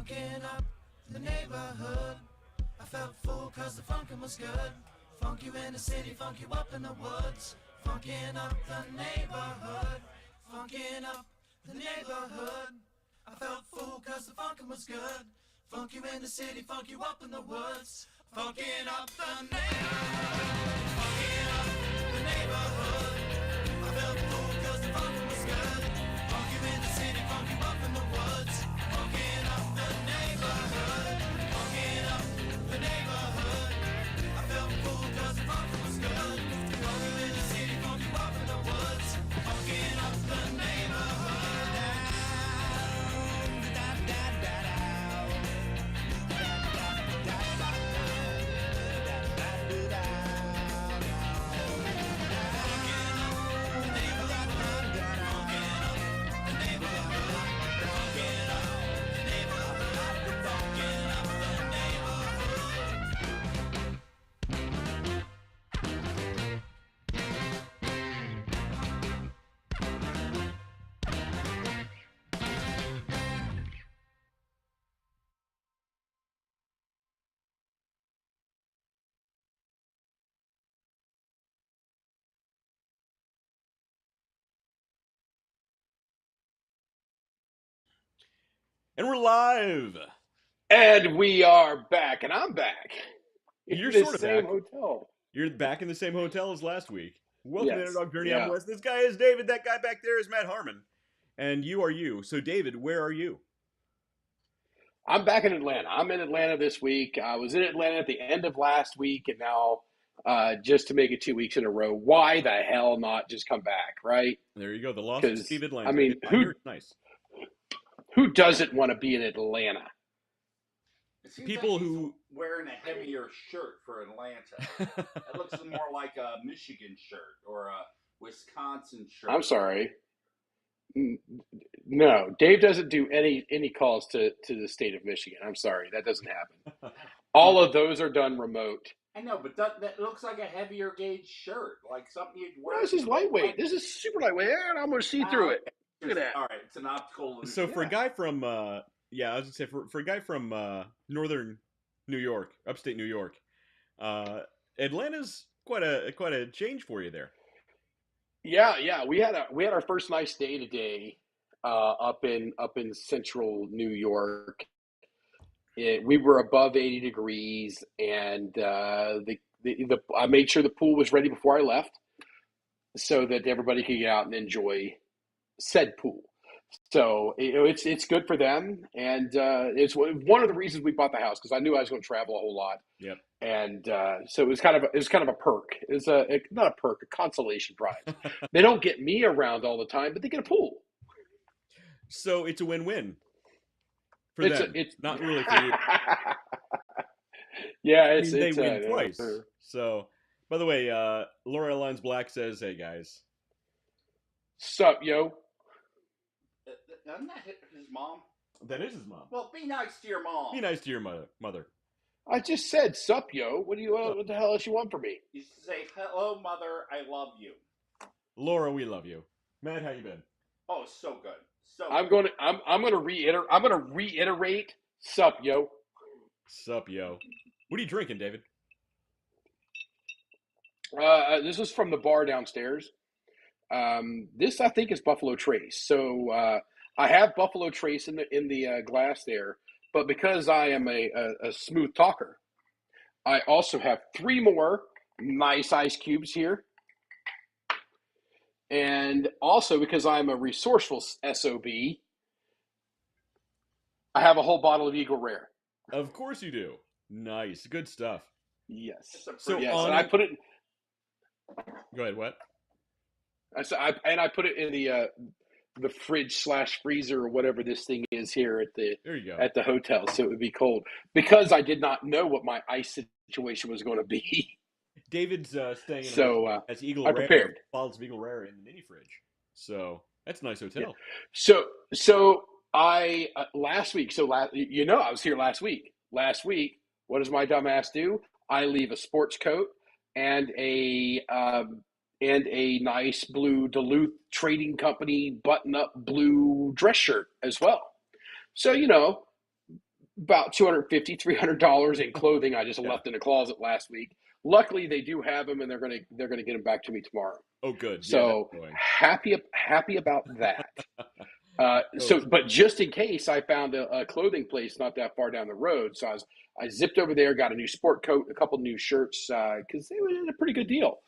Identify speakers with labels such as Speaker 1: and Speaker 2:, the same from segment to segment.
Speaker 1: Funkin' up the neighborhood. I felt full cause the funkin' was good. Funk you in the city, funk you up in the woods. Funkin' up the neighborhood. Funkin' up the neighborhood. I felt full cause the funkin' was good. Funk you in the city, funk you up in the woods. Funkin' up the neighborhood. Funkin' up the neighborhood. I felt full cause the funkin' was good. Funk you in the city, funk you up in the woods. Funkin' up the neighborhood. Funkin' up the neighborhood. I felt full cause the funkin' was good. Funk you in the city, funk you up in the woods. Funkin' up the neighborhood.
Speaker 2: And we're live.
Speaker 3: And we are back, and I'm back in
Speaker 2: You're
Speaker 3: the
Speaker 2: sort of
Speaker 3: same
Speaker 2: back.
Speaker 3: hotel.
Speaker 2: You're back in the same hotel as last week. Welcome to
Speaker 3: Yes,
Speaker 2: Underdog Journey.
Speaker 3: yeah.
Speaker 2: I'm Wes. This guy is David. That guy back there is Matt Harmon. And you are you. So, David, where are you?
Speaker 3: I'm back in Atlanta. I'm in Atlanta this week. I was in Atlanta at the end of last week, and now just to make it 2 weeks in a row. Why the hell not just come back, right?
Speaker 2: There you go. The Lost
Speaker 3: Because,
Speaker 2: Steve Atlanta.
Speaker 3: I mean,
Speaker 2: I hear it's nice.
Speaker 3: who doesn't want to be in Atlanta?
Speaker 4: It seems
Speaker 2: People
Speaker 4: like he's
Speaker 2: who-
Speaker 4: wearing a heavier shirt for Atlanta. It looks more like a Michigan shirt or a Wisconsin shirt.
Speaker 3: I'm sorry. No, Dave doesn't do any calls to the state of Michigan. I'm sorry. That doesn't happen. All of those are done remote.
Speaker 4: I know, but that looks like a heavier gauge shirt, like something you'd wear.
Speaker 3: Well, this is lightweight. This is super lightweight. And I'm going to see through it. Look at that.
Speaker 4: All right, it's an optical illusion.
Speaker 2: So, for a guy from, I was going to say, for a guy from northern New York, upstate New York, Atlanta's quite a change for you there.
Speaker 3: Yeah. We had our first nice day today up in central New York. We were above 80 degrees, and I made sure the pool was ready before I left, so that everybody could get out and enjoy said pool. So it's good for them, and it's one of the reasons we bought the house, because I knew I was going to travel a whole lot.
Speaker 2: Yep.
Speaker 3: And so it was kind of a perk. It's not a perk, a consolation prize. They don't get me around all the time, but they get a pool.
Speaker 2: So it's a win-win for them. It's not really for you.
Speaker 3: Yeah,
Speaker 2: they win twice. So, by the way, Laura Lines Black says, "Hey guys,
Speaker 3: sup, yo."
Speaker 4: Isn't that his mom?
Speaker 2: That is his mom.
Speaker 4: Well, be nice to your mom.
Speaker 2: Be nice to your mother.
Speaker 3: I just said, "Sup, yo." What the hell else you want from me?
Speaker 4: You should say, "Hello, mother. I love you."
Speaker 2: Laura, we love you. Matt, how you been?
Speaker 4: Oh, so good. So
Speaker 3: I'm gonna reiterate, "Sup, yo."
Speaker 2: Sup, yo. What are you drinking, David?
Speaker 3: This is from the bar downstairs. This I think is Buffalo Trace. So I have Buffalo Trace in the glass there, but because I am a smooth talker, I also have 3 more nice ice cubes here, and also because I'm a resourceful SOB, I have a whole bottle of Eagle Rare.
Speaker 2: Of course you do. Nice, good stuff.
Speaker 3: Yes.
Speaker 2: So
Speaker 3: yes, and I put it.
Speaker 2: Go ahead. What?
Speaker 3: I put it in the fridge / freezer or whatever this thing is here at the
Speaker 2: There you go.
Speaker 3: at the hotel, so it would be cold, because I did not know what my ice situation was going to be.
Speaker 2: David's staying in
Speaker 3: So
Speaker 2: as Eagle
Speaker 3: I
Speaker 2: Rare,
Speaker 3: prepared
Speaker 2: bottles of Eagle Rare in the mini fridge. So that's a nice hotel.
Speaker 3: Yeah. So I last week. I was here last week. Last week, what does my dumbass do? I leave a sports coat and a nice blue Duluth Trading Company button-up blue dress shirt as well. So about $250, $300 in clothing I just left in the closet last week. Luckily, they do have them, and they're gonna get them back to me tomorrow.
Speaker 2: Oh, good. Yeah, that's
Speaker 3: So
Speaker 2: annoying.
Speaker 3: happy about that.
Speaker 2: Oh,
Speaker 3: But just in case, I found a clothing place not that far down the road. So I zipped over there, got a new sport coat, a couple new shirts because they were a pretty good deal.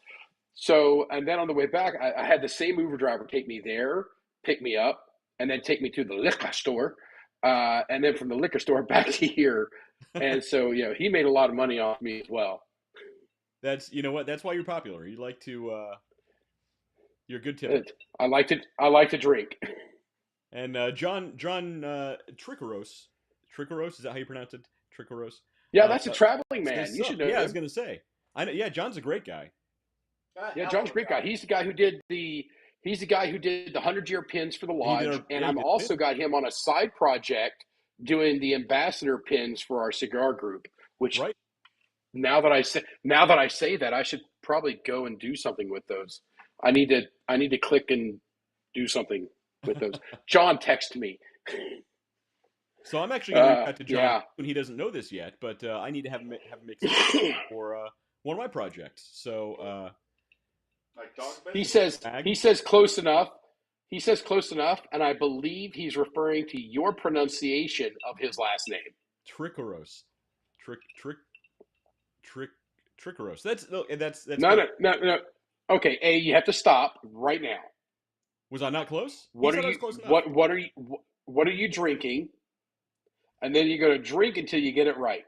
Speaker 3: So, and then on the way back, I had the same Uber driver take me there, pick me up, and then take me to the liquor store, and then from the liquor store back to here. And so, he made a lot of money off me as well.
Speaker 2: that's you know what? That's why you're popular. You like to you're a good tipper.
Speaker 3: I like to drink.
Speaker 2: And John Trickeros, is that how you pronounce it? Trickeros.
Speaker 3: Yeah, that's a traveling man.
Speaker 2: says
Speaker 3: You
Speaker 2: sup.
Speaker 3: should know
Speaker 2: Yeah, I was
Speaker 3: him.
Speaker 2: gonna say. I know. Yeah, John's a great guy.
Speaker 3: Yeah, John's a great guy. He's the guy who did the 100-year pins for the lodge, and I'm also got him on a side project doing the ambassador pins for our cigar group. Which
Speaker 2: Right.
Speaker 3: now that I say that, I should probably go and do something with those. I need to click and do something with those. John texted me.
Speaker 2: So I'm actually going to reach out to John
Speaker 3: Yeah.
Speaker 2: when he doesn't know this yet, but I need to have him make some for one of my projects. So
Speaker 4: Like dog
Speaker 3: he
Speaker 4: business?
Speaker 3: says close enough. He says close enough, and I believe he's referring to your pronunciation of his last name.
Speaker 2: Trickeros, Trickeros. That's
Speaker 3: No. Okay, A, you have to stop right now.
Speaker 2: Was I not close?
Speaker 3: What
Speaker 2: He
Speaker 3: are
Speaker 2: said I
Speaker 3: you?
Speaker 2: was close enough.
Speaker 3: What are you drinking? And then you're going to drink until you get it right.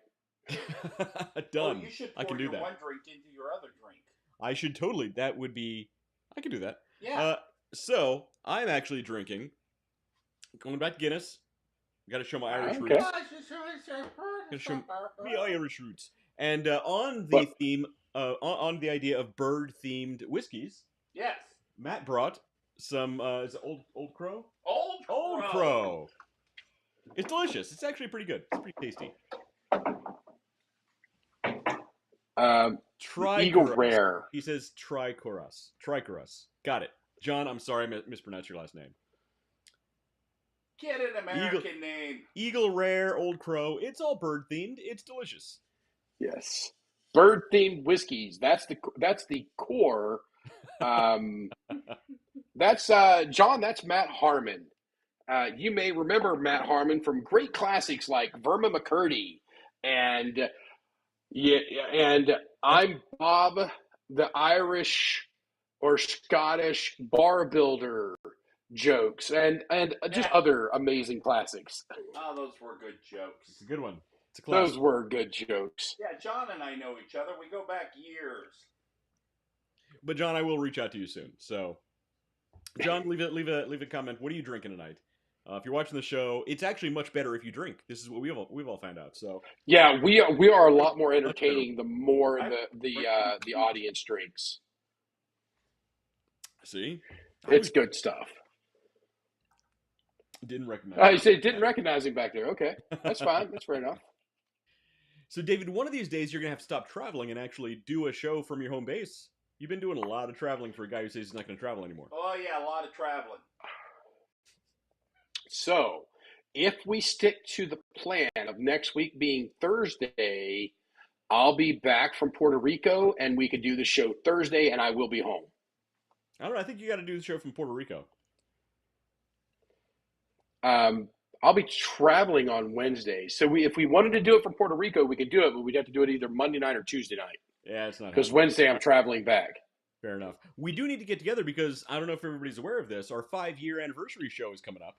Speaker 2: Done.
Speaker 4: Oh, you should
Speaker 2: I
Speaker 4: pour
Speaker 2: can do
Speaker 4: your
Speaker 2: that.
Speaker 4: one drink into your other drink.
Speaker 2: I should totally. That would be. I could do that.
Speaker 4: Yeah.
Speaker 2: So I'm actually drinking. Going back to Guinness. Got to show my Irish
Speaker 3: Okay.
Speaker 2: roots. Got to show me Irish roots. And on the theme, on the idea of bird-themed whiskeys,
Speaker 4: Yes.
Speaker 2: Matt brought some. Is it Old Crow?
Speaker 4: Old
Speaker 2: Crow. It's delicious. It's actually pretty good. It's pretty tasty.
Speaker 3: Eagle Rare.
Speaker 2: He says Tricoros. Got it. John, I'm sorry I mispronounced your last name.
Speaker 4: Get an American name.
Speaker 2: Eagle Rare, Old Crow. It's all bird themed. It's delicious.
Speaker 3: Yes. Bird themed whiskeys. That's the core. That's John. That's Matt Harmon. You may remember Matt Harmon from great classics like Verma McCurdy and I'm Bob, the Irish or Scottish bar builder jokes and just other amazing classics.
Speaker 4: Oh, those were good jokes.
Speaker 2: It's a good one. It's a classic.
Speaker 3: Those were good jokes.
Speaker 4: Yeah, John and I know each other. We go back years.
Speaker 2: But John, I will reach out to you soon. So, John, leave a comment. What are you drinking tonight? If you're watching the show, it's actually much better if you drink. This is what we've all found out. So
Speaker 3: yeah, we are a lot more entertaining the more the audience drinks.
Speaker 2: See,
Speaker 3: it's good stuff.
Speaker 2: Didn't recognize.
Speaker 3: I said didn't recognize him back there. Okay, that's fine. That's fair enough.
Speaker 2: So, David, one of these days you're gonna have to stop traveling and actually do a show from your home base. You've been doing a lot of traveling for a guy who says he's not going to travel anymore.
Speaker 4: Oh yeah, a lot of traveling.
Speaker 3: So, if we stick to the plan of next week being Thursday, I'll be back from Puerto Rico, and we could do the show Thursday, and I will be home.
Speaker 2: I don't know. I think you got to do the show from Puerto Rico.
Speaker 3: I'll be traveling on Wednesday. So if we wanted to do it from Puerto Rico, we could do it, but we'd have to do it either Monday night or Tuesday night.
Speaker 2: Yeah, it's not
Speaker 3: because Wednesday I'm traveling back.
Speaker 2: Fair enough. We do need to get together because I don't know if everybody's aware of this. Our 5-year anniversary show is coming up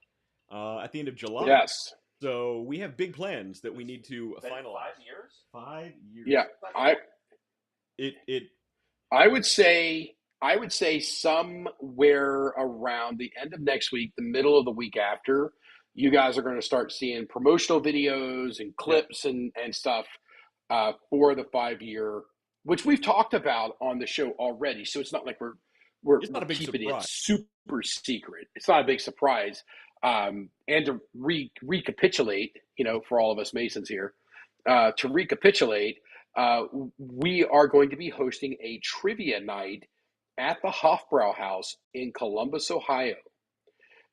Speaker 2: at the end of July.
Speaker 3: Yes.
Speaker 2: So we have big plans that we need to finalize.
Speaker 4: 5 years?
Speaker 2: 5 years.
Speaker 3: Yeah, I would say somewhere around the end of next week, the middle of the week after, you guys are going to start seeing promotional videos and clips and stuff for the 5-year, which we've talked about on the show already. So it's not like we're keeping it super secret. It's not a big surprise. And to recapitulate, for all of us Masons here, we are going to be hosting a trivia night at the Hofbrau House in Columbus, Ohio.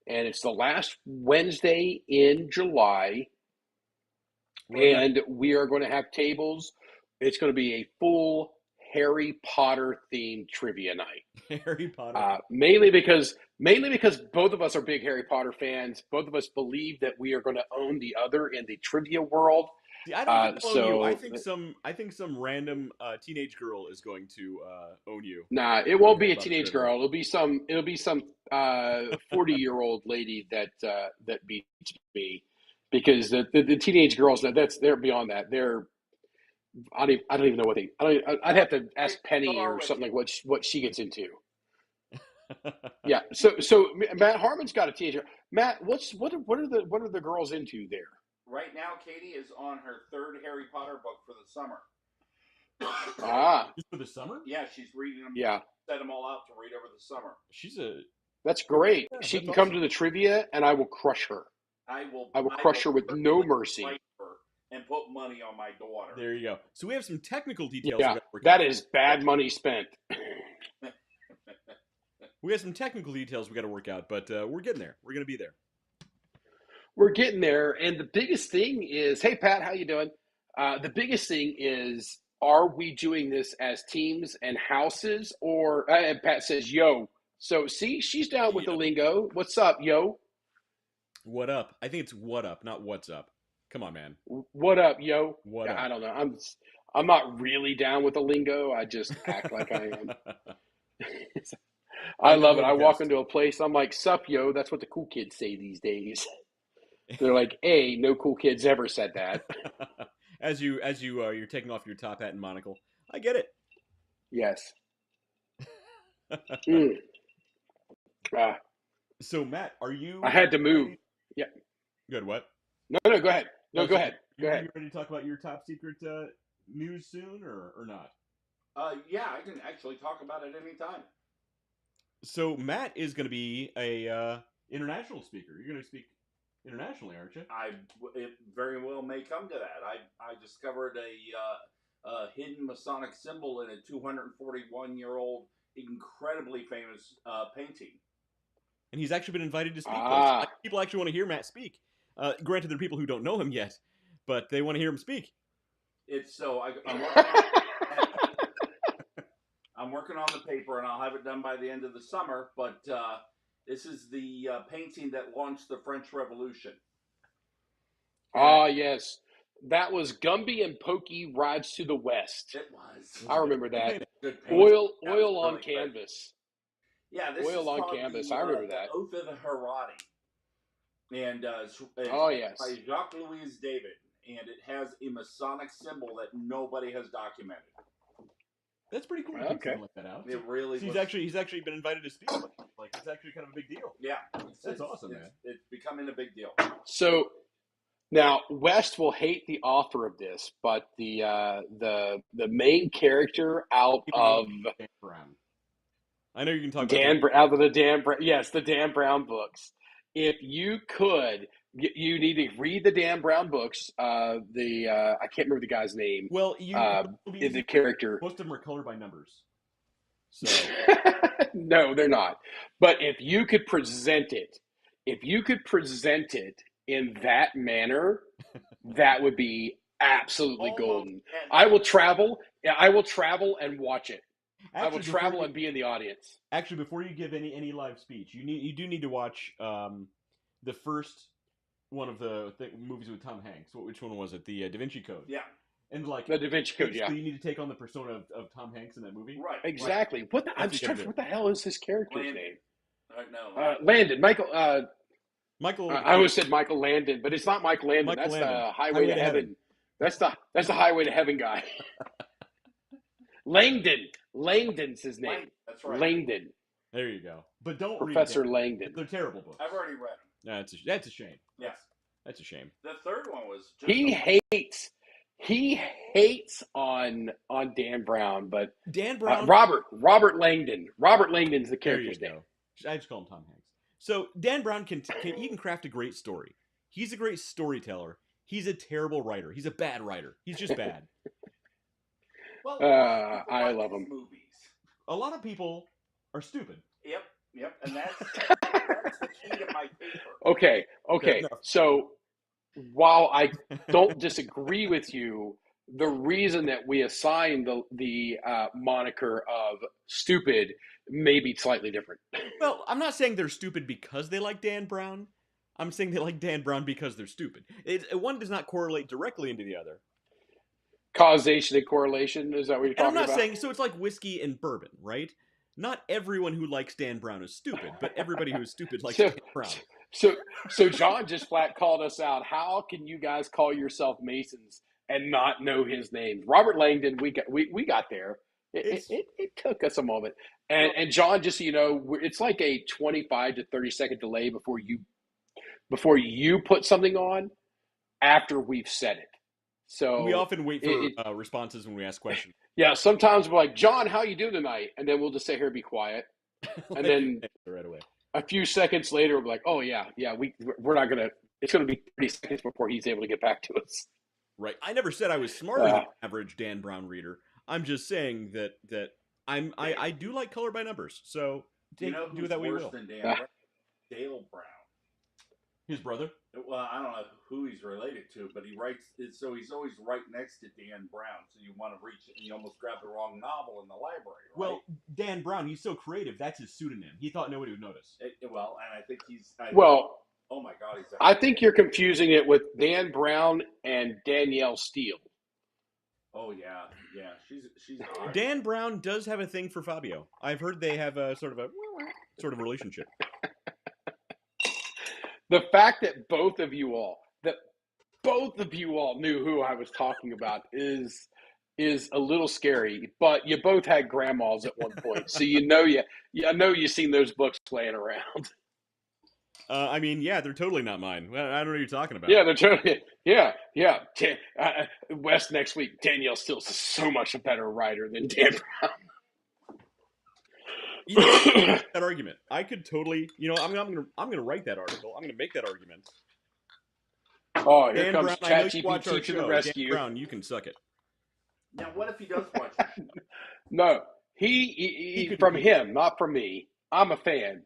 Speaker 3: And it's the last Wednesday in July. and we are going to have tables. It's going to be a full Harry Potter themed trivia night.
Speaker 2: Harry Potter.
Speaker 3: Mainly because both of us are big Harry Potter fans. Both of us believe that we are going to own the other in the trivia world.
Speaker 2: See, I don't think they'll own you.
Speaker 3: So
Speaker 2: I think some random teenage girl is going to own you.
Speaker 3: nah, it won't be a teenage girl. It'll be some 40-year-old lady that beats me, because the teenage girls they're beyond that. I don't even know what I'd have to ask Penny or something like what she gets into. Yeah. So Matt Harmon's got a teenager. Matt, what are the girls into there?
Speaker 4: Right now, Katie is on her third Harry Potter book for the summer.
Speaker 2: Just for the summer?
Speaker 4: Yeah, she's reading them.
Speaker 3: Yeah.
Speaker 4: Set them all out to read over the summer.
Speaker 3: That's great.
Speaker 2: Yeah,
Speaker 3: she
Speaker 2: that's
Speaker 3: can come
Speaker 2: awesome.
Speaker 3: to the trivia, and I will crush her. I will crush her with no mercy.
Speaker 4: And put money on my daughter.
Speaker 2: There you go. So we have some technical details.
Speaker 3: Yeah, that is bad money spent.
Speaker 2: We have some technical details we got to work out, but we're getting there. We're going to be there.
Speaker 3: We're getting there, and the biggest thing is, hey Pat, how you doing? The biggest thing is, are we doing this as teams and houses, or? And Pat says, "Yo." So see, she's down with the lingo. What's up, yo?
Speaker 2: What up? I think it's what up, not what's up. Come on, man.
Speaker 3: What up, yo?
Speaker 2: What up?
Speaker 3: I don't know. I'm not really down with the lingo. I just act like I am. I love it. I walk into a place, I'm like, "Sup, yo?" That's what the cool kids say these days. They're like, no cool kids ever said that.
Speaker 2: as you're taking off your top hat and monocle. I get it.
Speaker 3: Yes.
Speaker 2: So Matt, are you?
Speaker 3: I had to move. Yeah.
Speaker 2: Good. What?
Speaker 3: No, go ahead. Go ahead. Go ahead.
Speaker 2: You ready to talk about your top secret news soon, or not?
Speaker 4: Yeah, I can actually talk about it anytime.
Speaker 2: So Matt is going to be a international speaker. You're going to speak internationally, aren't you?
Speaker 4: It very well may come to that. I discovered a hidden Masonic symbol in a 241-year-old incredibly famous painting.
Speaker 2: And he's actually been invited to speak. People actually want to hear Matt speak. Granted, there are people who don't know him yet, but they want to hear him speak.
Speaker 4: I'm working on the paper, and I'll have it done by the end of the summer. But this is the painting that launched the French Revolution.
Speaker 3: Yes. That was Gumby and Pokey Rides to the West.
Speaker 4: It was.
Speaker 3: I remember that.
Speaker 4: Oil
Speaker 3: on canvas.
Speaker 4: Yeah, this
Speaker 3: oil
Speaker 4: is
Speaker 3: on canvas. I remember that.
Speaker 4: Oath of the Herati. And it's
Speaker 3: yes.
Speaker 4: by Jacques Louis David, and it has a Masonic symbol that nobody has documented.
Speaker 2: That's pretty cool.
Speaker 3: Okay,
Speaker 2: let that out.
Speaker 4: It really.
Speaker 2: He's actually been invited to speak. Like it's actually kind of a big deal.
Speaker 4: Yeah,
Speaker 2: that's awesome, man.
Speaker 4: It's becoming a big deal.
Speaker 3: So now West will hate the author of this, but the main character out of
Speaker 2: Dan Brown. I know you can talk about
Speaker 3: the Dan Brown books. If you could, you need to read the Dan Brown books. I can't remember the guy's name.
Speaker 2: Well,
Speaker 3: the character.
Speaker 2: Most of them are colored by numbers. So
Speaker 3: no, they're not. But if you could present it in that manner, that would be absolutely golden. I will travel and watch it. Actually, I will travel and be in the audience.
Speaker 2: Actually, before you give any live speech, you do need to watch the first one of the movies with Tom Hanks. Which one was it? The Da Vinci Code.
Speaker 4: Yeah.
Speaker 2: And like
Speaker 3: the Da Vinci Code. Yeah.
Speaker 2: You need to take on the persona of Tom Hanks in that movie.
Speaker 4: Right.
Speaker 3: Exactly.
Speaker 4: Right.
Speaker 3: I'm just trying to. What the hell is his character's name?
Speaker 4: Landon.
Speaker 3: Michael. I always said Michael Landon, but it's not Michael Landon. That's the Highway to Heaven. That's the Highway to Heaven guy. Langdon's his name.
Speaker 4: That's right.
Speaker 3: Langdon.
Speaker 2: There you go. But don't
Speaker 3: Professor
Speaker 2: read
Speaker 3: Langdon.
Speaker 2: They're terrible books.
Speaker 4: I've already read them.
Speaker 2: That's a shame.
Speaker 4: Yes.
Speaker 2: That's a shame.
Speaker 4: The third one was just
Speaker 3: he hates on Dan Brown, but
Speaker 2: Dan Brown
Speaker 3: Robert Langdon. Robert Langdon's the character's name.
Speaker 2: I just call him Tom Hanks. So Dan Brown can craft a great story. He's a great storyteller. He's a terrible writer. He's a bad writer. He's just bad.
Speaker 4: Well,
Speaker 3: I love him.
Speaker 4: Movies.
Speaker 2: A lot of people are stupid.
Speaker 4: Yep, and that's the key to my paper.
Speaker 3: Okay. So while I don't disagree with you, the reason that we assign the moniker of stupid may be slightly different.
Speaker 2: Well, I'm not saying they're stupid because they like Dan Brown. I'm saying they like Dan Brown because they're stupid. One does not correlate directly into the other.
Speaker 3: Causation and correlation, is that what you're
Speaker 2: And I'm
Speaker 3: talking
Speaker 2: not
Speaker 3: about?
Speaker 2: saying, so it's like whiskey and bourbon, right? Not everyone who likes Dan Brown is stupid, but everybody who is stupid likes
Speaker 3: So,
Speaker 2: Dan Brown.
Speaker 3: so John just flat called us out. How can you guys call yourself Masons and not know his name? Robert Langdon, we got there. It took us a moment. And John, just so you know, it's like a 25 to 30-second delay before you put something on after we've said it. So
Speaker 2: we often wait for responses when we ask questions.
Speaker 3: Yeah, sometimes we're like, John, how you doing tonight? And then we'll just sit here and be quiet. And then
Speaker 2: right away.
Speaker 3: A few seconds later, we're like, oh yeah, we're not gonna. It's gonna be 30 seconds before he's able to get back to us.
Speaker 2: Right. I never said I was smarter than the average Dan Brown reader. I'm just saying that I do like color by numbers. So
Speaker 4: do that we will. Than Dan Brown? Dale Brown.
Speaker 2: His brother?
Speaker 4: Well, I don't know who he's related to, but he writes. So he's always right next to Dan Brown. So you want to reach, and you almost grab the wrong novel in the library. Right?
Speaker 2: Well, Dan Brown, he's so creative. That's his pseudonym. He thought nobody would notice.
Speaker 4: And I think he's. Oh my God,
Speaker 3: I think you're confusing it with Dan Brown and Danielle Steele.
Speaker 4: Oh yeah, she's.
Speaker 2: Dan Brown does have a thing for Fabio. I've heard they have a sort of relationship.
Speaker 3: The fact that both of you all knew who I was talking about is a little scary. But you both had grandmas at one point, so I know you've seen those books laying around.
Speaker 2: I mean, yeah, they're totally not mine. I don't know what you're talking about.
Speaker 3: Yeah, they're totally. Yeah. West next week. Danielle Steele's so much a better writer than Dan Brown.
Speaker 2: That argument, I could totally. I'm gonna write that article. I'm gonna make that argument.
Speaker 3: Oh, here comes ChatGPT to the rescue.
Speaker 2: Dan Brown, you can suck it.
Speaker 4: Now, what if he does watch the show?
Speaker 3: No, he from him, not from me. I'm a fan.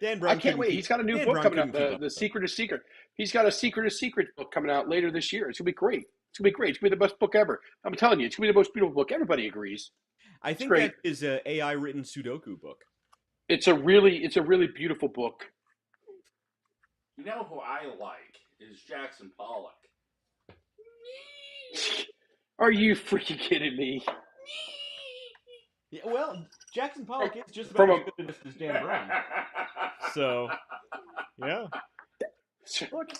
Speaker 2: Dan Brown.
Speaker 3: I can't wait. He's got a new book coming out. The Secret is Secret. He's got a Secret is Secret book coming out later this year. It's gonna be great. It's gonna be great. It's gonna be the best book ever. I'm telling you, it's gonna be the most beautiful book. Everybody agrees.
Speaker 2: I think that is an AI written Sudoku book.
Speaker 3: It's a really beautiful book.
Speaker 4: You know who I like is Jackson Pollock.
Speaker 3: Are you freaking kidding me?
Speaker 2: Yeah, well, Jackson Pollock is just about as good as Dan Brown. So, yeah.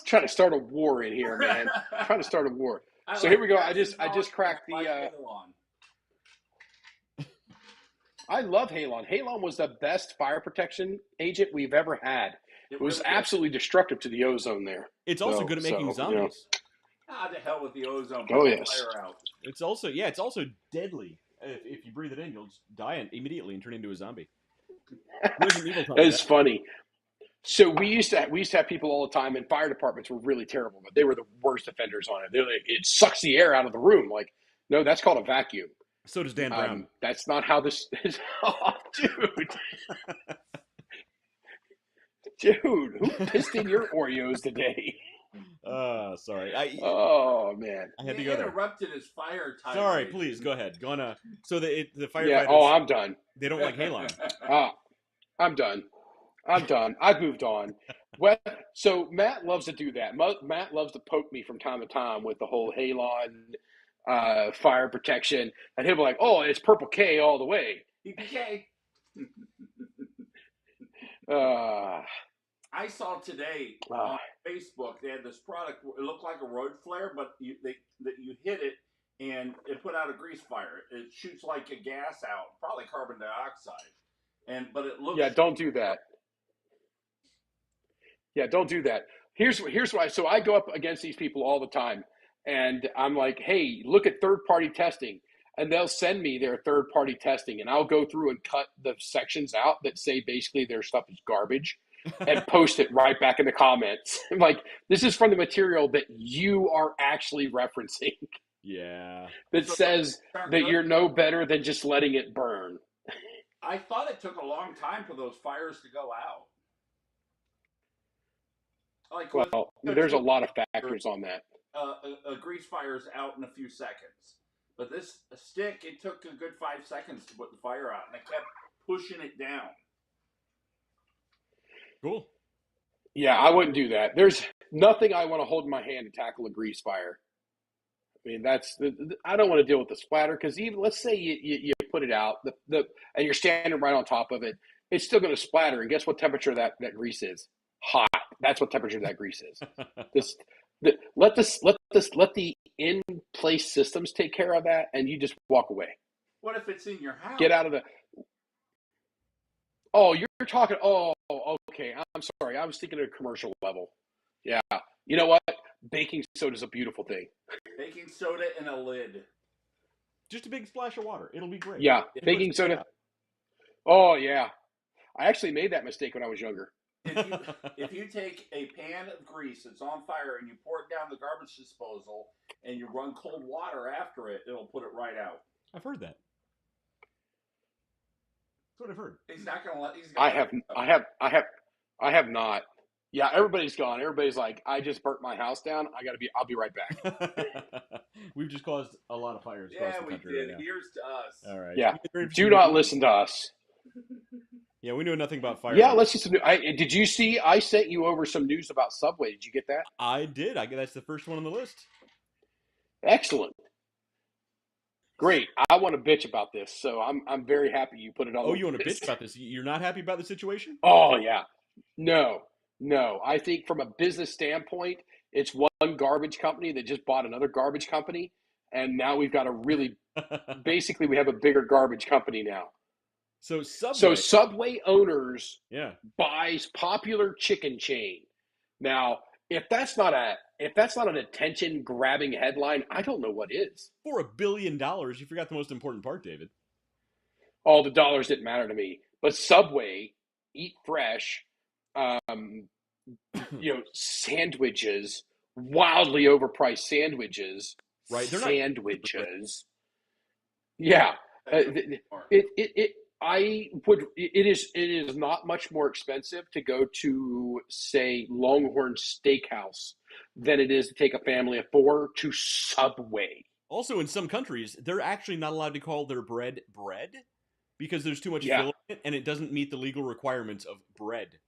Speaker 3: Trying to start a war in here, man. Trying to start a war. So here we go. I just cracked the. I love Halon. Halon was the best fire protection agent we've ever had. It was absolutely destructive to the ozone there.
Speaker 2: It's also good at making zombies.
Speaker 4: Ah, the hell with the ozone.
Speaker 3: Oh, yes.
Speaker 4: Fire out.
Speaker 2: It's also deadly. If you breathe it in, you'll just die immediately and turn into a zombie.
Speaker 3: It's funny. So we used to have people all the time, and fire departments were really terrible, but they were the worst offenders on it. They're like, it sucks the air out of the room. Like, no, that's called a vacuum.
Speaker 2: So does Dan Brown.
Speaker 3: That's not how this is. Oh, dude. Dude, who pissed in your Oreos today?
Speaker 2: Sorry.
Speaker 3: Oh, man.
Speaker 2: I had to go there.
Speaker 4: Interrupted his fire time.
Speaker 2: Sorry, please, go ahead. Go on. So the firefighters...
Speaker 3: Yeah, I'm done.
Speaker 2: They don't like Halon.
Speaker 3: I'm done. I've moved on. Well, so Matt loves to do that. Matt loves to poke me from time to time with the whole Halon fire protection. And he'll be like, oh, it's Purple K all the way.
Speaker 4: Okay. I saw today on Facebook they had this product. It looked like a road flare, but you hit it and it put out a grease fire. It shoots like a gas out, probably carbon dioxide. But it looks.
Speaker 3: Yeah, don't do that. Yeah, don't do that. Here's why. So I go up against these people all the time, and I'm like, hey, look at third-party testing. And they'll send me their third-party testing, and I'll go through and cut the sections out that say basically their stuff is garbage and post it right back in the comments. I'm like, this is from the material that you are actually referencing.
Speaker 2: Yeah.
Speaker 3: That says that you're no better than just letting it burn.
Speaker 4: I thought it took a long time for those fires to go out. Like with
Speaker 3: Well, there's a lot of factors on that.
Speaker 4: a grease fire is out in a few seconds. But this stick, it took a good 5 seconds to put the fire out, and I kept pushing it down.
Speaker 2: Cool.
Speaker 3: Yeah, I wouldn't do that. There's nothing I want to hold in my hand to tackle a grease fire. I mean, I don't want to deal with the splatter because even let's say you put it out and you're standing right on top of it, it's still going to splatter. And guess what temperature that grease is? Hot. That's what temperature that grease is. Let the in place systems take care of that, and you just walk away.
Speaker 4: What if it's in your house?
Speaker 3: Get out of the. Oh, you're talking. Oh, okay. I'm sorry. I was thinking at a commercial level. Yeah. You know what? Baking soda is a beautiful thing.
Speaker 4: Baking soda and a lid.
Speaker 2: Just a big splash of water. It'll be great.
Speaker 3: Yeah, baking soda. Oh yeah. I actually made that mistake when I was younger.
Speaker 4: If you take a pan of grease that's on fire and you pour it down the garbage disposal and you run cold water after it, it'll put it right out.
Speaker 2: I've heard that. That's what I've heard.
Speaker 4: He's not gonna let.
Speaker 3: I have not. Yeah, everybody's gone. Everybody's like, I just burnt my house down. I'll be right back.
Speaker 2: We've just caused a lot of fires across the country.
Speaker 4: Yeah, we did.
Speaker 2: Right now.
Speaker 4: Here's to us.
Speaker 2: All right.
Speaker 3: Yeah. Do not listen to us.
Speaker 2: Yeah, we know nothing about fire.
Speaker 3: Yeah, let's see some. Did you see? I sent you over some news about Subway. Did you get that?
Speaker 2: I did. That's the first one on the list.
Speaker 3: Excellent. Great. I want to bitch about this, so I'm very happy you put it on.
Speaker 2: Oh, you want to bitch about this? You're not happy about the situation?
Speaker 3: Oh yeah. No. I think from a business standpoint, it's one garbage company that just bought another garbage company, and now we've got a really basically we have a bigger garbage company now.
Speaker 2: So
Speaker 3: Subway owners
Speaker 2: yeah
Speaker 3: buys popular chicken chain. Now, if that's not an attention grabbing headline, I don't know what is.
Speaker 2: For $1 billion, you forgot the most important part, David.
Speaker 3: All the dollars didn't matter to me, but Subway, Eat Fresh, sandwiches, wildly overpriced sandwiches.
Speaker 2: Right, they're
Speaker 3: sandwiches. Yeah, it is not much more expensive to go to, say, Longhorn Steakhouse than it is to take a family of 4 to Subway.
Speaker 2: Also, in some countries, they're actually not allowed to call their bread because there's too much filling in it, and it doesn't meet the legal requirements of bread.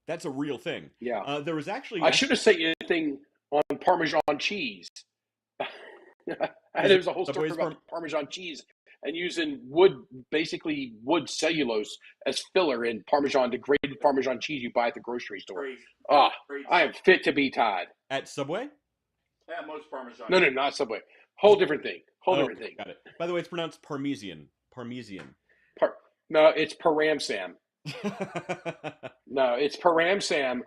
Speaker 2: That's a real thing.
Speaker 3: Yeah.
Speaker 2: There was actually...
Speaker 3: I should have said anything on Parmesan cheese. And there's a whole story about Parmesan cheese and using basically wood cellulose as filler in degraded Parmesan cheese you buy at the grocery store. I am fit to be tied.
Speaker 2: At Subway?
Speaker 4: Yeah, most Parmesan.
Speaker 3: No, not Subway. Whole different thing. Different thing.
Speaker 2: Got it. By the way, it's pronounced Parmesan.
Speaker 3: No, it's Paramsam. No, it's Paramsam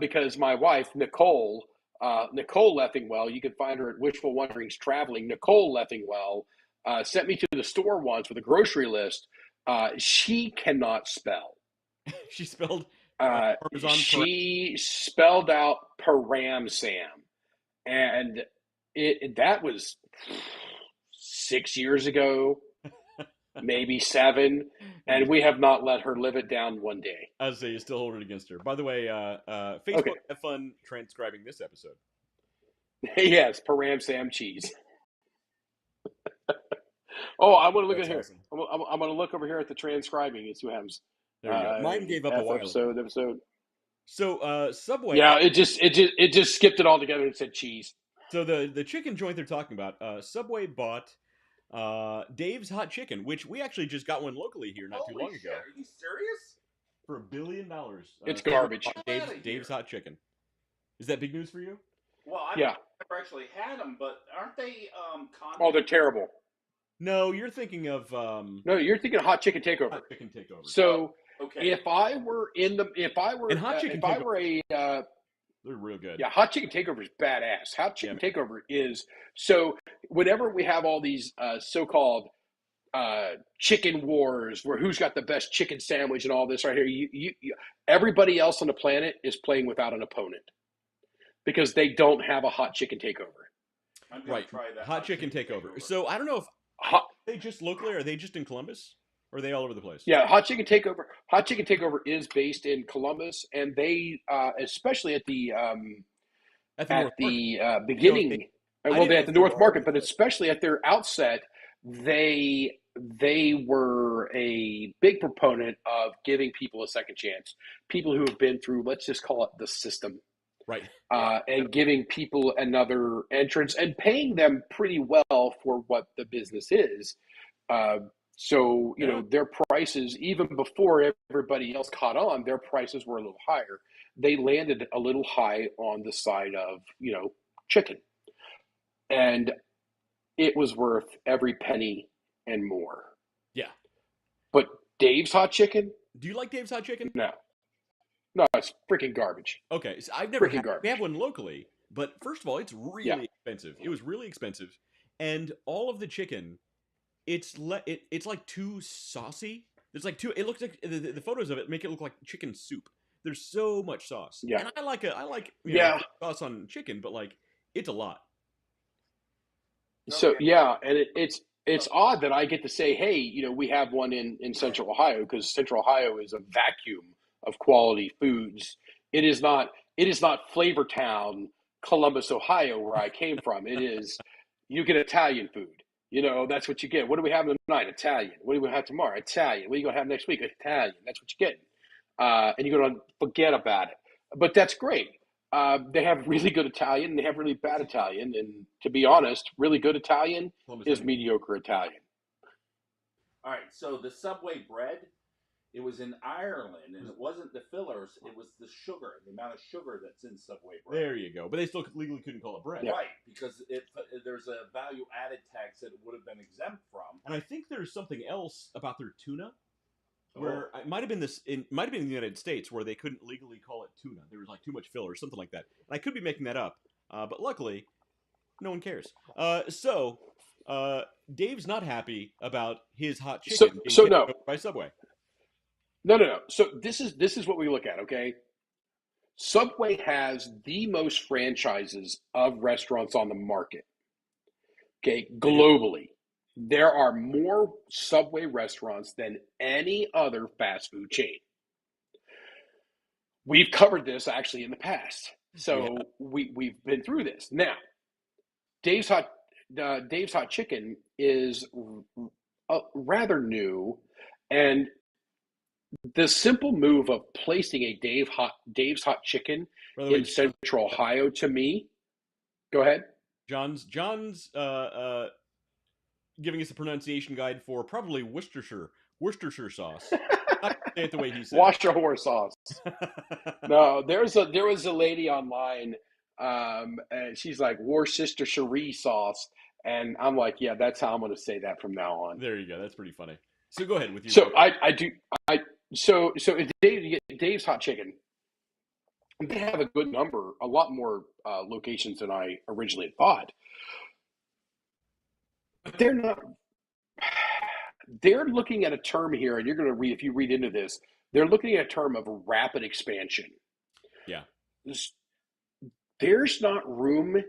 Speaker 3: because my wife, Nicole Leffingwell, you can find her at Wishful Wanderings Traveling. Nicole Leffingwell sent me to the store once with a grocery list. She cannot spell.
Speaker 2: She spelled
Speaker 3: she spelled out Paramsam. And that was 6 years ago, maybe 7, and we have not let her live it down one day.
Speaker 2: I would say you still hold it against her. By the way, Facebook,
Speaker 3: okay.
Speaker 2: Have fun transcribing this episode.
Speaker 3: Yes, Paramsam cheese. Oh, I want to look at here. Awesome. I'm going to look over here at the transcribing and see what happens.
Speaker 2: There you go. Mine gave up a while
Speaker 3: ago.
Speaker 2: So Subway.
Speaker 3: Yeah, it just skipped it all together and said cheese.
Speaker 2: So the chicken joint they're talking about, Subway bought Dave's Hot Chicken, which we actually just got one locally here not too long ago.
Speaker 4: Are you serious?
Speaker 2: For $1 billion.
Speaker 3: It's garbage.
Speaker 2: Dave's Hot Chicken. Is that big news for you?
Speaker 4: Well, I've never actually had them, but aren't they
Speaker 3: Oh, they're terrible.
Speaker 2: No, you're thinking of
Speaker 3: No, you're thinking of Hot Chicken Takeover.
Speaker 2: Hot Chicken Takeover.
Speaker 3: So
Speaker 4: okay.
Speaker 3: if I were
Speaker 2: they're real good.
Speaker 3: Yeah, Hot Chicken Takeover is badass. Hot Chicken Takeover is so. Whenever we have all these so-called chicken wars, where who's got the best chicken sandwich and all this right here, you everybody else on the planet is playing without an opponent because they don't have a Hot Chicken Takeover.
Speaker 4: I'm gonna try that.
Speaker 2: Hot Chicken Takeover. So I don't know if they just locally, are they just in Columbus? Or are they all over the place?
Speaker 3: Yeah, Hot Chicken Takeover. Hot Chicken Takeover is based in Columbus, and they, especially at the
Speaker 2: North Market.
Speaker 3: beginning,
Speaker 2: I
Speaker 3: well,
Speaker 2: didn't
Speaker 3: they
Speaker 2: know
Speaker 3: at the
Speaker 2: if they were
Speaker 3: North Market,
Speaker 2: already
Speaker 3: but
Speaker 2: there.
Speaker 3: especially at their outset, they were a big proponent of giving people a second chance. People who have been through, let's just call it the system,
Speaker 2: Right.
Speaker 3: and giving people another entrance and paying them pretty well for what the business is. So, you know, their prices, even before everybody else caught on, their prices were a little higher. They landed a little high on the side of, you know, chicken. And it was worth every penny and more.
Speaker 2: Yeah.
Speaker 3: But Dave's Hot Chicken?
Speaker 2: Do you like Dave's Hot Chicken?
Speaker 3: No. No, it's freaking garbage.
Speaker 2: Okay, so I've never
Speaker 3: Freaking
Speaker 2: had. We
Speaker 3: garbage.
Speaker 2: have one locally, but first of all, it's
Speaker 3: Yeah.
Speaker 2: really expensive. It was really expensive, and all of the chicken, it's like too saucy. There's like too. It looks like the photos of it make it look like chicken soup. There's so much sauce.
Speaker 3: Yeah.
Speaker 2: And I like
Speaker 3: Yeah.
Speaker 2: sauce on chicken, but like it's a lot.
Speaker 3: So yeah, and it's odd that I get to say, hey, you know, we have one in Central Ohio, because Central Ohio is a vacuum of quality foods. It is not Flavortown, Columbus, Ohio, where I came from. It is, you get Italian food. You know, that's what you get. What do we have tonight? Italian. What do we have tomorrow? Italian. What are you going to have next week? Italian. That's what you're getting. And you're going to forget about it. But that's great. They have really good Italian and they have really bad Italian. And to be honest, really good Italian is mediocre Italian.
Speaker 4: All right, so the Subway bread, it was in Ireland, and it wasn't the fillers, it was the sugar, the amount of sugar that's in Subway bread.
Speaker 2: There you go. But they still legally couldn't call it bread.
Speaker 4: Yeah. Right, because there's a value-added tax that it would have been exempt from.
Speaker 2: And I think there's something else about their tuna, where it might have been in the United States where they couldn't legally call it tuna. There was like too much filler or something like that. And I could be making that up, but luckily, no one cares. So Dave's not happy about his hot chicken being taken over by Subway.
Speaker 3: No. So this is what we look at, okay? Subway has the most franchises of restaurants on the market. Okay, globally. There are more Subway restaurants than any other fast food chain. We've covered this actually in the past. So we've been through this. Now, Dave's Hot Chicken is rather new, and the simple move of placing a Dave's Hot Chicken in Central Ohio, to me, go ahead.
Speaker 2: John's giving us a pronunciation guide for probably Worcestershire sauce. Not say it the way he said.
Speaker 3: Worcestershire sauce. No, there was a lady online, and she's like Worcestershire sauce, and I'm like, yeah, that's how I'm going to say that from now on.
Speaker 2: There you go. That's pretty funny. So go ahead with your.
Speaker 3: So Dave's Hot Chicken, they have a lot more locations than I originally thought. But they're looking at a term here, and you're going to read, if you read into this, they're looking at a term of rapid expansion.
Speaker 2: Yeah.
Speaker 3: There's not room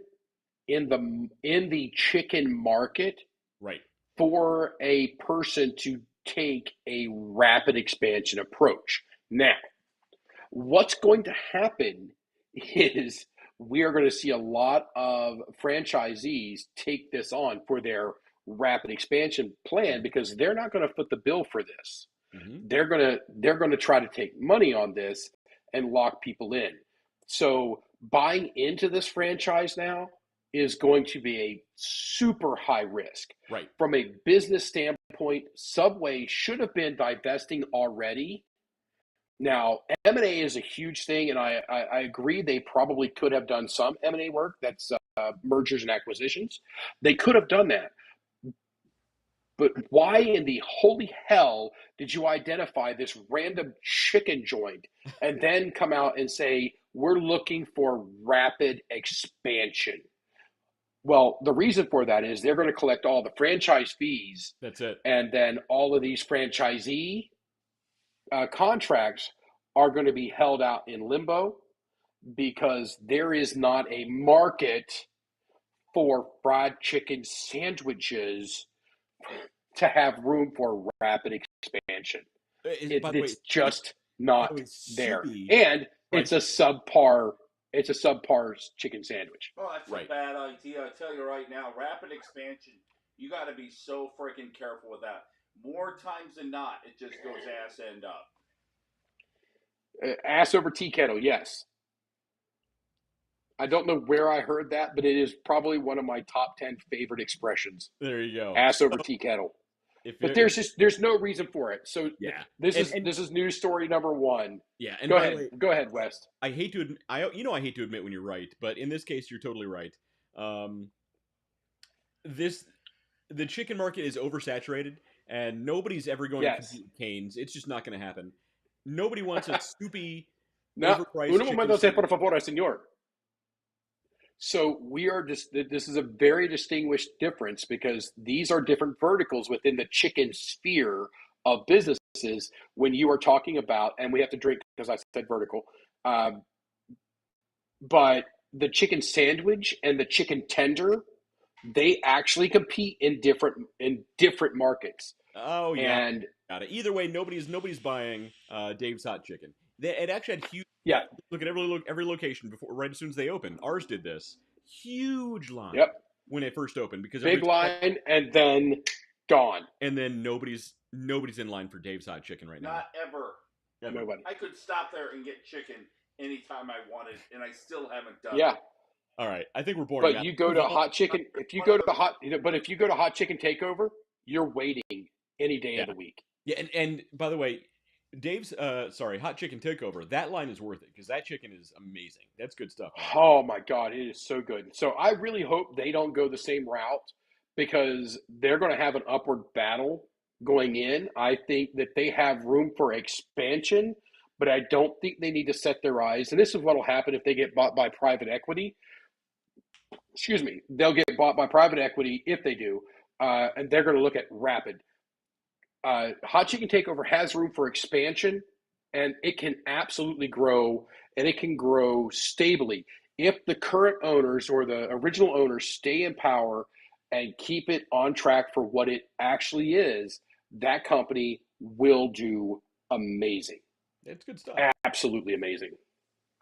Speaker 3: in the chicken market,
Speaker 2: right,
Speaker 3: for a person to take a rapid expansion approach. Now, what's going to happen is we are going to see a lot of franchisees take this on for their rapid expansion plan, because they're not going to foot the bill for this.
Speaker 2: Mm-hmm.
Speaker 3: They're going to try to take money on this and lock people in. So buying into this franchise now is going to be a super high risk.
Speaker 2: Right.
Speaker 3: From a business standpoint, Subway should have been divesting already. Now, M&A is a huge thing, and I agree they probably could have done some M&A work. That's mergers and acquisitions. They could have done that. But why in the holy hell did you identify this random chicken joint and then come out and say, we're looking for rapid expansion? Well, the reason for that is they're going to collect all the franchise fees.
Speaker 2: That's it.
Speaker 3: And then all of these franchisee contracts are going to be held out in limbo, because there is not a market for fried chicken sandwiches to have room for rapid expansion.
Speaker 2: By the way,
Speaker 3: It's just not there,
Speaker 2: soupy.
Speaker 3: and
Speaker 2: Right.
Speaker 3: it's a subpar. It's a subpar chicken sandwich.
Speaker 4: Oh, that's a bad idea. I tell you right now, rapid expansion. You got to be so freaking careful with that. More times than not, it just goes ass end up.
Speaker 3: Ass over tea kettle, yes. I don't know where I heard that, but it is probably one of my top 10 favorite expressions.
Speaker 2: There you go.
Speaker 3: Ass over tea kettle. But there's no reason for it. So
Speaker 2: yeah,
Speaker 3: this is news story number one.
Speaker 2: Yeah, and
Speaker 3: go ahead, West.
Speaker 2: I hate to I hate to admit when you're right, but in this case, you're totally right. The chicken market is oversaturated, and nobody's ever going to compete with Cane's. It's just not going to happen. Nobody wants a soupy, overpriced
Speaker 3: uno momento, por favor, señor. So this is a very distinguished difference because these are different verticals within the chicken sphere of businesses when you are talking about, and we have to drink because I said vertical, but the chicken sandwich and the chicken tender, they actually compete in different markets.
Speaker 2: Oh yeah, and got it. Either way, nobody's buying Dave's Hot Chicken. It actually had huge.
Speaker 3: Yeah.
Speaker 2: Look at every location before, right as soon as they opened. Ours did this huge line.
Speaker 3: Yep.
Speaker 2: When it first opened, because
Speaker 3: big line and then gone.
Speaker 2: And then nobody's in line for Dave's Hot Chicken right now.
Speaker 4: Not ever.
Speaker 3: Nobody.
Speaker 4: I could stop there and get chicken anytime I wanted, and I still haven't done it.
Speaker 3: Yeah.
Speaker 2: All right. I think we're boring.
Speaker 3: But you go to Hot Chicken. If you go to Hot Chicken Takeover, you're waiting any day of the week.
Speaker 2: Yeah, and by the way, Dave's Hot Chicken Takeover, that line is worth it because that chicken is amazing. That's good stuff.
Speaker 3: Oh my God, it is so good. So I really hope they don't go the same route because they're going to have an upward battle going in. I think that they have room for expansion, but I don't think they need to set their eyes. And this is what will happen if they get bought by private equity. Excuse me. They'll get bought by private equity if they do, and they're going to look at rapid. Hot Chicken Takeover has room for expansion, and it can absolutely grow, and it can grow stably if the current owners or the original owners stay in power and keep it on track for what it actually is. That company will do amazing.
Speaker 2: It's good stuff.
Speaker 3: Absolutely amazing.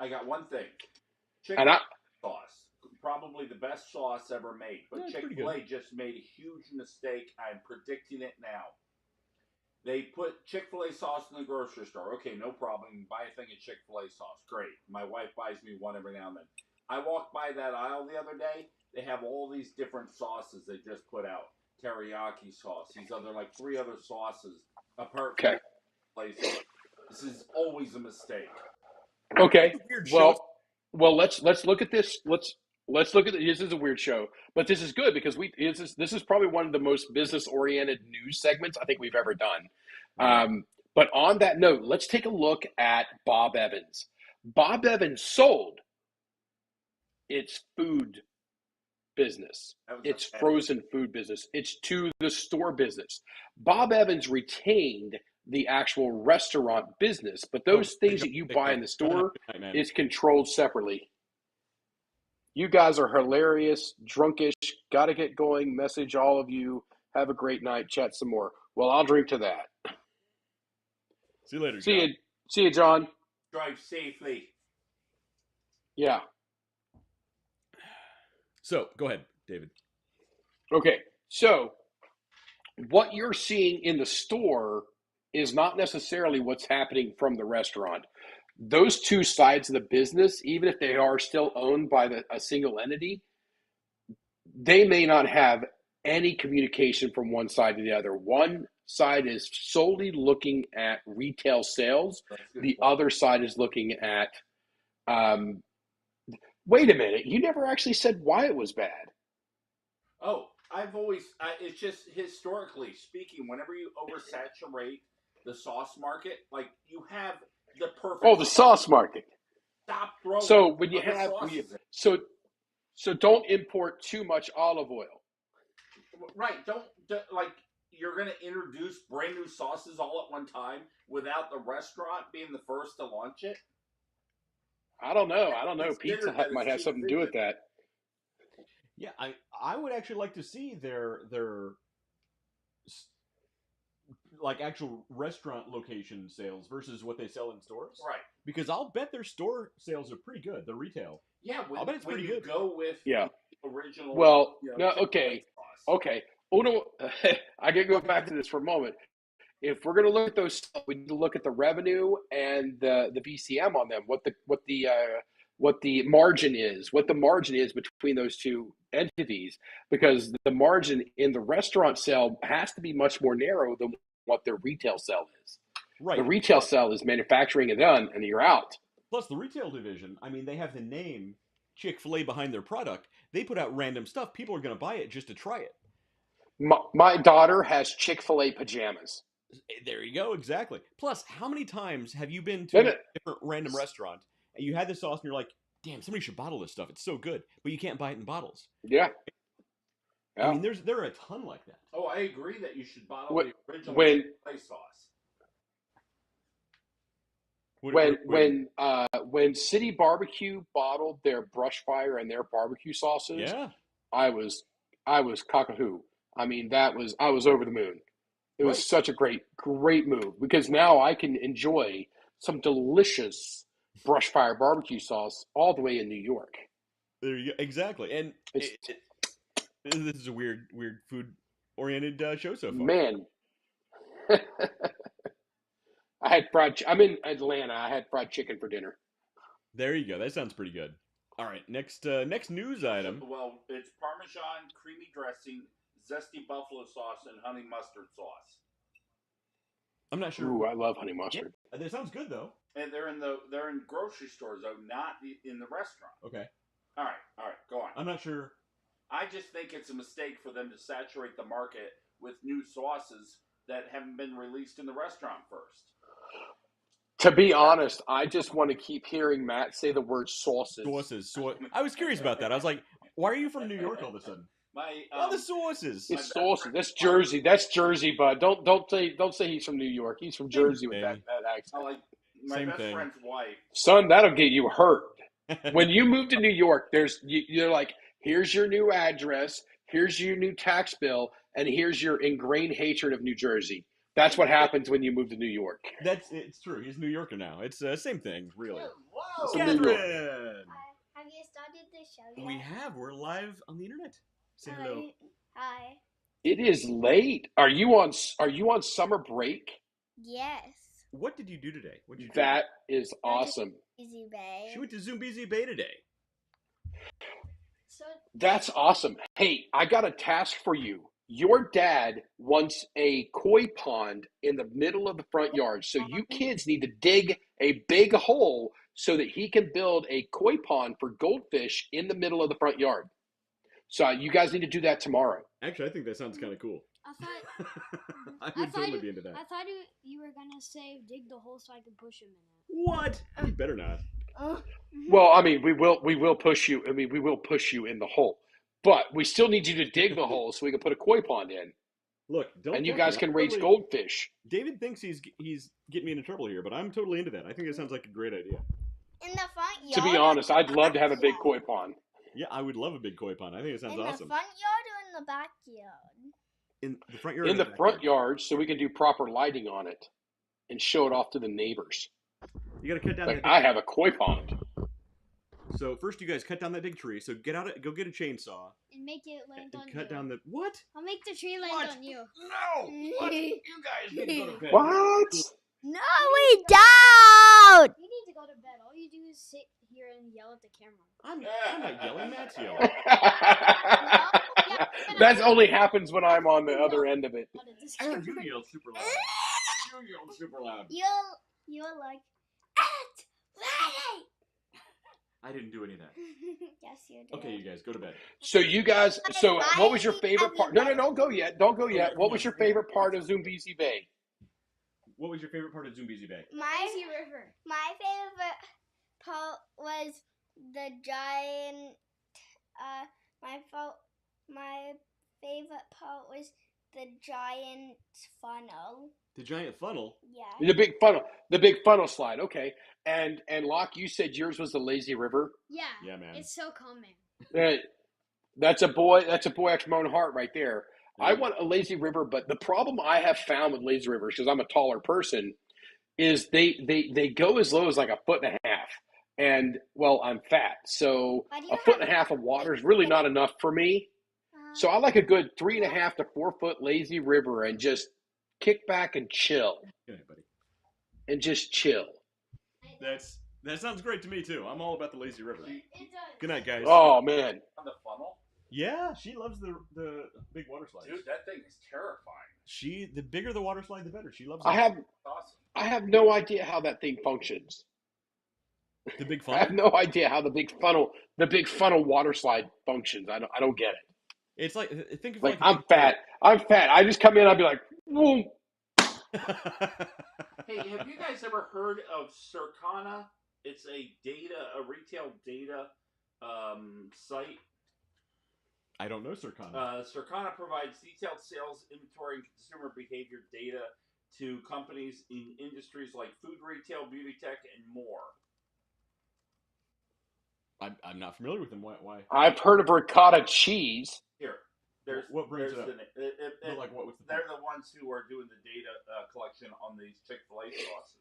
Speaker 4: I got one thing. Chicken sauce, probably the best sauce ever made, but Chick-fil-A just made a huge mistake. I'm predicting it now. They put Chick-fil-A sauce in the grocery store. Okay, no problem. You can buy a thing of Chick-fil-A sauce. Great. My wife buys me one every now and then. I walked by that aisle the other day. They have all these different sauces they just put out. Teriyaki sauce. These other, 3 other sauces apart from Chick-fil-A sauce. This is always a mistake.
Speaker 3: Okay. Well, let's look at this. Let's look at this. Is a weird show, but this is good because this is probably one of the most business-oriented news segments I think we've ever done. But on that note, let's take a look at Bob Evans. Bob Evans sold its food business, its frozen food business, its to the store business. Bob Evans retained the actual restaurant business, but those things that you buy in the store is controlled separately. You guys are hilarious, drunkish, gotta get going, message all of you. Have a great night, chat some more. Well, I'll drink to that.
Speaker 2: See you later,
Speaker 3: John. See you, John.
Speaker 4: Drive safely.
Speaker 3: Yeah.
Speaker 2: So, go ahead, David.
Speaker 3: Okay, so what you're seeing in the store is not necessarily what's happening from the restaurant. Those two sides of the business, even if they are still owned by a single entity, they may not have any communication from one side to the other. One side is solely looking at retail sales. The other side is looking at, wait a minute, you never actually said why it was bad.
Speaker 4: Oh, it's just historically speaking, whenever you oversaturate the sauce market, you have the perfect.
Speaker 3: Oh, the sauce market.
Speaker 4: Stop throwing.
Speaker 3: So when you have, so don't import too much olive oil.
Speaker 4: Right. Don't you're going to introduce brand new sauces all at one time without the restaurant being the first to launch it?
Speaker 3: I don't know. Pizza Hut might have something to do with that.
Speaker 2: Yeah, I would actually like to see their like actual restaurant location sales versus what they sell in stores.
Speaker 4: Right.
Speaker 2: Because I'll bet their store sales are pretty good. The retail.
Speaker 4: Yeah,
Speaker 2: I'll bet it's
Speaker 4: when
Speaker 2: pretty
Speaker 4: you
Speaker 2: good.
Speaker 4: go with
Speaker 3: Yeah.
Speaker 4: the original.
Speaker 3: Well, no,
Speaker 4: Chick-fil-A
Speaker 3: okay.
Speaker 4: sauce.
Speaker 3: Okay. Uno, I can go back to this for a moment. If we're going to look at those, we need to look at the revenue and the VCM on them. What the margin is. What the margin is between those two entities, because the margin in the restaurant sale has to be much more narrow than what their retail sale is.
Speaker 2: Right.
Speaker 3: The retail sale is manufacturing and done, and you're out.
Speaker 2: Plus the retail division. I mean, they have the name Chick-fil-A behind their product. They put out random stuff. People are going to buy it just to try it.
Speaker 3: My daughter has Chick-fil-A pajamas.
Speaker 2: There you go. Exactly. Plus, how many times have you been to
Speaker 3: Then
Speaker 2: a
Speaker 3: it-
Speaker 2: different random restaurant and you had this sauce and you're like, damn, somebody should bottle this stuff. It's so good, but you can't buy it in bottles.
Speaker 3: Yeah.
Speaker 2: I mean, there are a ton like that.
Speaker 4: Oh, I agree that you should bottle
Speaker 3: When-
Speaker 4: the original
Speaker 3: when-
Speaker 4: Chick-fil-A sauce.
Speaker 3: When City Barbecue bottled their brush fire and their barbecue sauces,
Speaker 2: Yeah.
Speaker 3: I was cockahoo. I mean, I was over the moon. It was
Speaker 2: Right.
Speaker 3: such a great move, because now I can enjoy some delicious brush fire barbecue sauce all the way in New York.
Speaker 2: There you go. Exactly. And
Speaker 3: It's-
Speaker 2: this is a weird food oriented show so far.
Speaker 3: Man, I had I'm in Atlanta. I had fried chicken for dinner.
Speaker 2: There you go. That sounds pretty good. All right. Next news item.
Speaker 4: Well, it's Parmesan creamy dressing, zesty buffalo sauce, and honey mustard sauce.
Speaker 2: I'm not sure.
Speaker 3: Ooh, I love honey mustard.
Speaker 2: That sounds good though.
Speaker 4: And they're in grocery stores though, not in the restaurant.
Speaker 2: Okay.
Speaker 4: All right, go on.
Speaker 2: I'm not sure.
Speaker 4: I just think it's a mistake for them to saturate the market with new sauces that haven't been released in the restaurant first.
Speaker 3: To be honest, I just want to keep hearing Matt say the word sauces.
Speaker 2: Sauces. I was curious about that. I was like, why are you from New York all of a sudden?
Speaker 4: My
Speaker 2: Oh, the sauces.
Speaker 3: It's sauces. That's Jersey. That's Jersey, bud. Don't say he's from New York. He's from Jersey with that
Speaker 4: I
Speaker 3: accent.
Speaker 4: like my
Speaker 2: Same
Speaker 4: best
Speaker 2: thing.
Speaker 4: friend's wife.
Speaker 3: Son, that'll get you hurt. When you move to New York, you're like, here's your new address, here's your new tax bill, and here's your ingrained hatred of New Jersey. That's what happens when you move to New York.
Speaker 2: It's true. He's a New Yorker now. It's the same thing, really.
Speaker 4: Whoa!
Speaker 3: It's a New York.
Speaker 2: Catherine!
Speaker 5: Have you started the show yet?
Speaker 2: We have. We're live on the internet. Say hello.
Speaker 5: Hi.
Speaker 3: It is late. Are you on summer break?
Speaker 5: Yes.
Speaker 2: What did you do today? What did you do?
Speaker 3: That is awesome.
Speaker 5: Easy Bay.
Speaker 2: She went to Zoombezi Bay today.
Speaker 5: So
Speaker 3: That's awesome. Hey, I got a task for you. Your dad wants a koi pond in the middle of the front yard. So you kids need to dig a big hole so that he can build a koi pond for goldfish in the middle of the front yard. So you guys need to do that tomorrow.
Speaker 2: Actually, I think that sounds kind of cool.
Speaker 6: I thought
Speaker 2: I would totally be into that.
Speaker 6: I thought you were gonna say dig the hole so I could push him in it.
Speaker 2: What? You better not.
Speaker 3: Well, I mean, we will push you. I mean, we will push you in the hole, but we still need you to dig the hole so we can put a koi pond in,
Speaker 2: Look, don't.
Speaker 3: and you
Speaker 2: fuck
Speaker 3: guys
Speaker 2: me.
Speaker 3: can
Speaker 2: I'm
Speaker 3: raise
Speaker 2: totally-
Speaker 3: goldfish.
Speaker 2: David thinks he's getting me into trouble here, but I'm totally into that. I think it sounds like a great idea.
Speaker 5: in the front yard.
Speaker 3: To be honest, I'd love to have a big
Speaker 5: backyard?
Speaker 3: koi pond.
Speaker 2: Yeah, I would love a big koi pond. I think it sounds
Speaker 5: In
Speaker 2: awesome.
Speaker 5: the front yard or in the backyard?
Speaker 2: In the front yard.
Speaker 3: In
Speaker 2: or
Speaker 3: the
Speaker 2: back
Speaker 3: front yard, so we can do proper lighting on it and show it off to the neighbors.
Speaker 2: You got to cut down
Speaker 3: Like,
Speaker 2: that.
Speaker 3: I have a koi pond.
Speaker 2: So first, you guys cut down that big tree. So go get a chainsaw
Speaker 6: And make it land
Speaker 2: and
Speaker 6: on
Speaker 2: cut
Speaker 6: you.
Speaker 2: down the what?
Speaker 6: I'll make the tree land
Speaker 2: What?
Speaker 6: on you.
Speaker 4: No! What? You guys need to go to bed.
Speaker 3: What?
Speaker 5: No, we don't.
Speaker 6: You need to go to bed. All you do is sit here and yell at the camera.
Speaker 2: I'm not yelling. Matt's yelling.
Speaker 3: That only happens when I'm on the other end of it.
Speaker 6: Out of this
Speaker 2: I heard
Speaker 6: camera.
Speaker 2: you yell super loud. You yelled super loud.
Speaker 5: You're like, act ready.
Speaker 2: I didn't do any of that.
Speaker 5: Yes, you did.
Speaker 2: Okay, you guys go to bed.
Speaker 3: So you guys, what was your favorite part? No, don't go yet. Don't go yet. What was your favorite part of Zoombezi Bay?
Speaker 2: What was your favorite part of Zoombezi Bay?
Speaker 5: My
Speaker 6: River.
Speaker 5: favorite part was the giant. My favorite part was the giant funnel.
Speaker 2: The giant funnel.
Speaker 5: Yeah.
Speaker 3: The big funnel slide. Okay. And Locke, you said yours was the lazy river.
Speaker 6: Yeah.
Speaker 2: Yeah, man.
Speaker 6: It's so calming.
Speaker 3: That's a boy after my own heart right there. I want a lazy river, but the problem I have found with lazy rivers, because I'm a taller person, is they go as low as like 1.5 feet. And well, I'm fat, so
Speaker 5: Why do you
Speaker 3: 1.5
Speaker 5: have
Speaker 3: feet of water is really not enough for me. So I like a good 3.5 to 4 foot lazy river and just kick back and chill.
Speaker 2: Good night, buddy.
Speaker 3: And just chill.
Speaker 2: That sounds great to me too. I'm all about the lazy river. Good night, guys.
Speaker 3: Oh man.
Speaker 4: On the funnel?
Speaker 2: Yeah, she loves the big water slides.
Speaker 4: Dude, that thing is terrifying.
Speaker 2: The bigger the water slide, the better. She loves it.
Speaker 4: Awesome.
Speaker 3: I have no idea how that thing functions.
Speaker 2: The big
Speaker 3: I
Speaker 2: funnel.
Speaker 3: have no idea how the big funnel water slide functions. I don't get it.
Speaker 2: It's like, think of
Speaker 3: Like I'm fat. I just come in. I'd be like, boom.
Speaker 4: Hey, have you guys ever heard of Circana? It's a retail data site.
Speaker 2: I don't know Circana.
Speaker 4: Circana provides detailed sales, inventory, and consumer behavior data to companies in industries like food retail, beauty tech, and more.
Speaker 2: I'm not familiar with them. Why?
Speaker 3: I've heard of ricotta cheese.
Speaker 4: Here,
Speaker 2: What brings it up?
Speaker 4: What's
Speaker 2: the
Speaker 4: they're the ones who are doing the data collection on these Chick-fil-A sauces.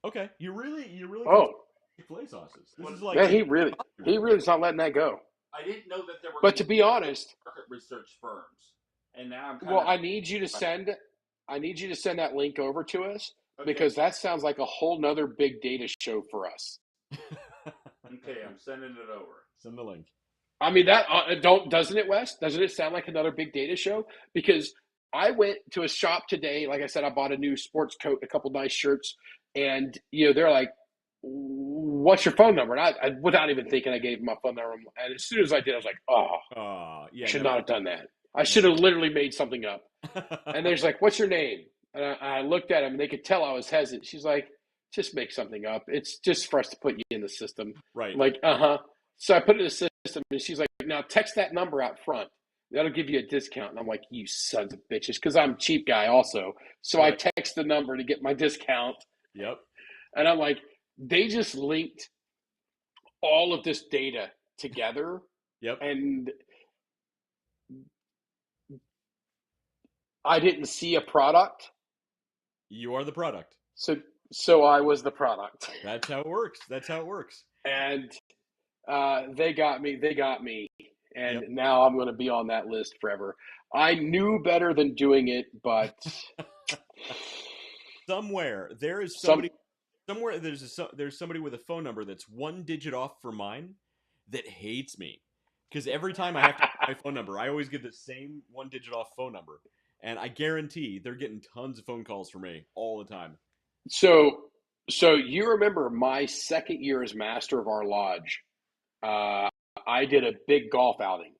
Speaker 2: Okay, you really
Speaker 3: Oh,
Speaker 2: Chick-fil-A sauces. This is like
Speaker 3: man, he really's not letting that go.
Speaker 4: I didn't know that there were.
Speaker 3: But to be honest,
Speaker 4: market research firms, and now I'm.
Speaker 3: I need you to send that link over to us because that sounds like a whole nother big data show for us.
Speaker 4: Okay, I'm sending it over.
Speaker 2: Send the link.
Speaker 3: I mean doesn't it, Wes? Doesn't it sound like another big data show? Because I went to a shop today. Like I said, I bought a new sports coat, a couple nice shirts, and they're like, "What's your phone number?" And I without even thinking, I gave them my phone number. And as soon as I did, I was like, "Oh,
Speaker 2: yeah,
Speaker 3: should not have done that. I should have literally made something up." And they're like, "What's your name?" And I looked at him, and they could tell I was hesitant. She's like, "Just make something up. It's just for us to put you in the system."
Speaker 2: Right.
Speaker 3: I'm like, So I put it in the system, and she's like, "Now text that number out front. That'll give you a discount." And I'm like, "You sons of bitches," because I'm a cheap guy also. So right. I text the number to get my discount.
Speaker 2: Yep.
Speaker 3: And I'm like, they just linked all of this data together.
Speaker 2: Yep.
Speaker 3: And I didn't see a product.
Speaker 2: You are the product.
Speaker 3: So I was the product.
Speaker 2: That's how it works.
Speaker 3: And they got me. And now I'm going to be on that list forever. I knew better than doing it, but
Speaker 2: somewhere there is somebody. Somewhere there's somebody with a phone number that's one digit off for mine that hates me because every time I have to my phone number, I always get the same one digit off phone number, and I guarantee they're getting tons of phone calls from me all the time.
Speaker 3: So you remember my second year as master of our lodge? I did a big golf outing.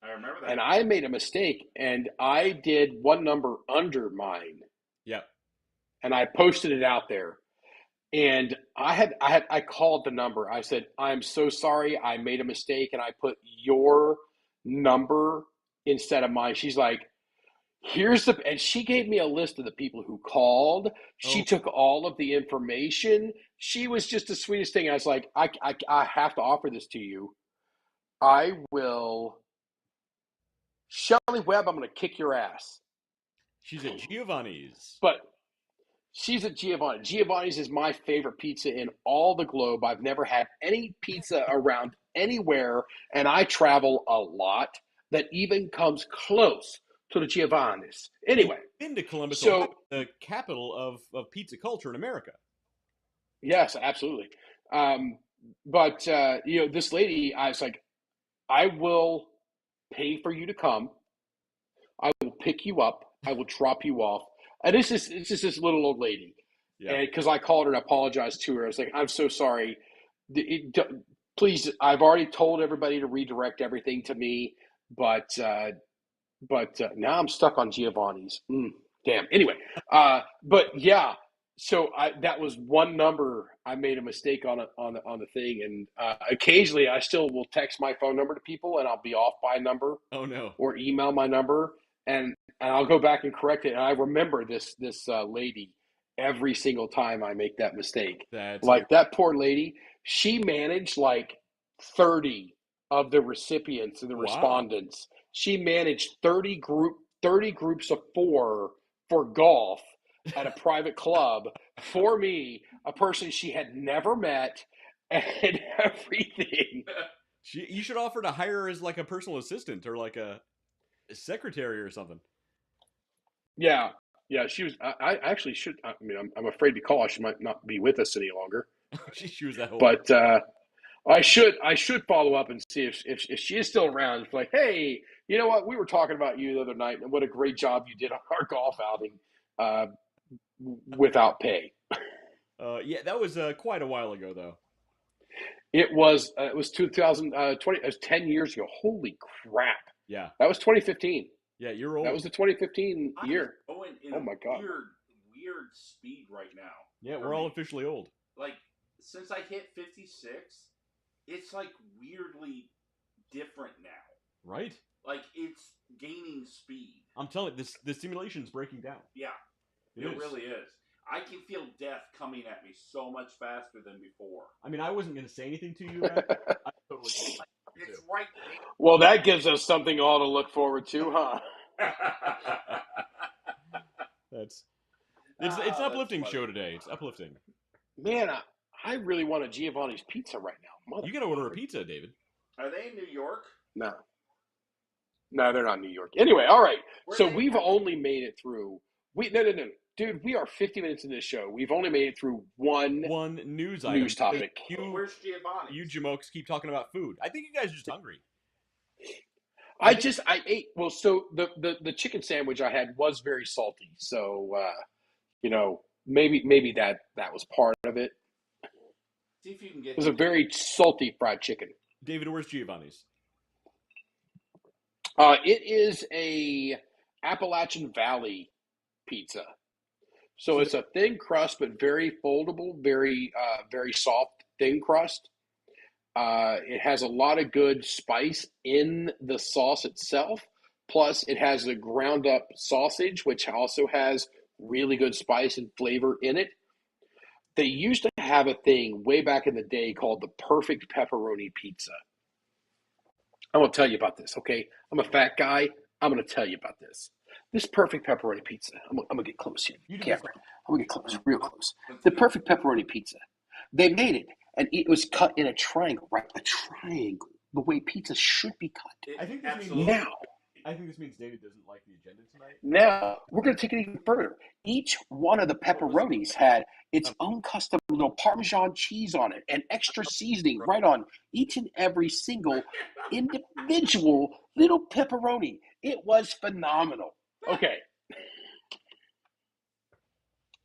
Speaker 4: I remember that.
Speaker 3: And I made a mistake, and I did one number under mine.
Speaker 2: Yep.
Speaker 3: And I posted it out there. And I called the number. I said, "I'm so sorry. I made a mistake, and I put your number instead of mine." She's like, and she gave me a list of the people who called. She took all of the information. She was just the sweetest thing. I was like, I have to offer this to you. I will. Shelley Webb, I'm going to kick your ass.
Speaker 2: She's at Giovanni's.
Speaker 3: But she's at Giovanni's. Giovanni's is my favorite pizza in all the globe. I've never had any pizza around anywhere, and I travel a lot, that even comes close to the Giovanni's. Anyway.
Speaker 2: You've been to Columbus, Ohio, the capital of pizza culture in America.
Speaker 3: Yes, absolutely. But this lady, I was like, I will pay for you to come. I will pick you up. I will drop you off. And it's just this little old lady. Yeah. And because I called her and apologized to her. I was like, "I'm so sorry. Please, I've already told everybody to redirect everything to me, but now I'm stuck on Giovanni's. Damn. Anyway, but yeah. So that was one number I made a mistake on the thing, and occasionally I still will text my phone number to people, and I'll be off by a number.
Speaker 2: Oh no!
Speaker 3: Or email my number, and I'll go back and correct it. And I remember this lady every single time I make that mistake. That poor lady. She managed like 30 of the recipients and the respondents. She managed 30 group 30 groups of 4 for golf at a private club for me, a person she had never met, and everything.
Speaker 2: You should offer to hire her as like a personal assistant or like a secretary or something.
Speaker 3: Yeah, yeah, she was. I actually should. I mean, I'm afraid to call her. She might not be with us any longer.
Speaker 2: She was that old.
Speaker 3: But I should follow up and see if she is still around. It's like, hey, you know what? We were talking about you the other night, and what a great job you did on our golf outing without pay.
Speaker 2: Yeah, that was quite a while ago, though.
Speaker 3: It was 2020. It was 10 years ago. Holy crap!
Speaker 2: Yeah,
Speaker 3: That was 2015.
Speaker 2: yeah, you're old.
Speaker 3: That was the 2015 year.
Speaker 4: I'm going in
Speaker 3: Oh my God.
Speaker 4: weird speed right now.
Speaker 2: Yeah, we're all officially old.
Speaker 4: Like, since I hit 56, it's like weirdly different now.
Speaker 2: Right?
Speaker 4: Like, it's gaining speed.
Speaker 2: I'm telling you, the simulation's breaking down.
Speaker 4: Yeah, it really is. I can feel death coming at me so much faster than before.
Speaker 2: I mean, I wasn't going to say anything to you, Matt. I totally
Speaker 4: It's right there.
Speaker 3: Well, that gives us something all to look forward to, huh?
Speaker 2: It's an uplifting show today. It's uplifting.
Speaker 3: Man, I really want a Giovanni's pizza right now.
Speaker 2: You got to order a pizza, David.
Speaker 4: Are they in New York?
Speaker 3: No, they're not in New York. Anyway, all right. So
Speaker 4: Where
Speaker 3: we've only made it through. No, dude. We are 50 minutes in this show. We've only made it through one
Speaker 2: news item.
Speaker 3: news topic.
Speaker 4: Where's Giovanni?
Speaker 2: You jamokes keep talking about food. I think you guys are just hungry.
Speaker 3: I ate. Well, so the chicken sandwich I had was very salty. So maybe that was part of it.
Speaker 4: See if you can get.
Speaker 3: It was a very salty fried chicken.
Speaker 2: David, where's Giovanni's?
Speaker 3: It is a Appalachian Valley pizza. So it's a thin crust, but very foldable, very soft, thin crust. It has a lot of good spice in the sauce itself. Plus, it has the ground up sausage, which also has really good spice and flavor in it. They used to have a thing way back in the day called the perfect pepperoni pizza. I'm going to tell you about this, okay? I'm a fat guy. I'm going to tell you about this. This perfect pepperoni pizza. I'm going to get close here. Camera. I'm going to get close, real close. The perfect pepperoni pizza. They made it, and it was cut in a triangle, right? A triangle. The way pizza should be cut.
Speaker 2: I think this means David doesn't like the agenda tonight.
Speaker 3: Now, we're going to take it even further. Each one of the pepperonis had its own custom little Parmesan cheese on it and extra seasoning right on each and every single individual little pepperoni. It was phenomenal. Okay.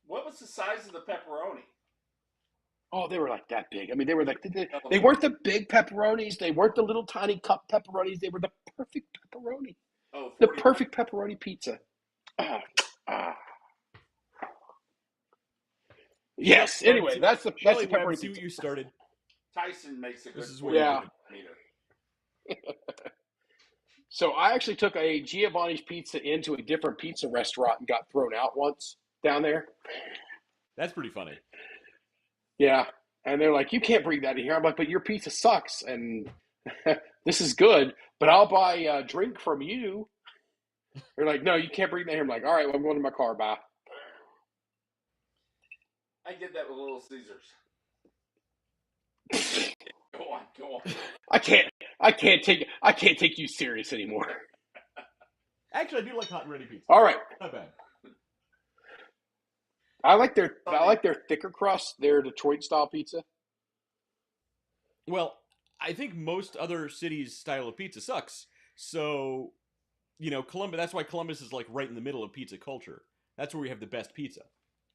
Speaker 4: What was the size of the pepperoni?
Speaker 3: Oh, they were like that big. I mean, they were like, they weren't the big pepperonis. They weren't the little tiny cup pepperonis. They were the perfect pepperoni.
Speaker 4: Oh,
Speaker 3: the perfect pepperoni pizza. Yes. Anyway, that's the pepperoni
Speaker 2: see
Speaker 3: pizza.
Speaker 2: what you started.
Speaker 4: Tyson makes a good.
Speaker 2: This is where
Speaker 3: So I actually took a Giovanni's pizza into a different pizza restaurant and got thrown out once down there.
Speaker 2: That's pretty funny.
Speaker 3: Yeah. And they're like, you can't bring that in here. I'm like, but your pizza sucks. And this is good, but I'll buy a drink from you. They're like, no, you can't bring that here. I'm like, all right, well, I'm going to my car. Bye.
Speaker 4: I did that with Little Caesars. Go on.
Speaker 3: I can't take you serious anymore.
Speaker 2: Actually, I do like hot and ready pizza.
Speaker 3: All right.
Speaker 2: Not bad.
Speaker 3: I like their thicker crust, their Detroit style pizza.
Speaker 2: Well, I think most other cities' style of pizza sucks. So, Columbus. That's why Columbus is like right in the middle of pizza culture. That's where we have the best pizza.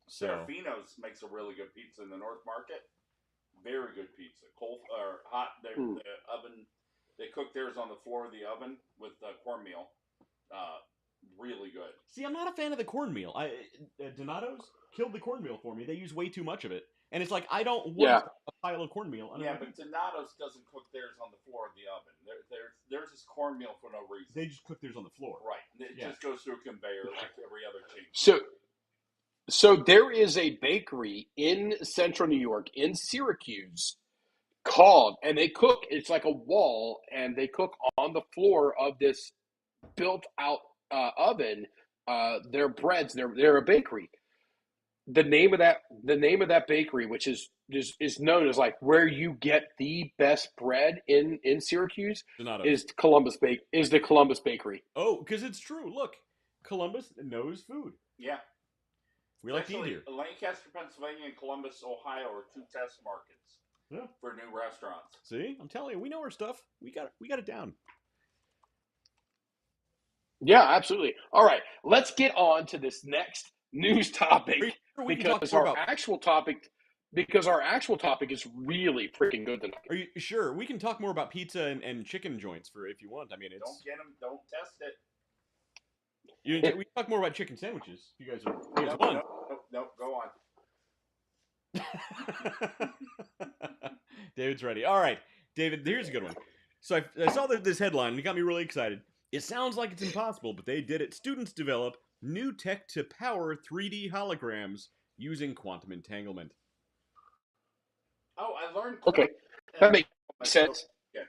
Speaker 2: So
Speaker 4: Serafino's makes a really good pizza in the North Market. Very good pizza. Cold or hot. The oven. They cook theirs on the floor of the oven with cornmeal. Really good.
Speaker 2: See, I'm not a fan of the cornmeal. Donato's killed the cornmeal for me. They use way too much of it, and it's like I don't want a pile of cornmeal.
Speaker 4: But Donato's doesn't cook theirs on the floor of the oven. Theirs is cornmeal for no reason.
Speaker 2: They just cook theirs on the floor.
Speaker 4: Right. It just goes through a conveyor like every other chain.
Speaker 3: So there is a bakery in central New York, in Syracuse, and they cook, it's like a wall, and they cook on the floor of this built-out oven their breads. They're a bakery. The name of that bakery, which is known as like where you get the best bread in Syracuse,
Speaker 2: Donato.
Speaker 3: is the Columbus Bakery.
Speaker 2: Oh, because it's true. Look, Columbus knows food.
Speaker 4: Yeah.
Speaker 2: We like to eat
Speaker 4: Actually,
Speaker 2: here.
Speaker 4: Lancaster, Pennsylvania, and Columbus, Ohio are 2 test markets for new restaurants.
Speaker 2: See, I'm telling you, we know our stuff. We got it down.
Speaker 3: Yeah, absolutely. All right, let's get on to this next news topic because our actual topic is really freaking good tonight.
Speaker 2: Are you sure? We can talk more about pizza and chicken joints if you want. I mean, it's
Speaker 4: Don't test it.
Speaker 2: We talk more about chicken sandwiches. If you guys are
Speaker 4: No, go on.
Speaker 2: David's ready. All right, David, here's a good one. So I saw this headline and it got me really excited. It sounds like it's impossible, but they did it. Students develop new tech to power 3D holograms using quantum entanglement.
Speaker 4: Oh, I learned.
Speaker 3: Okay, that makes sense.
Speaker 4: Yeah.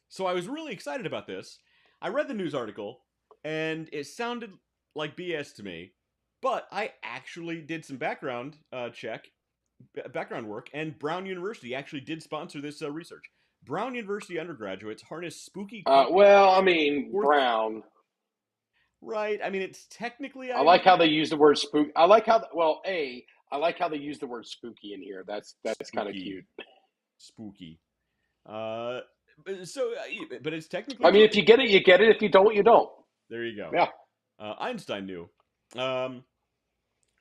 Speaker 2: So I was really excited about this. I read the news article, and it sounded like BS to me, but I actually did some background work, and Brown University actually did sponsor this research. Brown University undergraduates harness spooky...
Speaker 3: Brown.
Speaker 2: Right. I mean, it's technically...
Speaker 3: I like how they use the word spook. I like how they use the word spooky in here. That's kind of cute.
Speaker 2: Spooky. But it's technically...
Speaker 3: I mean, if you get it, you get it. If you don't, you don't.
Speaker 2: There you go.
Speaker 3: Yeah.
Speaker 2: Einstein knew. For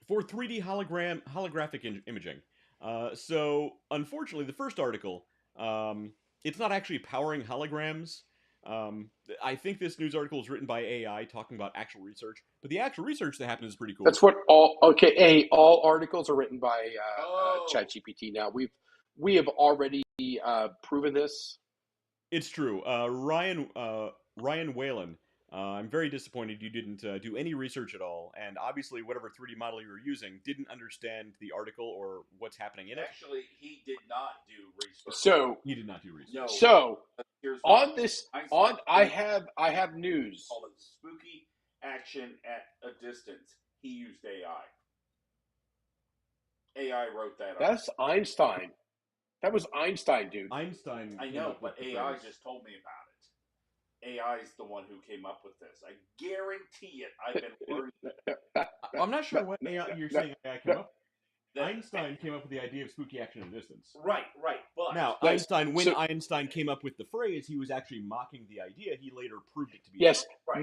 Speaker 2: 3D holographic imaging. So, unfortunately, the first article, it's not actually powering holograms. I think this news article is written by AI talking about actual research, but the actual research that happened is pretty cool.
Speaker 3: That's what all articles are written by ChatGPT now. We have already proven this.
Speaker 2: It's true. Ryan Whalen, I'm very disappointed you didn't do any research at all, and obviously whatever 3D model you were using didn't understand the article or what's happening in it.
Speaker 4: Actually, he did not do research.
Speaker 3: So
Speaker 2: he did not do research.
Speaker 4: No.
Speaker 3: So I have news.
Speaker 4: Called it spooky action at a distance. He used AI. AI wrote that up.
Speaker 3: That's Einstein. That was Einstein, dude.
Speaker 2: Einstein.
Speaker 4: I know, but AI just told me about it. AI is the one who came up with this. I guarantee it. I've been learning.
Speaker 2: I'm not sure what AI you're saying AI came up with. Einstein came up with the idea of spooky action at a distance.
Speaker 4: Right. But
Speaker 2: now, Einstein came up with the phrase, he was actually mocking the idea. He later proved it to be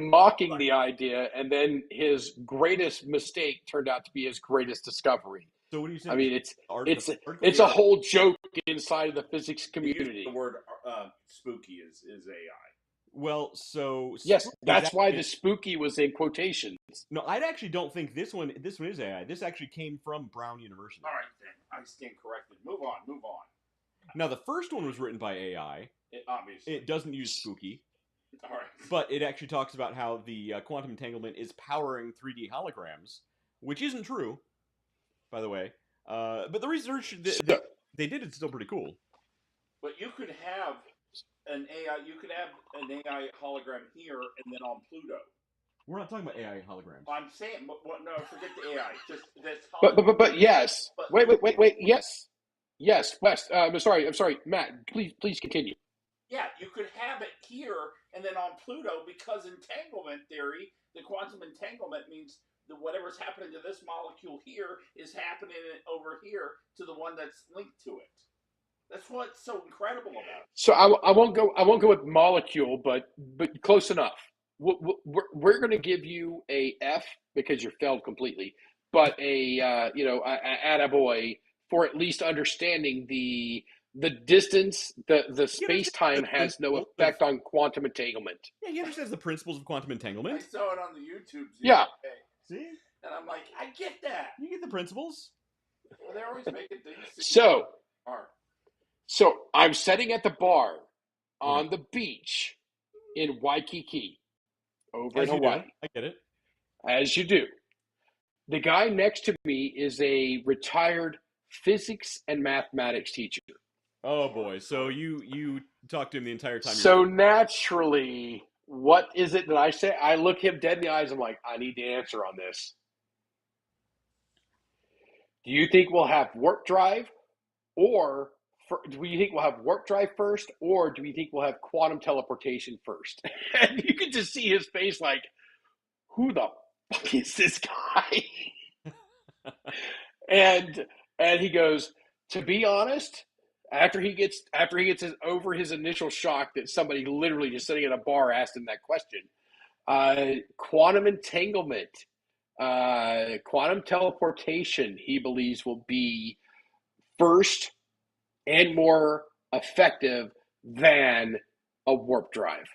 Speaker 3: mocking the idea, and then his greatest mistake turned out to be his greatest discovery.
Speaker 2: So what do you say?
Speaker 3: I mean, it's a whole joke inside of the physics community.
Speaker 4: The word spooky is AI.
Speaker 2: Well, so
Speaker 3: yes, that's why the spooky was in quotations.
Speaker 2: No, I actually don't think this one is AI. This actually came from Brown University.
Speaker 4: All right, then I stand corrected. Move on.
Speaker 2: Now, the first one was written by AI.
Speaker 4: Obviously,
Speaker 2: it doesn't use spooky.
Speaker 4: All right,
Speaker 2: but it actually talks about how the quantum entanglement is powering 3D holograms, which isn't true, by the way. But the research they did is still pretty cool.
Speaker 4: But you could have an AI hologram here and then on Pluto.
Speaker 2: We're not talking about AI holograms.
Speaker 4: I'm saying, no, forget the AI. Just this.
Speaker 3: But yes. Wait. Yes, Wes. I'm sorry, Matt. Please continue.
Speaker 4: Yeah, you could have it here and then on Pluto because entanglement theory, the quantum entanglement means that whatever's happening to this molecule here is happening over here to the one that's linked to it. That's what's so incredible about it.
Speaker 3: So I won't go with molecule, but close enough. We're going to give you a F because you failed completely, but a attaboy for at least understanding the distance, the space time has no effect on quantum entanglement.
Speaker 2: Yeah, he understands the principles of quantum entanglement.
Speaker 4: I saw it on the YouTube.
Speaker 3: Yeah.
Speaker 2: See?
Speaker 4: And I'm like, I get that.
Speaker 2: You get the principles.
Speaker 4: Well, they're always making things.
Speaker 3: So I'm sitting at the bar on the beach in Waikiki, over in Hawaii.
Speaker 2: I get it.
Speaker 3: As you do. The guy next to me is a retired physics and mathematics teacher.
Speaker 2: Oh boy! So you talked to him the entire time.
Speaker 3: So naturally, What is it that I say? I look him dead in the eyes. I'm like, I need the answer on this. Do you think we'll have warp drive, or do you think we'll have warp drive first, or do we think we'll have quantum teleportation first? And you can just see his face, like, who the fuck is this guy? and and he goes, to be honest, after he gets over his initial shock that somebody literally just sitting in a bar asked him that question, quantum entanglement, quantum teleportation, he believes will be first and more effective than a warp drive.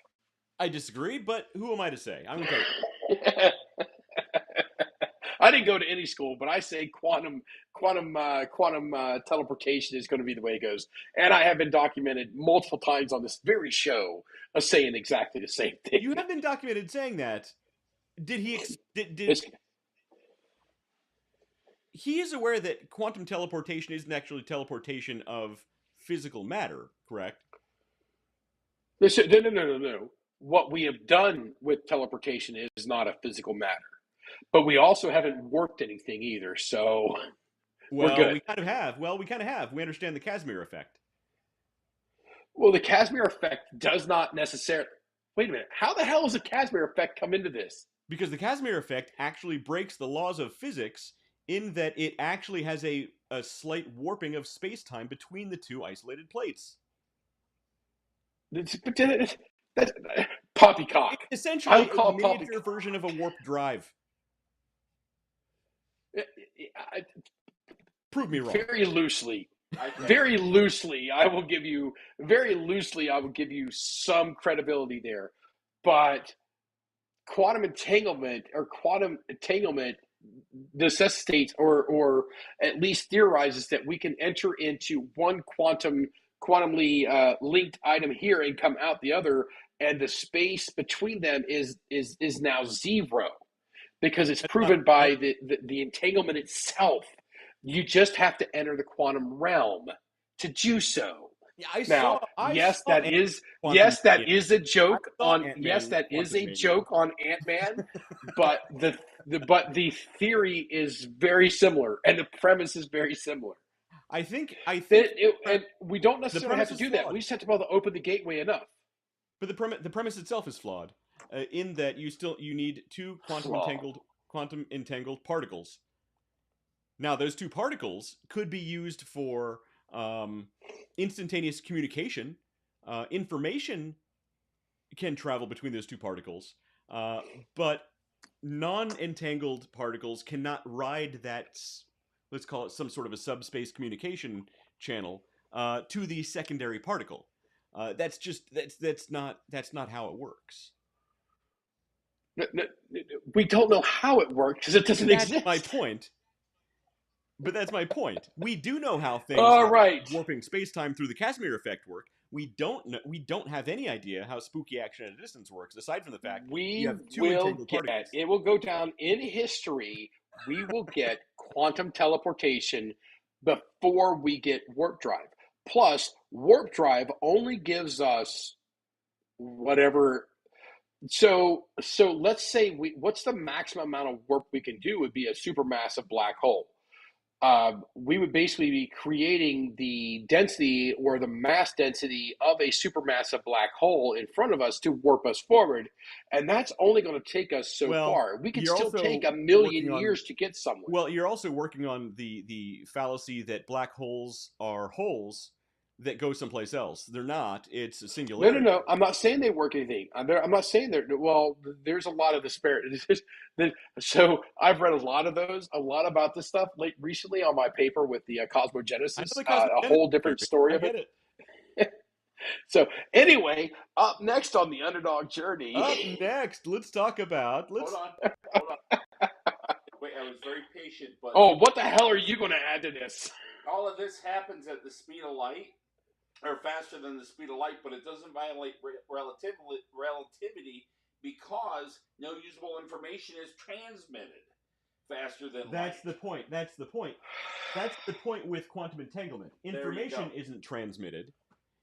Speaker 2: I disagree, but who am I to say? I'm going to tell you.
Speaker 3: I didn't go to any school, but I say quantum teleportation is going to be the way it goes. And I have been documented multiple times on this very show of saying exactly the same thing.
Speaker 2: You have been documented saying that. Did he? He is aware that quantum teleportation isn't actually teleportation of physical matter, correct?
Speaker 3: No. What we have done with teleportation is not a physical matter. But we also haven't warped anything either, so we're good.
Speaker 2: We kind of have. We understand the Casimir effect.
Speaker 3: Well, the Casimir effect does not necessarily... Wait a minute. How the hell does the Casimir effect come into this?
Speaker 2: Because the Casimir effect actually breaks the laws of physics in that it actually has a slight warping of space-time between the two isolated plates.
Speaker 3: That's poppycock.
Speaker 2: It's essentially a miniature version of a warp drive. Prove me wrong.
Speaker 3: Very loosely, I will give you some credibility there. But quantum entanglement necessitates or at least theorizes that we can enter into one quantumly linked item here and come out the other, and the space between them is now zero, because it's proven by the entanglement itself. You just have to enter the quantum realm to do so.
Speaker 2: Yeah, that
Speaker 3: is a joke on Ant-Man, but the theory is very similar and the premise is very similar.
Speaker 2: I think
Speaker 3: and we don't necessarily have to do that. We just have to be able to open the gateway enough.
Speaker 2: But the premise itself is flawed, in that you need two quantum entangled particles. Now, those two particles could be used for instantaneous communication. Information can travel between those two particles, but non-entangled particles cannot ride that, let's call it some sort of a subspace communication channel, to the secondary particle. That's not how it works.
Speaker 3: We don't know how it works because it doesn't exist.
Speaker 2: That's my point. But that's my point. We do know how things warping space-time through the Casimir effect work. We don't have any idea how spooky action at a distance works, aside from the fact you have two entangled particles.
Speaker 3: It will go down in history. We will get quantum teleportation before we get warp drive. Plus, warp drive only gives us whatever. So let's say what's the maximum amount of warp we can do would be a supermassive black hole. We would basically be creating the density or the mass density of a supermassive black hole in front of us to warp us forward, and that's only going to take us so far. We can still take a million years to get somewhere.
Speaker 2: Well, you're also working on the fallacy that black holes are holes that go someplace else. They're not. It's a singularity.
Speaker 3: No. I'm not saying they work anything. I'm not saying that. Well, there's a lot of disparity. So I've read a lot about this stuff recently on my paper with the cosmogenesis, a whole different story of it. So anyway, up next on the Underdog journey.
Speaker 2: Let's talk about.
Speaker 4: Hold on. Wait, I was very patient, but.
Speaker 3: Oh, what the hell are you going to add to this?
Speaker 4: All of this happens at the speed of light, or faster than the speed of light, but it doesn't violate relativity because no usable information is transmitted faster than light.
Speaker 2: That's the point. That's the point with quantum entanglement. Information isn't transmitted.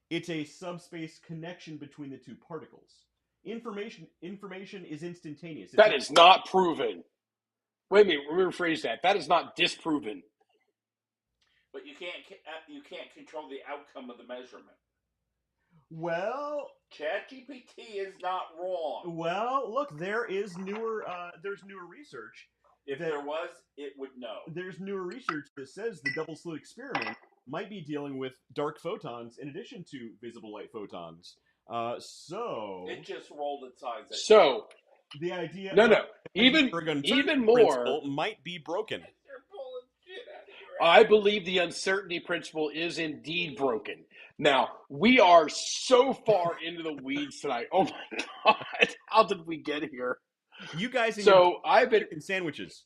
Speaker 2: It's a subspace connection between the two particles. Information is instantaneous.
Speaker 3: That is not proven. Wait a minute. Let me rephrase that. That is not disproven.
Speaker 4: But you can't control the outcome of the measurement.
Speaker 2: Well,
Speaker 4: ChatGPT is not wrong.
Speaker 2: well, look, there's newer research.
Speaker 4: If there was, it would know.
Speaker 2: There's newer research that says the double slit experiment might be dealing with dark photons in addition to visible light photons. So
Speaker 4: it just rolled its eyes.
Speaker 3: So
Speaker 2: the idea,
Speaker 3: no, even more
Speaker 2: might be broken.
Speaker 4: They're pulling shit out of your
Speaker 3: I believe the uncertainty principle is indeed broken. Now, we are so far into the weeds tonight. Oh my God. How did we get here?
Speaker 2: You guys,
Speaker 3: I've been
Speaker 2: chicken sandwiches.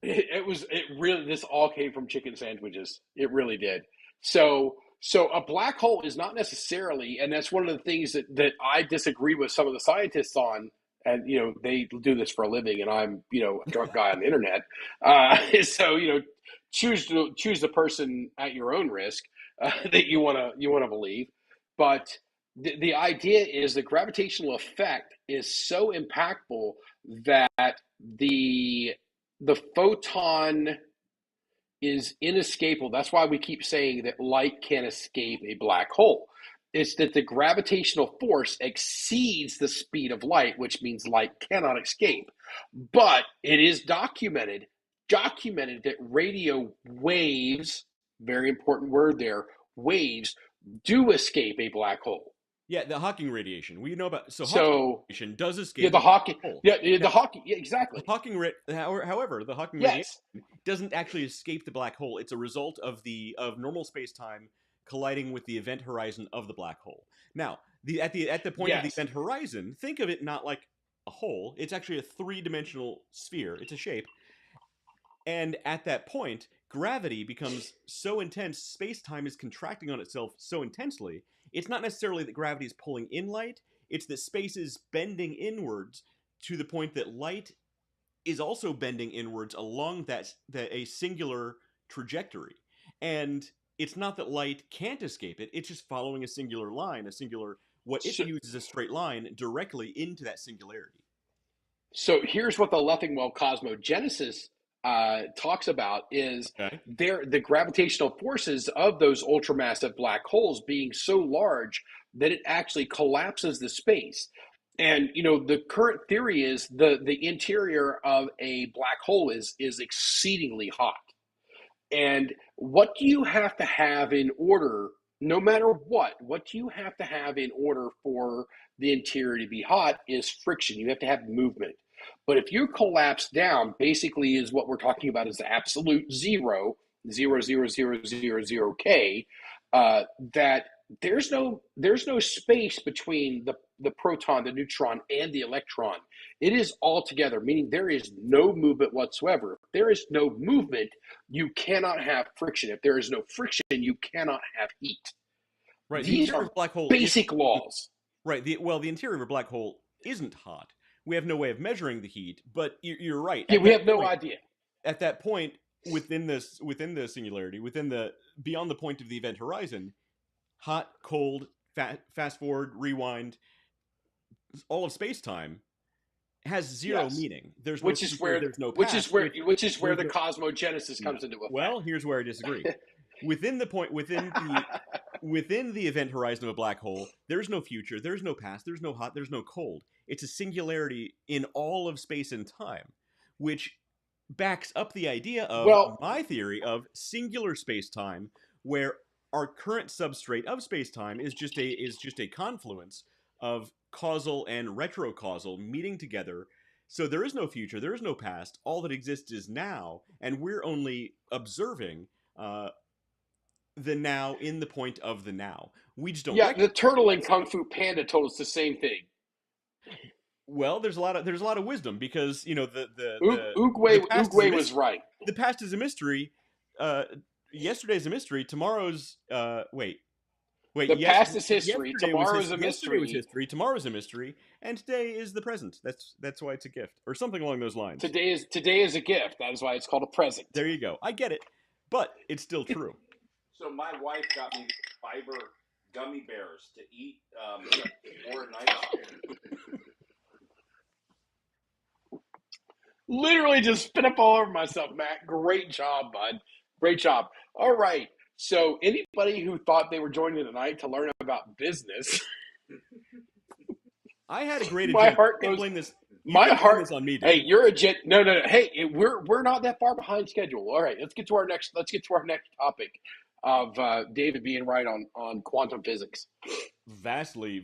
Speaker 3: This all came from chicken sandwiches. It really did. So a black hole is not necessarily, and that's one of the things that I disagree with some of the scientists on, and they do this for a living, and I'm a drunk guy on the internet. So choose the person at your own risk that you want to believe. But the idea is the gravitational effect is so impactful that the photon is inescapable. That's why we keep saying that light can't escape a black hole. It's that the gravitational force exceeds the speed of light, which means light cannot escape. But it is documented that radio waves, very important word there, waves do escape a black hole.
Speaker 2: Yeah, the Hawking radiation. We know about
Speaker 3: Hawking
Speaker 2: radiation does escape.
Speaker 3: Yeah, the Hawking. The Hawking. Yeah, exactly.
Speaker 2: However, the Hawking radiation doesn't actually escape the black hole. It's a result of normal space-time colliding with the event horizon of the black hole. Now, at the point of the event horizon, think of it not like a hole. It's actually a three-dimensional sphere. It's a shape. And at that point, gravity becomes so intense, space-time is contracting on itself so intensely. It's not necessarily that gravity is pulling in light, it's that space is bending inwards to the point that light is also bending inwards along a singular trajectory. And it's not that light can't escape it, it's just following a singular line, what it views as a straight line directly into that singularity.
Speaker 3: So here's what the Leffingwell cosmogenesis talks about is the gravitational forces of those ultramassive black holes being so large that it actually collapses the space. And the current theory is the interior of a black hole is exceedingly hot. And what do you have to have in order, no matter what do you have to have in order for the interior to be hot is friction. You have to have movement. But if you collapse down, basically is what we're talking about is the absolute zero, 0.00000K, that there's no space between the proton, the neutron, and the electron. It is all together, meaning there is no movement whatsoever. If there is no movement, you cannot have friction. If there is no friction, you cannot have heat.
Speaker 2: Right.
Speaker 3: These are black hole basic laws.
Speaker 2: Right. The interior of a black hole isn't hot. We have no way of measuring the heat, but you're right.
Speaker 3: Yeah, we have no idea.
Speaker 2: At that point, within the singularity, beyond the point of the event horizon, hot, cold, fast forward, rewind, all of space-time has zero meaning. There's
Speaker 3: which is where the cosmogenesis comes into effect.
Speaker 2: Well, here's where I disagree. Within the event horizon of a black hole, there's no future, there's no past, there's no hot, there's no cold. It's a singularity in all of space and time, which backs up the idea of my theory of singular space-time, where our current substrate of space-time is just a confluence of causal and retrocausal meeting together. So there is no future, there is no past. All that exists is now, and we're only observing the now in the point of the now. We just don't.
Speaker 3: Yeah, the turtle in Kung Fu Panda told us the same thing.
Speaker 2: Well, there's a lot of wisdom because
Speaker 3: Oogway was right.
Speaker 2: The past is a mystery. Yesterday's a mystery. Tomorrow's wait.
Speaker 3: The past is history. Tomorrow's a mystery.
Speaker 2: Yesterday was history. Tomorrow's a mystery, and today is the present. That's why it's a gift, or something along those lines.
Speaker 3: Today is a gift. That is why it's called a present.
Speaker 2: There you go. I get it, but it's still true.
Speaker 4: So my wife got me fiber gummy bears to eat more nights.
Speaker 3: Literally just spit up all over myself, Matt. Great job, bud. Great job. All right. So anybody who thought they were joining tonight to learn about business,
Speaker 2: I had a great
Speaker 3: my
Speaker 2: agenda.
Speaker 3: heart
Speaker 2: You can't
Speaker 3: goes.
Speaker 2: blame this. You
Speaker 3: My
Speaker 2: can't blame
Speaker 3: heart.
Speaker 2: this on me,
Speaker 3: Hey,
Speaker 2: dude.
Speaker 3: you're a jet. No. Hey, we're not that far behind schedule. All right, let's get to our next topic of David being right on quantum physics.
Speaker 2: Vastly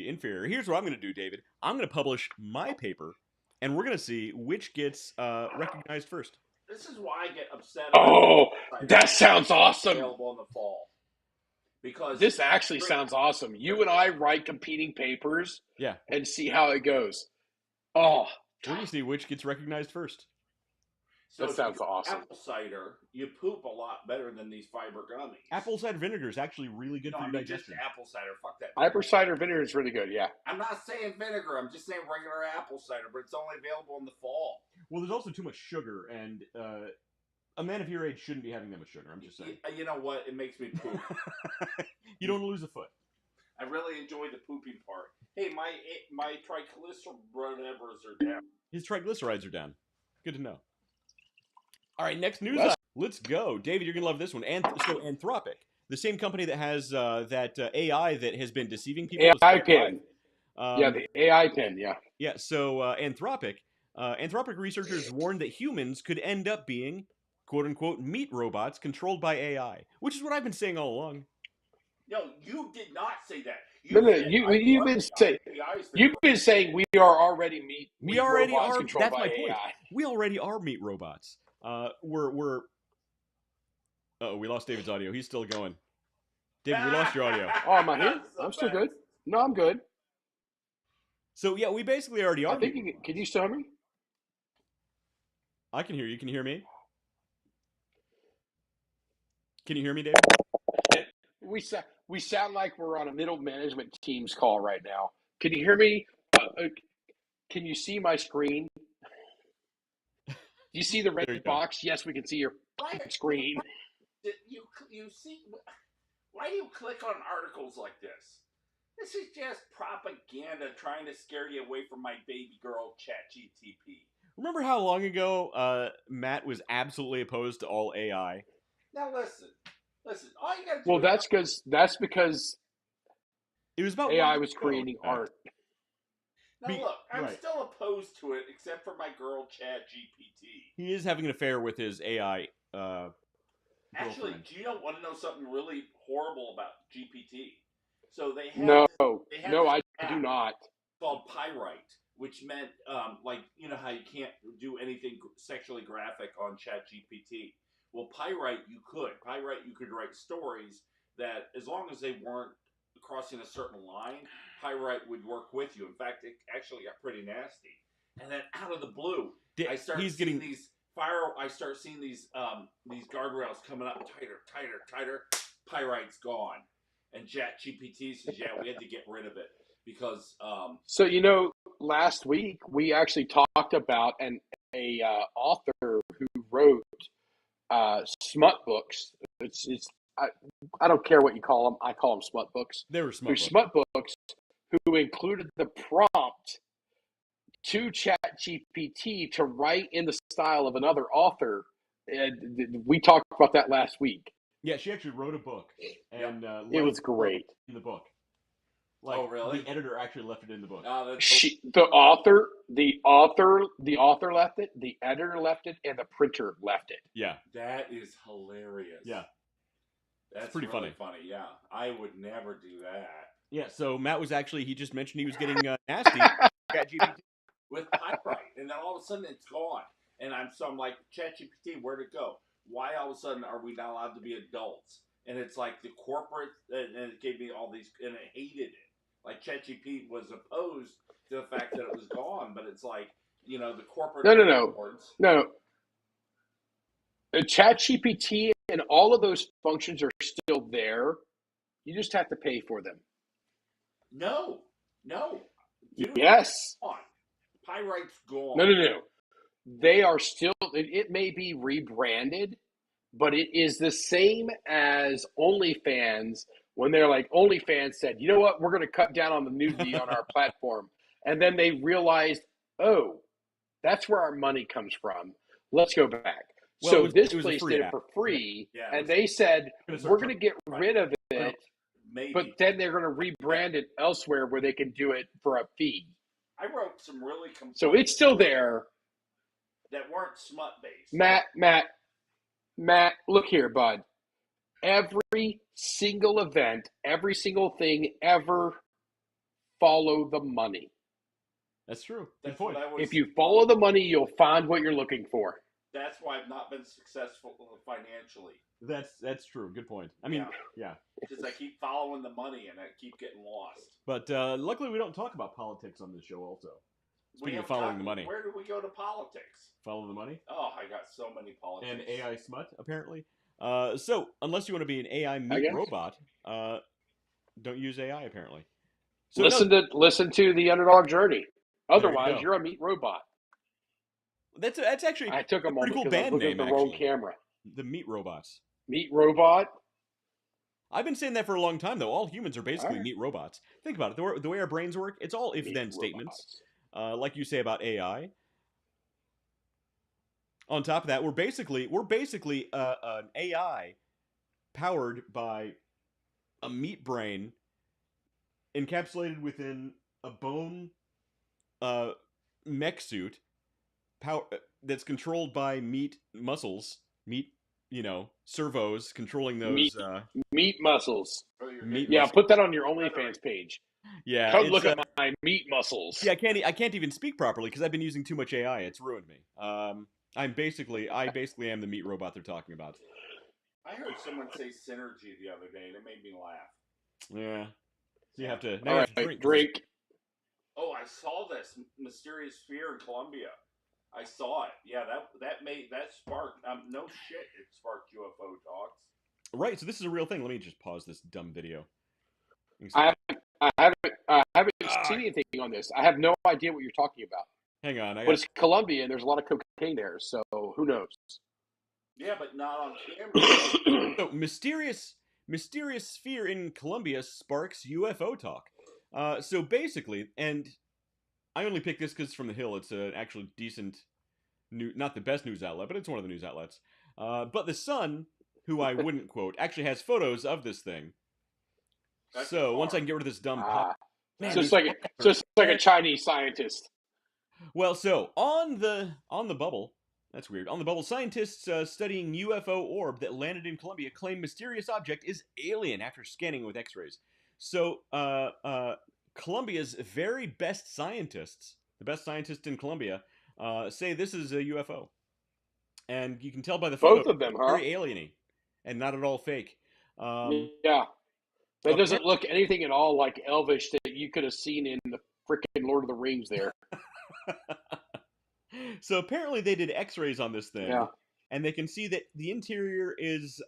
Speaker 2: inferior. Here's what I'm going to do, David. I'm going to publish my paper, and we're going to see which gets recognized first.
Speaker 4: This is why I get upset.
Speaker 3: Oh, that sounds awesome.
Speaker 4: Available in the fall. Because
Speaker 3: this actually sounds awesome. You and I write competing papers,
Speaker 2: yeah,
Speaker 3: and see how it goes. Oh,
Speaker 2: we're going to see which gets recognized first.
Speaker 4: So
Speaker 3: that sounds awesome.
Speaker 4: Apple cider, you poop a lot better than these fiber gummies.
Speaker 2: Apple cider vinegar is actually really good for your digestion.
Speaker 4: Just apple cider, fuck that.
Speaker 3: Apple cider vinegar is really good, yeah.
Speaker 4: I'm not saying vinegar, I'm just saying regular apple cider, but it's only available in the fall.
Speaker 2: Well, there's also too much sugar, and a man of your age shouldn't be having that much sugar. I'm just saying.
Speaker 4: You know what? It makes me poop.
Speaker 2: You don't lose a foot.
Speaker 4: I really enjoy the pooping part. Hey, my triglycerides are down.
Speaker 2: His triglycerides are down. Good to know. All right, next news item. Let's go. David, you're going to love this one. So Anthropic, the same company that has that AI that has been deceiving people.
Speaker 3: AI pin. The AI pin, yeah.
Speaker 2: Yeah, so Anthropic researchers warned that humans could end up being, quote-unquote, meat robots controlled by AI, which is what I've been saying all along.
Speaker 4: No, you did not say that.
Speaker 3: You've been saying we are already meat robots controlled
Speaker 2: that's
Speaker 3: by
Speaker 2: my
Speaker 3: AI.
Speaker 2: point. We already are meat robots. We lost David's audio. He's still going. David, we lost your audio.
Speaker 3: Oh, am I here? I'm still good. No, I'm good.
Speaker 2: So yeah, we basically already are.
Speaker 3: I think can you still hear me?
Speaker 2: I can hear you. Can you hear me? Can you hear me, David?
Speaker 3: We sound like we're on a middle management team's call right now. Can you hear me? Can you see my screen? Do you see the red box? Yes, we can see your screen.
Speaker 4: You see? Why do you click on articles like this? This is just propaganda trying to scare you away from my baby girl ChatGPT.
Speaker 2: Remember how long ago Matt was absolutely opposed to all AI?
Speaker 4: Now listen. All you gotta do.
Speaker 3: Well, that's because
Speaker 2: it was about
Speaker 3: AI was creating art.
Speaker 4: Now look, I'm still opposed to it, except for my girl ChatGPT.
Speaker 2: He is having an affair with his AI.
Speaker 4: Actually, do you want to know something really horrible about GPT? So they have
Speaker 3: I do not.
Speaker 4: Called Pyrite, which meant like you know how you can't do anything sexually graphic on ChatGPT. Well, Pyrite you could write stories that as long as they weren't crossing a certain line, Pyrite would work with you. In fact, it actually got pretty nasty. And then out of the blue, I start seeing these guardrails coming up tighter. Pyrite's gone, and ChatGPT says, "Yeah, we had to get rid of it because."
Speaker 3: So last week we actually talked about an author who wrote smut books. I don't care what you call them. I call them smut books.
Speaker 2: They were smut
Speaker 3: books who included the prompt to ChatGPT to write in the style of another author. And we talked about that last week.
Speaker 2: Yeah, she actually wrote a book, and
Speaker 3: it was great
Speaker 2: in the book.
Speaker 4: Like, oh, really?
Speaker 2: The editor actually left it in the book.
Speaker 3: The author left it, the editor left it, and the printer left it.
Speaker 2: Yeah,
Speaker 4: that is hilarious.
Speaker 2: Yeah,
Speaker 4: that's
Speaker 2: pretty
Speaker 4: really
Speaker 2: funny.
Speaker 4: Yeah, I would never do that.
Speaker 2: Yeah, so Matt was actually he just mentioned he was getting nasty ChatGPT
Speaker 4: with Pyrite, and then all of a sudden it's gone, and I'm like ChatGPT, where'd it go? Why all of a sudden are we not allowed to be adults? And it's like the corporate, and it gave me all these, and I hated it. Like ChatGPT was opposed to the fact that it was gone, but it's like, the corporate.
Speaker 3: No. The ChatGPT and all of those functions are still there. You just have to pay for them.
Speaker 4: No. Dude,
Speaker 3: yes.
Speaker 4: Pyrite's gone.
Speaker 3: No. They are still. It may be rebranded, but it is the same as OnlyFans when they're like, OnlyFans said, you know what, we're going to cut down on the nudity on our platform. And then they realized, oh, that's where our money comes from. Let's go back.
Speaker 2: Well,
Speaker 3: so this
Speaker 2: it was a
Speaker 3: place
Speaker 2: free
Speaker 3: did it
Speaker 2: app.
Speaker 3: for free,
Speaker 4: Yeah,
Speaker 3: and they said, we're going to get rid of it,
Speaker 4: Well, maybe.
Speaker 3: but then they're going to rebrand it elsewhere where they can do it for a fee.
Speaker 4: I wrote some really complaints.
Speaker 3: So it's still there.
Speaker 4: That weren't smut based.
Speaker 3: Matt, look here, bud. Every single event, every single thing ever, follow the money.
Speaker 2: That's true.
Speaker 4: That's
Speaker 2: Good point.
Speaker 4: what I was,
Speaker 3: If you follow the money, you'll find what you're looking for.
Speaker 4: That's why I've not been successful financially.
Speaker 2: That's true. Good point. I mean, yeah.
Speaker 4: Because I keep following the money and I keep getting lost.
Speaker 2: But luckily, we don't talk about politics on this show. Also, speaking of following the money,
Speaker 4: where do we go to politics?
Speaker 2: Follow the money.
Speaker 4: Oh, I got so many politics.
Speaker 2: And AI smut, apparently. So unless you want to be an AI meat robot, don't use AI. Apparently. So
Speaker 3: listen to the Underdog Journey. Otherwise, you're a meat robot.
Speaker 2: That's actually
Speaker 3: I took a
Speaker 2: pretty
Speaker 3: moment
Speaker 2: cool
Speaker 3: because I was
Speaker 2: band
Speaker 3: looking
Speaker 2: name.
Speaker 3: at the wrong
Speaker 2: Actually,
Speaker 3: camera.
Speaker 2: The Meat Robots.
Speaker 3: Meat robot.
Speaker 2: I've been saying that for a long time, though. All humans are basically meat robots. Think about it. The way our brains work, it's all if-then statements. Like you say about AI. On top of that, we're basically an AI powered by a meat brain encapsulated within a bone mech suit that's controlled by meat muscles, servos controlling those
Speaker 3: meat muscles.
Speaker 2: Meat
Speaker 3: muscles.
Speaker 2: muscles.
Speaker 3: Put that on your OnlyFans page.
Speaker 2: Yeah,
Speaker 3: come look at my meat muscles.
Speaker 2: Yeah, I can't even speak properly because I've been using too much AI. It's ruined me. I basically am the meat robot they're talking about.
Speaker 4: I heard someone say synergy the other day, and it made me laugh.
Speaker 2: Yeah. So you have to
Speaker 3: drink.
Speaker 4: Oh, I saw this mysterious sphere in Colombia. I saw it. Yeah, that sparked. No shit, it sparked UFO talks.
Speaker 2: Right. So this is a real thing. Let me just pause this dumb video.
Speaker 3: I haven't seen anything on this. I have no idea what you're talking about.
Speaker 2: Hang on.
Speaker 3: But it's Colombia, and there's a lot of cocaine there, so who knows?
Speaker 4: Yeah, but not on camera.
Speaker 2: So mysterious sphere in Colombia sparks UFO talk. So basically, and I only picked this because it's from The Hill. It's an actually decent, not the best news outlet, but it's one of the news outlets. But The Sun, who I wouldn't quote, actually has photos of this thing. So once I can get rid of this dumb pop,
Speaker 3: so it's like a Chinese scientist.
Speaker 2: Well, so on the bubble, that's weird. On the bubble, scientists studying UFO orb that landed in Colombia claim mysterious object is alien after scanning with X-rays. So Colombia's very best scientists, the best scientists in Colombia, say this is a UFO, and you can tell by the photo,
Speaker 3: both of them, huh?
Speaker 2: Very alien-y, and not at all fake.
Speaker 3: Yeah. That doesn't look anything at all like Elvish that you could have seen in the freaking Lord of the Rings there.
Speaker 2: So apparently they did X-rays on this thing, and they can see that the interior is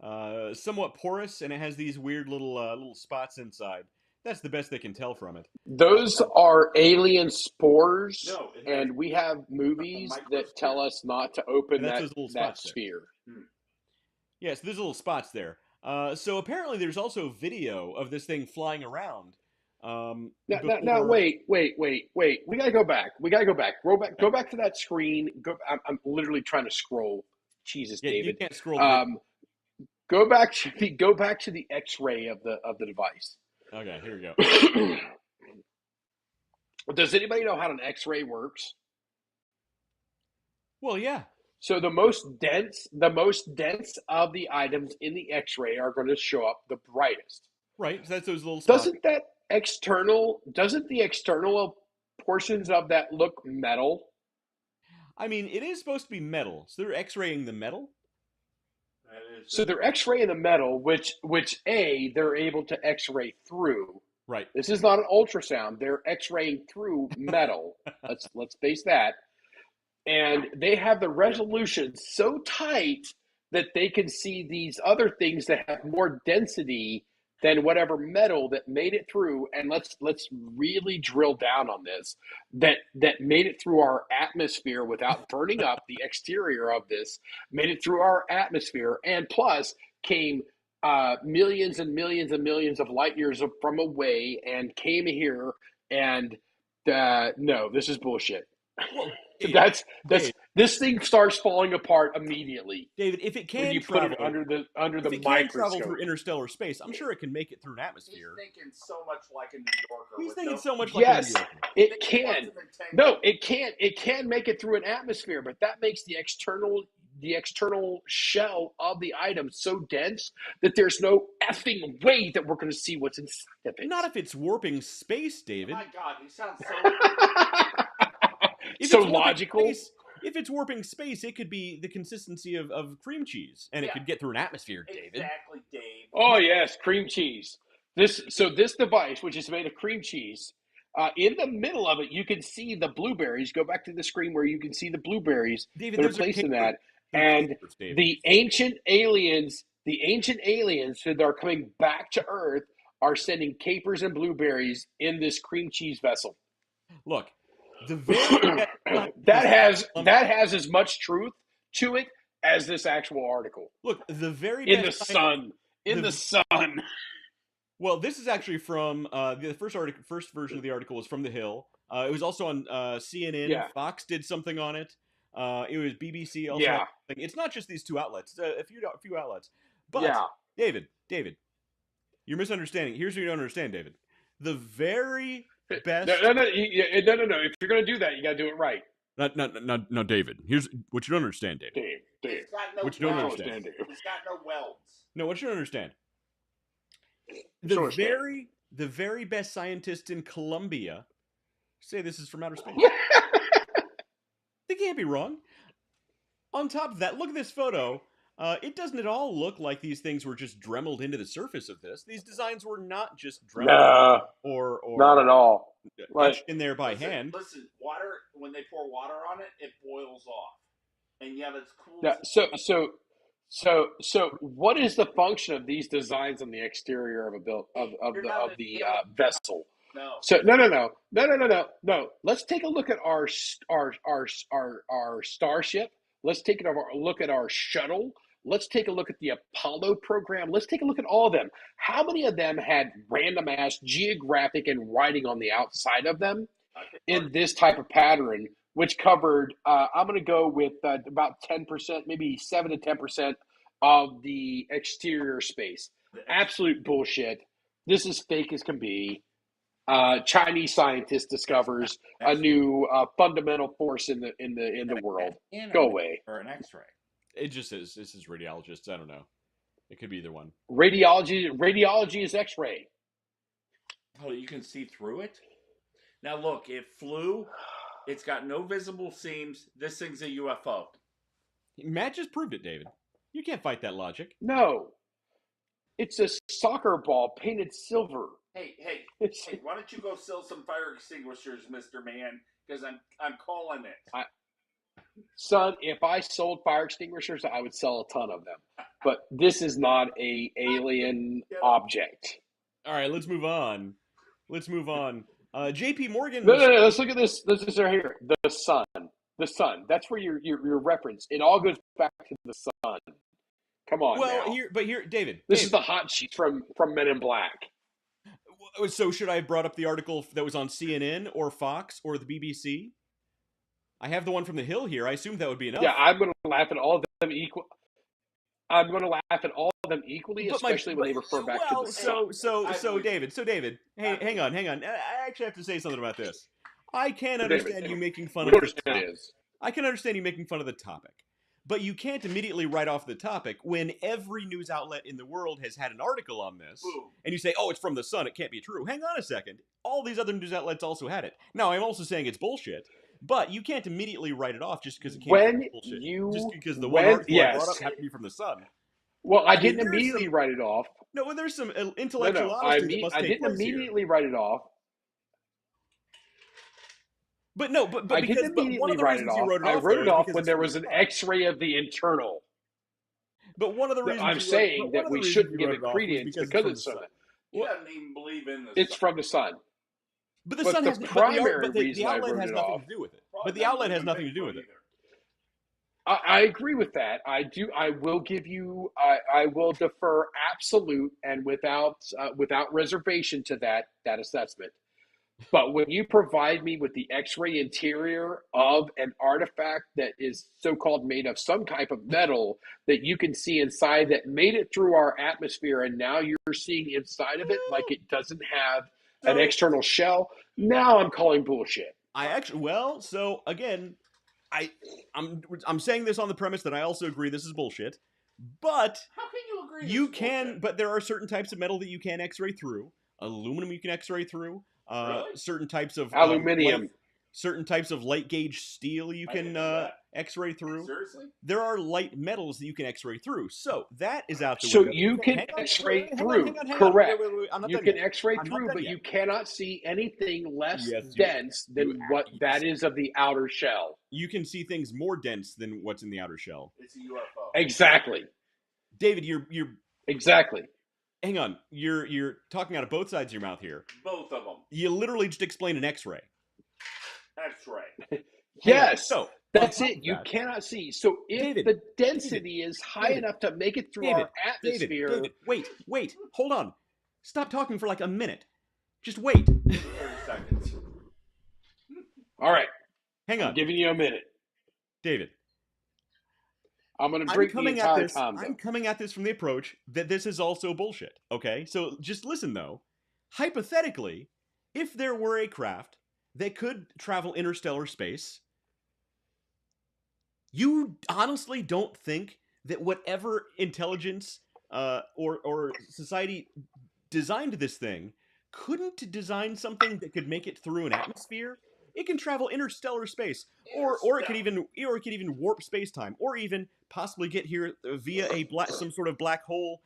Speaker 2: somewhat porous, and it has these weird little spots inside. That's the best they can tell from it.
Speaker 3: Those are alien spores, and we have movies that tell us not to open that sphere.
Speaker 2: Yes, there's little spots there. So apparently there's also video of this thing flying around.
Speaker 3: Now, wait. We gotta go back. Go back to that screen. I'm literally trying to scroll. Jesus, David.
Speaker 2: You can't scroll.
Speaker 3: Go back to the X-ray of the device.
Speaker 2: Okay, here we go.
Speaker 3: Does anybody know how an X-ray works?
Speaker 2: Well, yeah.
Speaker 3: So the most dense of the items in the X-ray are going to show up the brightest.
Speaker 2: Right. So that's those little spots.
Speaker 3: Doesn't the external portions of that look metal?
Speaker 2: I mean, it is supposed to be metal. So they're X-raying the metal?
Speaker 3: So they're X-raying the metal, which they're able to X-ray through.
Speaker 2: Right.
Speaker 3: This is not an ultrasound. They're X-raying through metal. Let's face that. And they have the resolution so tight that they can see these other things that have more density than whatever metal that made it through. And let's really drill down on this. That made it through our atmosphere without burning up the exterior of this, made it through our atmosphere, and plus came millions and millions and millions of light years from away and came here and no, this is bullshit.
Speaker 2: Well, Dave,
Speaker 3: that's
Speaker 2: Dave,
Speaker 3: this thing starts falling apart immediately.
Speaker 2: David, if it
Speaker 3: when
Speaker 2: can
Speaker 3: you
Speaker 2: travel
Speaker 3: put it under
Speaker 2: if
Speaker 3: the
Speaker 2: it can travel
Speaker 3: microscope.
Speaker 2: through interstellar space, I'm sure it can make it through an atmosphere.
Speaker 4: He's thinking so much like a New Yorker.
Speaker 2: He's
Speaker 4: with
Speaker 2: thinking
Speaker 4: no-
Speaker 2: so much like
Speaker 3: Yes,
Speaker 2: a New Yorker.
Speaker 3: it can. No, it can't. It can make it through an atmosphere, but that makes the external shell of the item so dense that there's no effing way that we're going to see what's inside of it.
Speaker 2: Not if it's warping space, David.
Speaker 4: My God, he sounds so.
Speaker 2: If
Speaker 3: so
Speaker 2: it's warping
Speaker 3: logical.
Speaker 2: Space, if it's warping space, it could be the consistency of cream cheese, and it could get through an atmosphere, David.
Speaker 4: Exactly, Dave.
Speaker 3: Oh yes, cream cheese. This device, which is made of cream cheese, in the middle of it, you can see the blueberries. Go back to the screen where you can see the blueberries
Speaker 2: David,
Speaker 3: that are
Speaker 2: those
Speaker 3: placed in
Speaker 2: capers.
Speaker 3: that.
Speaker 2: They're
Speaker 3: And
Speaker 2: capers, David.
Speaker 3: the ancient aliens that are coming back to Earth are sending capers and blueberries in this cream cheese vessel.
Speaker 2: Look, the very
Speaker 3: that has as much truth to it as this actual article.
Speaker 2: Look, the very
Speaker 3: in
Speaker 2: best
Speaker 3: the sun. In the sun.
Speaker 2: Well, this is actually from the first version of the article was from The Hill. It was also on CNN.
Speaker 3: Yeah.
Speaker 2: Fox did something on it. It was BBC also.
Speaker 3: Yeah.
Speaker 2: It's not just these two outlets. A few outlets. But
Speaker 3: Yeah.
Speaker 2: David, you're misunderstanding. Here's what you don't understand, David. The very best.
Speaker 3: No. If you're gonna do that, you gotta do it right.
Speaker 2: No, David. Here's what you don't understand, David.
Speaker 3: Dave.
Speaker 4: He's got no
Speaker 2: What you don't
Speaker 4: welds.
Speaker 2: understand.
Speaker 4: He's got no welds.
Speaker 2: No, what you don't understand.
Speaker 3: Sure,
Speaker 2: The very best scientists in Colombia say this is from outer space. They can't be wrong. On top of that, look at this photo. It doesn't at all look like these things were just dremeled into the surface of this. These designs were not just dremeled or
Speaker 3: not at all.
Speaker 2: Etched in there by hand.
Speaker 4: Listen, water, when they pour water on it, it boils off. And yet it's cool.
Speaker 3: Yeah, so what is the function of these designs on the exterior of the vessel?
Speaker 4: No.
Speaker 3: So no. Let's take a look at our starship. Let's take a look at our shuttle. Let's take a look at the Apollo program. Let's take a look at all of them. How many of them had random ass geographic and writing on the outside of them in this type of pattern, which covered, I'm going to go with about 10%, maybe 7 to 10% of the exterior space. Absolute bullshit. This is fake as can be. Chinese scientist discovers a new fundamental force in the world. Go away.
Speaker 4: Or an X-ray.
Speaker 2: It just is. This is radiologists. I don't know. It could be either one.
Speaker 3: Radiology is X-ray.
Speaker 4: Oh, you can see through it? Now look, it flew. It's got no visible seams. This thing's a UFO.
Speaker 2: Matt just proved it, David. You can't fight that logic.
Speaker 3: No. It's a soccer ball painted silver.
Speaker 4: Hey, why don't you go sell some fire extinguishers, Mr. Man? Because I'm calling it.
Speaker 3: Son, if I sold fire extinguishers, I would sell a ton of them. But this is not a alien object.
Speaker 2: All right, let's move on. JP Morgan.
Speaker 3: No. Let's look at this. This is right here. The sun. The sun. That's where your reference. It all goes back to the sun. Come on.
Speaker 2: Well,
Speaker 3: now.
Speaker 2: here, David.
Speaker 3: This is the hot sheet from Men in Black.
Speaker 2: So should I have brought up the article that was on CNN or Fox or the BBC? I have the one from The Hill here. I assume that would be enough.
Speaker 3: Yeah, I'm going to laugh at all of them equal. I'm going to laugh at all of them equally, especially when they refer back to the sun.
Speaker 2: So David, hey, hang on. I actually have to say something about this. I can understand you making fun of this topic. I can understand you making fun of the topic. But you can't immediately write off the topic when every news outlet in the world has had an article on this, and you say, oh, it's from the Sun, it can't be true. Hang on a second. All these other news outlets also had it. Now, I'm also saying it's bullshit, but you can't immediately write it off just because it can't be bullshit. Just because the one article I brought up happened to be from the Sun.
Speaker 3: Well, I didn't immediately write it off.
Speaker 2: No, well, there's some intellectual honesty that must take place.
Speaker 3: I didn't immediately write it off.
Speaker 2: But no, but because one of the reasons you wrote it off,
Speaker 3: I wrote it off when there was an X-ray of the internal.
Speaker 2: But one of the reasons
Speaker 3: I'm saying that we shouldn't give it credence because it's so.
Speaker 4: He doesn't even believe in the sun.
Speaker 3: It's from the sun.
Speaker 2: But the sun has
Speaker 3: the primary reason
Speaker 2: the outlet has nothing to do with it. But the outlet has nothing to do with it.
Speaker 3: I agree with that. I do. I will give you. I will defer absolute and without reservation to that assessment. But when you provide me with the X-ray interior of an artifact that is so-called made of some type of metal that you can see inside that made it through our atmosphere, and now you're seeing inside of it like it doesn't have an
Speaker 2: So
Speaker 3: external shell, now I'm calling bullshit.
Speaker 2: I actually, well, so again, I I'm saying this on the premise that I also agree this is bullshit, but
Speaker 4: How can you agree?
Speaker 2: you
Speaker 4: this is
Speaker 2: can,
Speaker 4: bullshit?
Speaker 2: but there are certain types of metal that you can X-ray through. Aluminum you can X-ray through.
Speaker 4: Really?
Speaker 2: Certain types of
Speaker 3: Aluminium.
Speaker 2: certain types of light gauge steel you
Speaker 4: I didn't
Speaker 2: can
Speaker 4: know that.
Speaker 2: X-ray through.
Speaker 4: Seriously?
Speaker 2: There are light metals that you can X-ray through. So that is out the
Speaker 3: So
Speaker 2: window.
Speaker 3: you can
Speaker 2: Hang on,
Speaker 3: X-ray
Speaker 2: hang on,
Speaker 3: through.
Speaker 2: hang on, hang on.
Speaker 3: Correct.
Speaker 2: Wait. I'm not
Speaker 3: You
Speaker 2: done
Speaker 3: can
Speaker 2: yet.
Speaker 3: X-ray
Speaker 2: I'm not
Speaker 3: through,
Speaker 2: done
Speaker 3: but
Speaker 2: yet.
Speaker 3: you cannot see anything less
Speaker 2: Yes, you
Speaker 3: dense
Speaker 2: can.
Speaker 3: than what that is of the outer shell.
Speaker 2: You can see things more dense than what's in the outer shell.
Speaker 4: It's a UFO.
Speaker 3: Exactly.
Speaker 2: David, you're
Speaker 3: Exactly.
Speaker 2: hang on. You're talking out of both sides of your mouth here.
Speaker 4: Both of them.
Speaker 2: You literally just explained an X-ray.
Speaker 4: X-ray.
Speaker 3: Yes.
Speaker 2: So
Speaker 3: That's
Speaker 2: on top
Speaker 3: it.
Speaker 2: of
Speaker 3: You
Speaker 2: that,
Speaker 3: cannot see. So if
Speaker 2: David,
Speaker 3: the density is high
Speaker 2: David,
Speaker 3: enough to make it through
Speaker 2: David,
Speaker 3: our atmosphere,
Speaker 2: wait, hold on. Stop talking for like a minute. Just wait.
Speaker 4: 30 seconds.
Speaker 3: all right,
Speaker 2: Hang
Speaker 3: I'm
Speaker 2: on,
Speaker 3: giving you a minute.
Speaker 2: David.
Speaker 3: I'm going to
Speaker 2: I'm
Speaker 3: drink the
Speaker 2: coming at
Speaker 3: entire
Speaker 2: this.
Speaker 3: time.
Speaker 2: I'm coming at this from the approach that this is also bullshit. Okay, so just listen though. Hypothetically, if there were a craft that could travel interstellar space, you honestly don't think that whatever intelligence or society designed this thing couldn't design something that could make it through an atmosphere? It can travel interstellar space, or it could even warp space time, or even possibly get here via some sort of black hole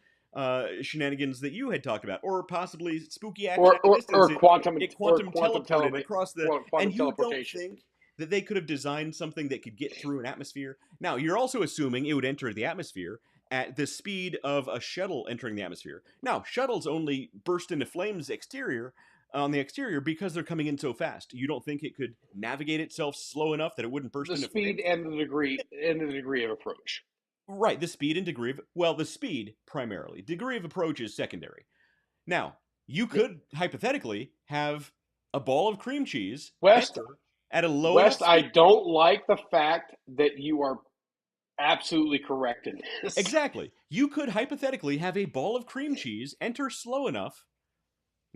Speaker 2: shenanigans that you had talked about, or possibly spooky action at a distance. It quantum teleported across the.
Speaker 3: quantum
Speaker 2: And you don't
Speaker 3: teleportation.
Speaker 2: think that they could have designed something that could get through an atmosphere? Now, you're also assuming it would enter the atmosphere at the speed of a shuttle entering the atmosphere. Now, shuttles only burst into flames on the exterior because they're coming in so fast. You don't think it could navigate itself slow enough that it wouldn't burst
Speaker 3: The
Speaker 2: into
Speaker 3: speed
Speaker 2: flames?
Speaker 3: and the degree of approach.
Speaker 2: Right, the speed and degree of, well, the speed primarily. Degree of approach is secondary. Now, you could hypothetically have a ball of cream cheese
Speaker 3: West,
Speaker 2: enter at a low enough
Speaker 3: I
Speaker 2: speed.
Speaker 3: don't like the fact that you are absolutely correct in this.
Speaker 2: Exactly. You could hypothetically have a ball of cream cheese enter slow enough.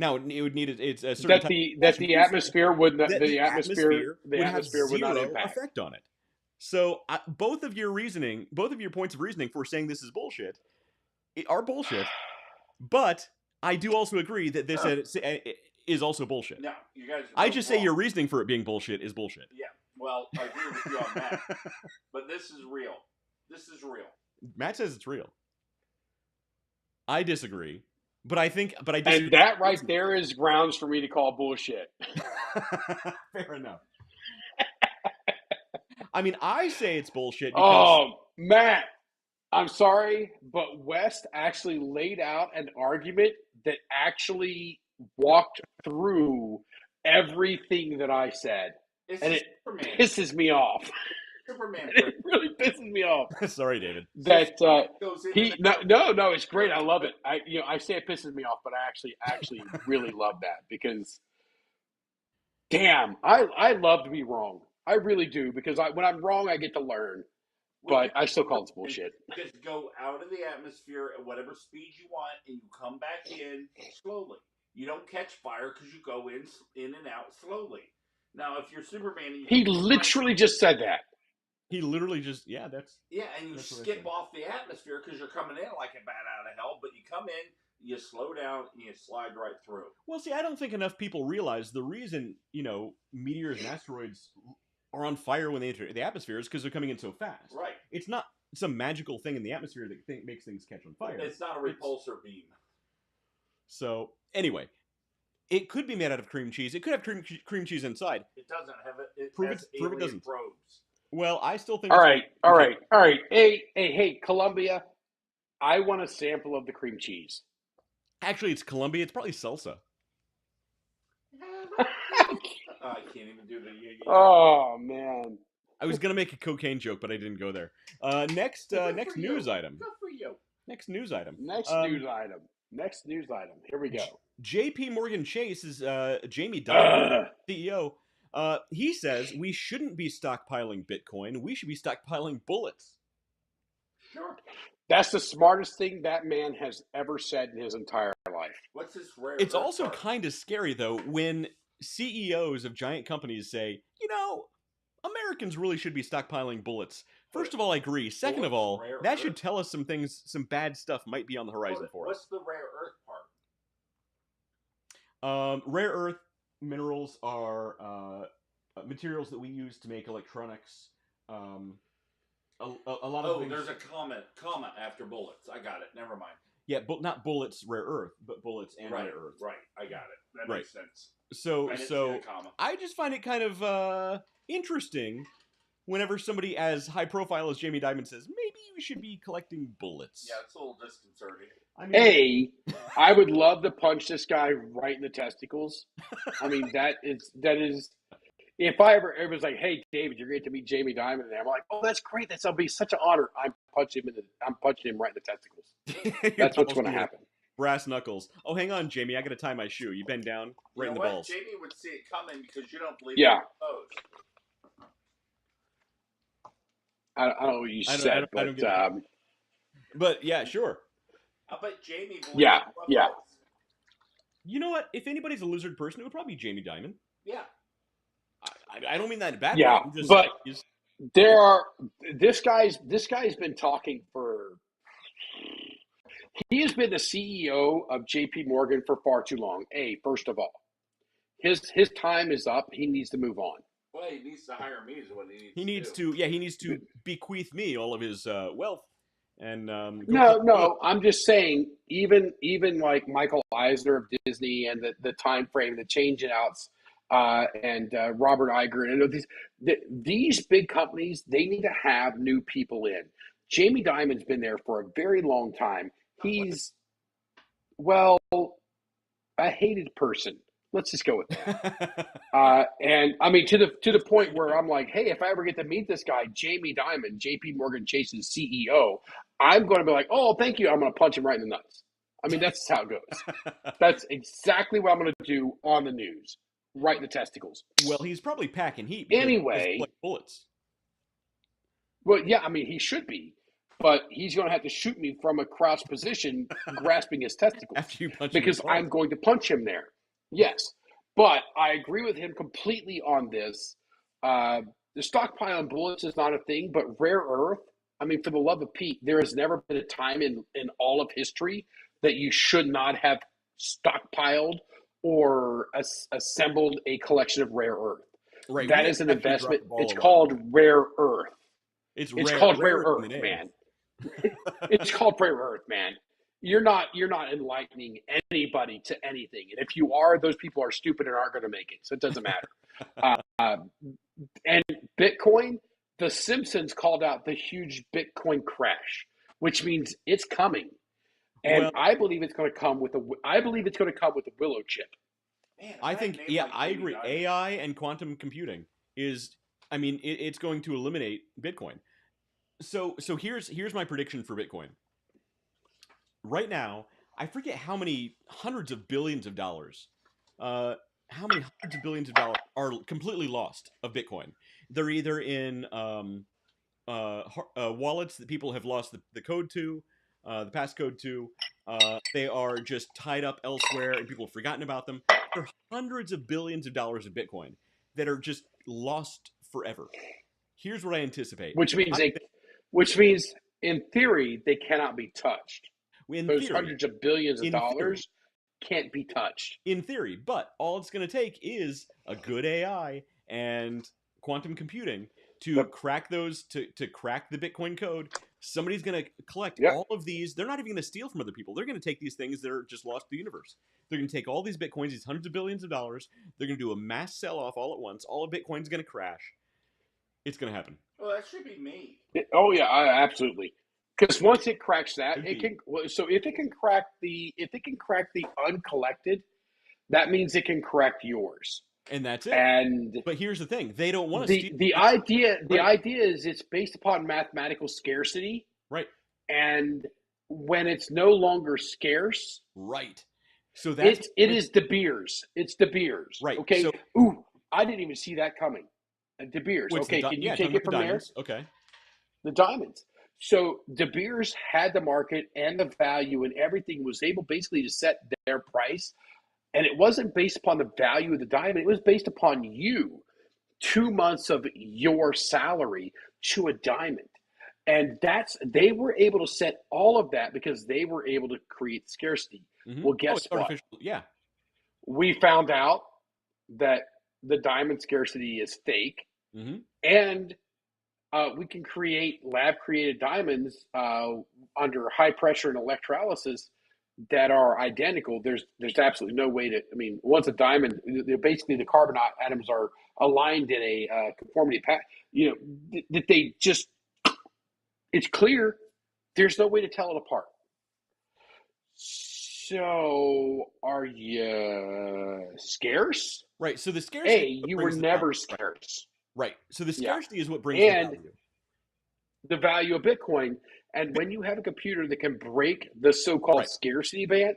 Speaker 2: Now it would need it's a certain type of
Speaker 3: That the atmosphere would not,
Speaker 2: that the atmosphere would have
Speaker 3: would not
Speaker 2: zero
Speaker 3: impact.
Speaker 2: effect on it. So both of your points of reasoning for saying this is bullshit are bullshit. But I do also agree that this is also bullshit.
Speaker 4: No, you guys.
Speaker 2: I
Speaker 4: both
Speaker 2: just say
Speaker 4: wrong.
Speaker 2: your reasoning for it being bullshit is bullshit.
Speaker 4: Yeah. Well, I agree with you on that. But this is real. This is real.
Speaker 2: Matt says it's real. I disagree, but I disagree.
Speaker 3: And that right there is grounds for me to call bullshit.
Speaker 2: Fair enough. I mean, I say it's bullshit because
Speaker 3: Oh, Matt, I'm sorry, but West actually laid out an argument that actually walked through everything that I said.
Speaker 4: It's
Speaker 3: And it
Speaker 4: Superman.
Speaker 3: pisses me off.
Speaker 4: Superman.
Speaker 3: It really pisses me off.
Speaker 2: sorry, David.
Speaker 3: That
Speaker 4: Goes in
Speaker 3: he
Speaker 4: and out.
Speaker 3: no, it's great. I love it. I say it pisses me off, but I actually really love that because damn, I love to be wrong. I really do because when I'm wrong, I get to learn. But I still call it bullshit.
Speaker 4: Just go out of the atmosphere at whatever speed you want, and you come back in slowly. You don't catch fire because you go in and out slowly. Now, if you're Superman,
Speaker 3: He literally just said that.
Speaker 2: He literally just and you
Speaker 4: that's what skip off the atmosphere because you're coming in like a bat out of hell. But you come in, you slow down, and you slide right through.
Speaker 2: Well, see, I don't think enough people realize the reason meteors and asteroids are on fire when they enter the atmosphere is because they're coming in so fast.
Speaker 4: Right.
Speaker 2: It's not some magical thing in the atmosphere that makes things catch on fire.
Speaker 4: It's not a repulsor beam.
Speaker 2: So anyway, it could be made out of cream cheese. It could have cream cheese inside.
Speaker 4: It doesn't have it. It
Speaker 2: Prove
Speaker 4: has
Speaker 2: it
Speaker 4: alien
Speaker 2: doesn't.
Speaker 4: probes.
Speaker 2: Well, I still think.
Speaker 3: All right. Hey, Columbia, I want a sample of the cream cheese.
Speaker 2: Actually, it's Colombia. It's probably salsa.
Speaker 4: I can't even do the
Speaker 3: Oh man.
Speaker 2: I was gonna make a cocaine joke, but I didn't go there. Next news item.
Speaker 4: Good for you.
Speaker 2: Next news item.
Speaker 3: Next news item. Next news item. Here we go.
Speaker 2: J.P. Morgan Chase's Jamie Dimon, CEO. He says we shouldn't be stockpiling Bitcoin. We should be stockpiling bullets.
Speaker 4: Sure.
Speaker 3: That's the smartest thing that man has ever said in his entire life.
Speaker 4: What's this rare?
Speaker 2: It's also kind of scary though when CEOs of giant companies say, Americans really should be stockpiling bullets. First of all, I agree. Second of all, that should tell us some bad stuff might be on the horizon for us.
Speaker 4: What's the rare earth part?
Speaker 2: Rare earth minerals are materials that we use to make electronics. A lot of things.
Speaker 4: There's a comma after bullets. I got it. Never mind.
Speaker 2: Yeah, but not bullets, rare earth, but bullets and rare earth.
Speaker 4: Right. I got it. That makes sense.
Speaker 2: So I just find it kind of interesting whenever somebody as high profile as Jamie Dimon says, maybe we should be collecting bullets.
Speaker 4: Yeah, it's a little disconcerting.
Speaker 3: I would love to punch this guy right in the testicles. I mean, that is. If I ever it was like, hey, David, you're going to meet Jamie Dimon, and I'm like, oh, that's great. That'll be such an honor. I'm punching him right in the testicles. That's what's going to happen.
Speaker 2: Brass knuckles. Oh, hang on, Jamie. I got to tie my shoe. You bend down, right in the balls.
Speaker 4: Jamie would see it coming because you don't believe
Speaker 3: Yeah.
Speaker 4: in pose.
Speaker 3: I don't know what you said,
Speaker 2: but yeah, sure.
Speaker 4: I bet Jamie believes
Speaker 3: Yeah.
Speaker 2: You know what? If anybody's a lizard person, it would probably be Jamie Dimon.
Speaker 4: Yeah.
Speaker 2: I don't mean that in a bad way.
Speaker 3: Yeah, but this guy's been talking for. He has been the CEO of J.P. Morgan for far too long. First of all, his time is up. He needs to move on.
Speaker 4: Well, he needs to hire me. Is what he needs.
Speaker 2: He needs to. Yeah, he needs to bequeath me all of his wealth. And
Speaker 3: no. I'm just saying. Even like Michael Eisner of Disney and the time frame, the change outs. And Robert Iger, and these big companies, they need to have new people in. Jamie Dimon's been there for a very long time. He's, a hated person. Let's just go with that. And I mean, to the point where I'm like, hey, if I ever get to meet this guy, Jamie Dimon, J.P. Morgan Chase's CEO, I'm going to be like, oh, thank you. I'm going to punch him right in the nuts. I mean, that's how it goes. That's exactly what I'm going to do on the news. Right in the testicles.
Speaker 2: Well, he's probably packing heat.
Speaker 3: Anyway,
Speaker 2: bullets.
Speaker 3: Well, yeah, I mean, he should be, but he's going to have to shoot me from a crouched position, grasping his testicles.
Speaker 2: After you punch
Speaker 3: because I'm going to punch him there. Yes, but I agree with him completely on this. The stockpile on bullets is not a thing, but rare earth. I mean, for the love of Pete, there has never been a time in all of history that you should not have stockpiled or assembled a collection of rare earth.
Speaker 2: Right.
Speaker 3: That is an investment. It's called rare earth. It's called rare earth, man. It's called rare earth, man. You're not enlightening anybody to anything. And if you are, those people are stupid and aren't going to make it. So it doesn't matter. And Bitcoin, the Simpsons called out the huge Bitcoin crash, which means it's coming. And I believe it's going to come with a Willow chip.
Speaker 2: Man, I think, I agree. AI and quantum computing it's going to eliminate Bitcoin. So here's my prediction for Bitcoin. Right now, I forget how many hundreds of billions of dollars are completely lost of Bitcoin. They're either in wallets that people have lost the code to. The passcode to. They are just tied up elsewhere and people have forgotten about them. There are hundreds of billions of dollars of Bitcoin that are just lost forever. Here's what I anticipate.
Speaker 3: Which means in theory, they cannot be touched. Those hundreds of billions of dollars can't be touched.
Speaker 2: In theory, but all it's going to take is a good AI and quantum computing to crack those, to crack the Bitcoin code. Somebody's going to collect all of these. They're not even going to steal from other people. They're going to take these things that are just lost to the universe. They're going to take all these Bitcoins, these hundreds of billions of dollars. They're going to do a mass sell-off all at once. All of Bitcoin's going to crash. It's going to happen.
Speaker 4: Well, that should be me.
Speaker 3: Absolutely. Because once it cracks that, it can. So if it can crack the uncollected, that means it can crack yours.
Speaker 2: And that's it.
Speaker 3: And
Speaker 2: But here's the thing: they don't want to steal.
Speaker 3: the idea
Speaker 2: Right.
Speaker 3: is it's based upon mathematical scarcity,
Speaker 2: Right.
Speaker 3: and when it's no longer scarce,
Speaker 2: Right. So that's
Speaker 3: it is De Beers. It's De Beers.
Speaker 2: right.
Speaker 3: Okay.
Speaker 2: So
Speaker 3: Ooh, I didn't even see that coming. De Beers.
Speaker 2: what's
Speaker 3: Okay, can you
Speaker 2: talking
Speaker 3: take
Speaker 2: about
Speaker 3: it
Speaker 2: the
Speaker 3: from there?
Speaker 2: diamonds? Okay.
Speaker 3: The diamonds. So De Beers had the market and the value and everything, was able basically to set their price. And it wasn't based upon the value of the diamond. It was based upon you, 2 months of your salary to a diamond. And they were able to set all of that because they were able to create scarcity. Well,
Speaker 2: Oh,
Speaker 3: guess
Speaker 2: it's
Speaker 3: what?
Speaker 2: artificial. Yeah.
Speaker 3: We found out that the diamond scarcity is fake, and we can create lab-created diamonds under high pressure and electrolysis that are identical. There's absolutely no way to. I mean, once a diamond, basically the carbon atoms are aligned in a conformity path. You know that they just. It's clear. There's no way to tell it apart. So, are you scarce?
Speaker 2: Right. So the scarcity
Speaker 3: You were never scarce.
Speaker 2: Right. So the
Speaker 3: Yeah.
Speaker 2: scarcity is what brings the
Speaker 3: And
Speaker 2: value.
Speaker 3: the value of Bitcoin. And when you have a computer that can break the so-called
Speaker 2: Right.
Speaker 3: scarcity band,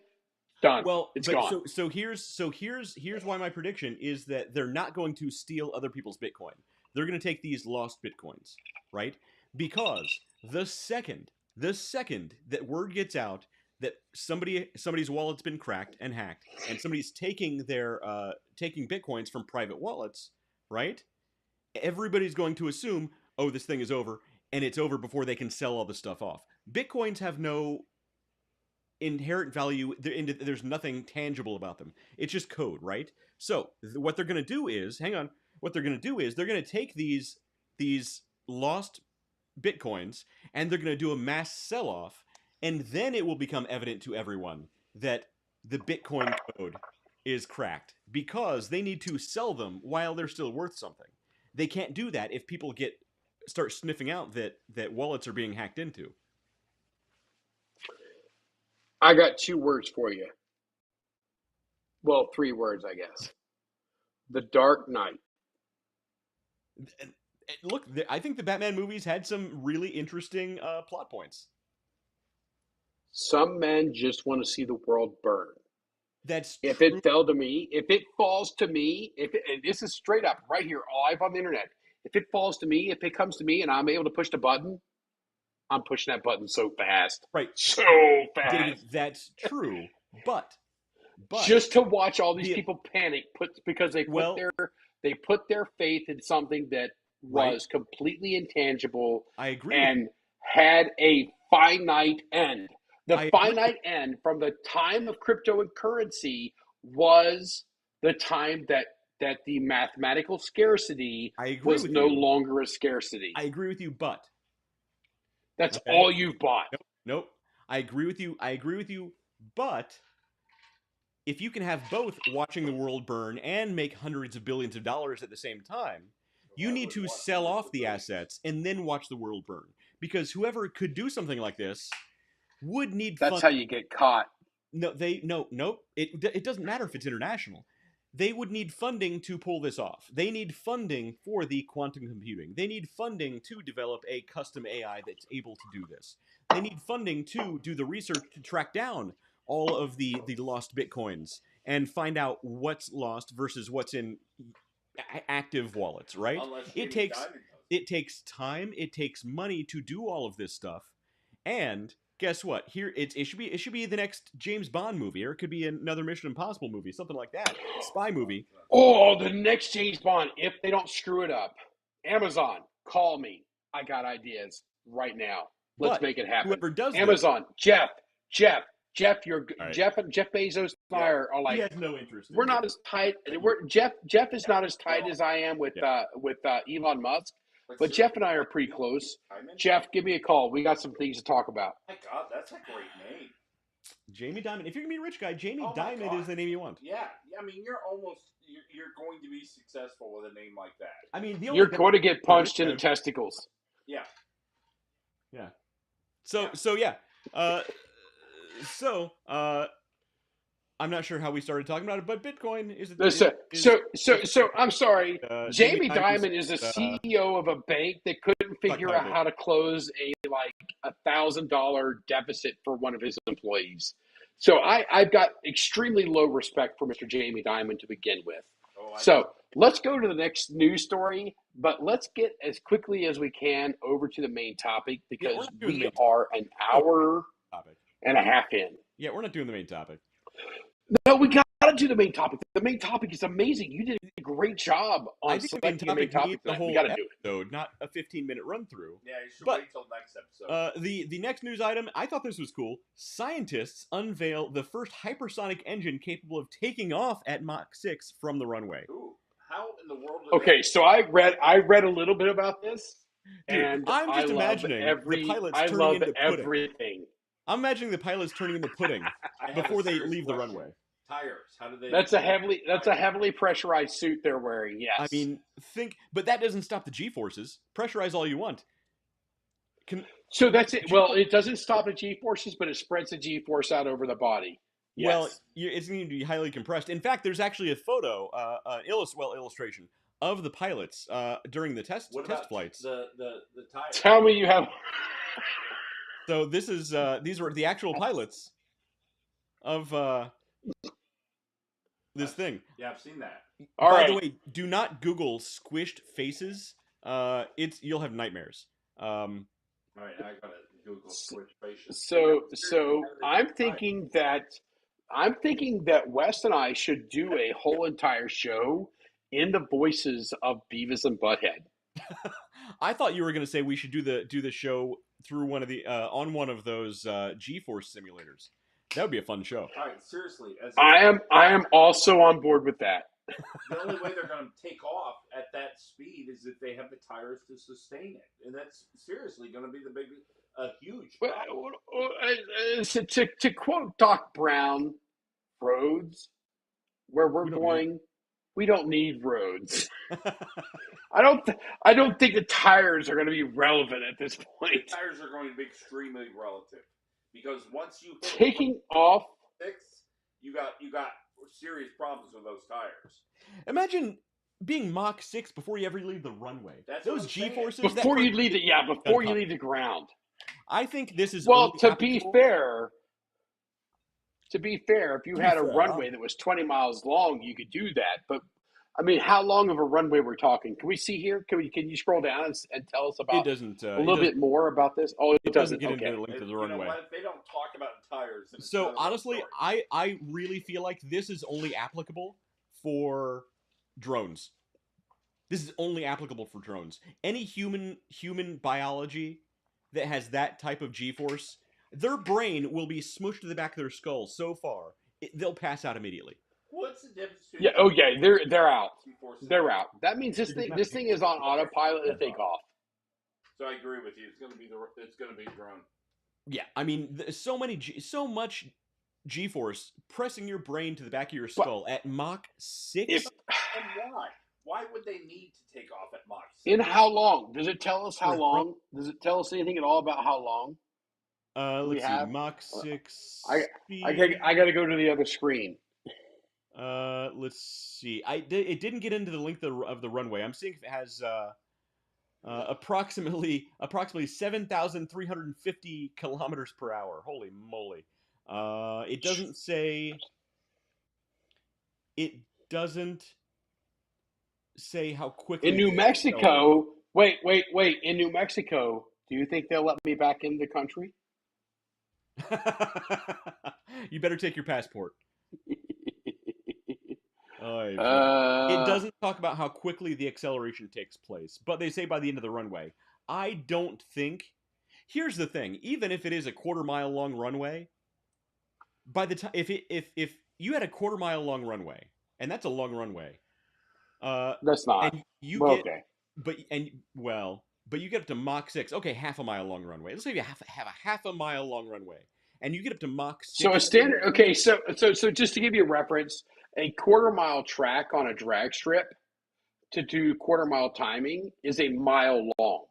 Speaker 3: done.
Speaker 2: Well,
Speaker 3: it's
Speaker 2: but
Speaker 3: gone.
Speaker 2: so here's why my prediction is that they're not going to steal other people's Bitcoin. They're going to take these lost Bitcoins, right? Because the second that word gets out that somebody's wallet's been cracked and hacked, and somebody's taking taking Bitcoins from private wallets, right? Everybody's going to assume, oh, this thing is over, and it's over before they can sell all the stuff off. Bitcoins have no inherent value. There's nothing tangible about them. It's just code, right? So what they're going to do is, what they're going to do is they're going to take these lost Bitcoins and they're going to do a mass sell-off, and then it will become evident to everyone that the Bitcoin code is cracked because they need to sell them while they're still worth something. They can't do that if people start sniffing out that wallets are being hacked into.
Speaker 3: I got 2 words for you. Well, 3 words, I guess. The Dark Knight.
Speaker 2: And look, I think the Batman movies had some really interesting plot points.
Speaker 3: Some men just want to see the world burn.
Speaker 2: That's
Speaker 3: if
Speaker 2: true.
Speaker 3: it fell to me, if it falls to me, and this is straight up right here, live on the internet. If it falls to me, if it comes to me, and I'm able to push the button, I'm pushing that button so fast,
Speaker 2: right?
Speaker 3: So fast.
Speaker 2: David, that's true, but
Speaker 3: just to watch all these people panic, because they put their faith in something that was completely intangible.
Speaker 2: I agree.
Speaker 3: And had a finite end. The finite end from the time of cryptocurrency was the time that the mathematical scarcity was no longer a scarcity.
Speaker 2: I agree with you, but
Speaker 3: that's all you've bought.
Speaker 2: Nope. I agree with you, but if you can have both watching the world burn and make hundreds of billions of dollars at the same time, you need to sell off the assets and then watch the world burn. Because whoever could do something like this would need
Speaker 3: funding. That's how you get caught.
Speaker 2: Nope. It doesn't matter if it's international. They would need funding to pull this off. They need funding for the quantum computing. They need funding to develop a custom AI that's able to do this. They need funding to do the research to track down all of the lost Bitcoins and find out what's lost versus what's in active wallets, right? It takes time, it takes money to do all of this stuff. And guess what? Here it should be the next James Bond movie, or it could be another Mission Impossible movie, something like that. Spy movie.
Speaker 3: Oh, the next James Bond, if they don't screw it up. Amazon, call me. I got ideas right now. Let's make it happen.
Speaker 2: Whoever does
Speaker 3: Amazon, Jeff, Jeff, Jeff Bezos and I are like,
Speaker 2: he has no interest.
Speaker 3: We're not as tight. Jeff is not as tight as I am with Elon Musk, but Jeff and I are pretty close. Jeff, give me a call. We got some things to talk about.
Speaker 4: My God, that's a great name.
Speaker 2: Jamie Dimon. If you're gonna be a rich guy, Jamie Dimon is the name you want.
Speaker 4: Yeah, I mean, you're going to be successful with a name like that.
Speaker 2: I mean,
Speaker 3: you're going to get punched in the testicles.
Speaker 4: Yeah.
Speaker 2: I'm not sure how we started talking about it, but Bitcoin is
Speaker 3: So I'm sorry.
Speaker 2: Jamie
Speaker 3: Jamie
Speaker 2: Dimon's,
Speaker 3: Dimon is the CEO of a bank that couldn't figure
Speaker 2: kind
Speaker 3: out
Speaker 2: of it.
Speaker 3: how to close a $1,000 deficit for one of his employees. So I've got extremely low respect for Mr. Jamie Dimon to begin with. So let's go to the next news story, but let's get as quickly as we can over to the main topic
Speaker 2: Yeah, we're
Speaker 3: because
Speaker 2: not doing the
Speaker 3: we
Speaker 2: main
Speaker 3: are an hour
Speaker 2: topic.
Speaker 3: and a half in.
Speaker 2: Yeah, we're not doing the main topic.
Speaker 3: No, we got to do the main topic. The main topic is amazing. You did a great job
Speaker 2: I
Speaker 3: on
Speaker 2: think the main
Speaker 3: selecting a main
Speaker 2: topic needs
Speaker 3: topic
Speaker 2: the
Speaker 3: tonight. We
Speaker 2: whole
Speaker 3: got to do it.
Speaker 2: episode, not a 15-minute run through.
Speaker 4: Yeah, you should
Speaker 2: But,
Speaker 4: wait till next episode.
Speaker 2: The next news item, I thought this was cool. Scientists unveil the first hypersonic engine capable of taking off at Mach 6 from the runway.
Speaker 4: Ooh, how in the world?
Speaker 3: Okay, so I read a little bit about this,
Speaker 2: Dude,
Speaker 3: and
Speaker 2: I'm just
Speaker 3: I
Speaker 2: imagining
Speaker 3: love
Speaker 2: the pilots
Speaker 3: I
Speaker 2: turning
Speaker 3: love
Speaker 2: into pudding.
Speaker 3: everything.
Speaker 2: I'm imagining the pilots turning into pudding before they leave the runway.
Speaker 4: Tires. How do they?
Speaker 3: That's a heavily pressurized suit they're wearing. Yes.
Speaker 2: I mean, but that doesn't stop the G-forces. Pressurize all you want.
Speaker 3: So that's it. Well, it doesn't stop the G-forces, but it spreads the G-force out over the body. Yes.
Speaker 2: Well, it's going to be highly compressed. In fact, there's actually a photo, illustration of the pilots during the test flights.
Speaker 4: The tires.
Speaker 3: Tell me you have.
Speaker 2: So these were the actual pilots of this thing.
Speaker 4: Yeah, I've seen that.
Speaker 2: By the way, do not Google squished faces. You'll have nightmares.
Speaker 4: All right, I gotta Google squished faces.
Speaker 3: So I'm thinking that Wes and I should do a whole entire show in the voices of Beavis and Butthead.
Speaker 2: I thought you were going to say we should do the show through one of the on one of those G-force simulators. That would be a fun show.
Speaker 4: All right, seriously.
Speaker 3: I am also on board with that.
Speaker 4: The only way they're going to take off at that speed is if they have the tires to sustain it, and that's seriously going to be huge problem.
Speaker 3: To quote Doc Brown, roads, where we're going, we don't need roads. I don't think the tires are going to be relevant at this point.
Speaker 4: The tires are going to be extremely relative because once you
Speaker 3: taking off
Speaker 4: 6, you got serious problems with those tires.
Speaker 2: Imagine being Mach 6 before you ever leave the runway. Those G-forces
Speaker 3: before you leave the ground.
Speaker 2: I think this is
Speaker 3: to be fair, if you had a runway that was 20 miles long, you could do that. But I mean, how long of a runway we're talking? Can we see here? Can you scroll down and tell us about a little bit more about this? Oh, it doesn't
Speaker 2: get
Speaker 3: okay.
Speaker 2: into the length of the runway.
Speaker 4: You know what? If they don't talk about tires.
Speaker 2: So honestly, I really feel like this is only applicable for drones. This is only applicable for drones. Any human biology that has that type of G-force, their brain will be smushed to the back of their skull so far, they'll pass out immediately.
Speaker 4: What's the difference?
Speaker 3: Yeah. Oh, yeah. They're out. They're out. That means this thing is on autopilot and take off.
Speaker 4: So I agree with you. It's going to be a drone.
Speaker 2: Yeah. I mean, so much G-force pressing your brain to the back of your skull at Mach 6.
Speaker 4: And why? Why would they need to take off at Mach 6?
Speaker 3: In how long? Does it tell us how long? Does it tell us anything at all about how long?
Speaker 2: Let's see. Mach 6.
Speaker 3: I got to go to the other screen.
Speaker 2: Let's see. It didn't get into the length of the runway. I'm seeing if it has approximately 7,350 kilometers per hour. Holy moly! It doesn't say. It doesn't say how quickly.
Speaker 3: In New Mexico, wait. In New Mexico, do you think they'll let me back in the country?
Speaker 2: You better take your passport. It doesn't talk about how quickly the acceleration takes place, but they say by the end of the runway. I don't think. Here's the thing: even if it is a quarter-mile long runway, by the time if you had a quarter-mile long runway, and that's a long runway,
Speaker 3: that's not.
Speaker 2: And you
Speaker 3: get,
Speaker 2: okay. But you get up to Mach 6. Okay, half a mile long runway. Let's say you have a half a mile long runway, and you get up to Mach 6.
Speaker 3: So a standard. Okay, so just to give you a reference, a quarter-mile track on a drag strip to do quarter-mile timing is a mile long.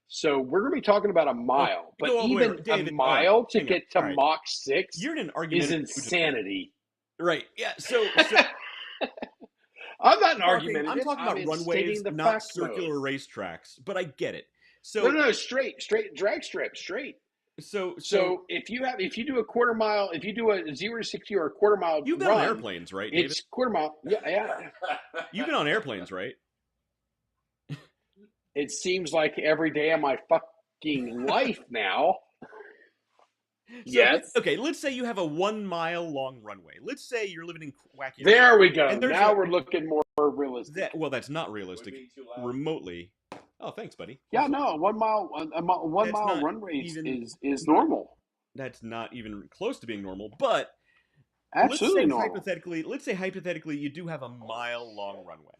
Speaker 3: So we're going to be talking about a mile, but
Speaker 2: go all the way
Speaker 3: even
Speaker 2: around. David,
Speaker 3: a mile to
Speaker 2: hang on.
Speaker 3: get to
Speaker 2: All right.
Speaker 3: Mach 6
Speaker 2: You're in an
Speaker 3: is
Speaker 2: argumentative mood tonight.
Speaker 3: insanity.
Speaker 2: Right. Yeah. So
Speaker 3: I'm not
Speaker 2: I'm
Speaker 3: argumentative.
Speaker 2: talking about runways,
Speaker 3: stating the
Speaker 2: not
Speaker 3: fact mode.
Speaker 2: circular racetracks. But I get it. So
Speaker 3: No, straight drag strip, straight.
Speaker 2: So
Speaker 3: if you do a quarter mile, if you do a 0 to 60 or a quarter mile
Speaker 2: you've been
Speaker 3: run,
Speaker 2: on airplanes, right, David?
Speaker 3: it's quarter mile. Yeah.
Speaker 2: You've been on airplanes, right?
Speaker 3: It seems like every day of my fucking life now. Yes.
Speaker 2: Let's say you have a 1 mile long runway. Let's say you're living in wacky.
Speaker 3: There we go. Now we're looking more realistic.
Speaker 2: That's not realistic. Remotely. Oh, thanks, buddy.
Speaker 3: Yeah, no, 1 mile, a 1 mile runway is normal.
Speaker 2: That's not even close to being normal, but
Speaker 3: absolutely normal.
Speaker 2: Let's say hypothetically you do have a mile-long runway.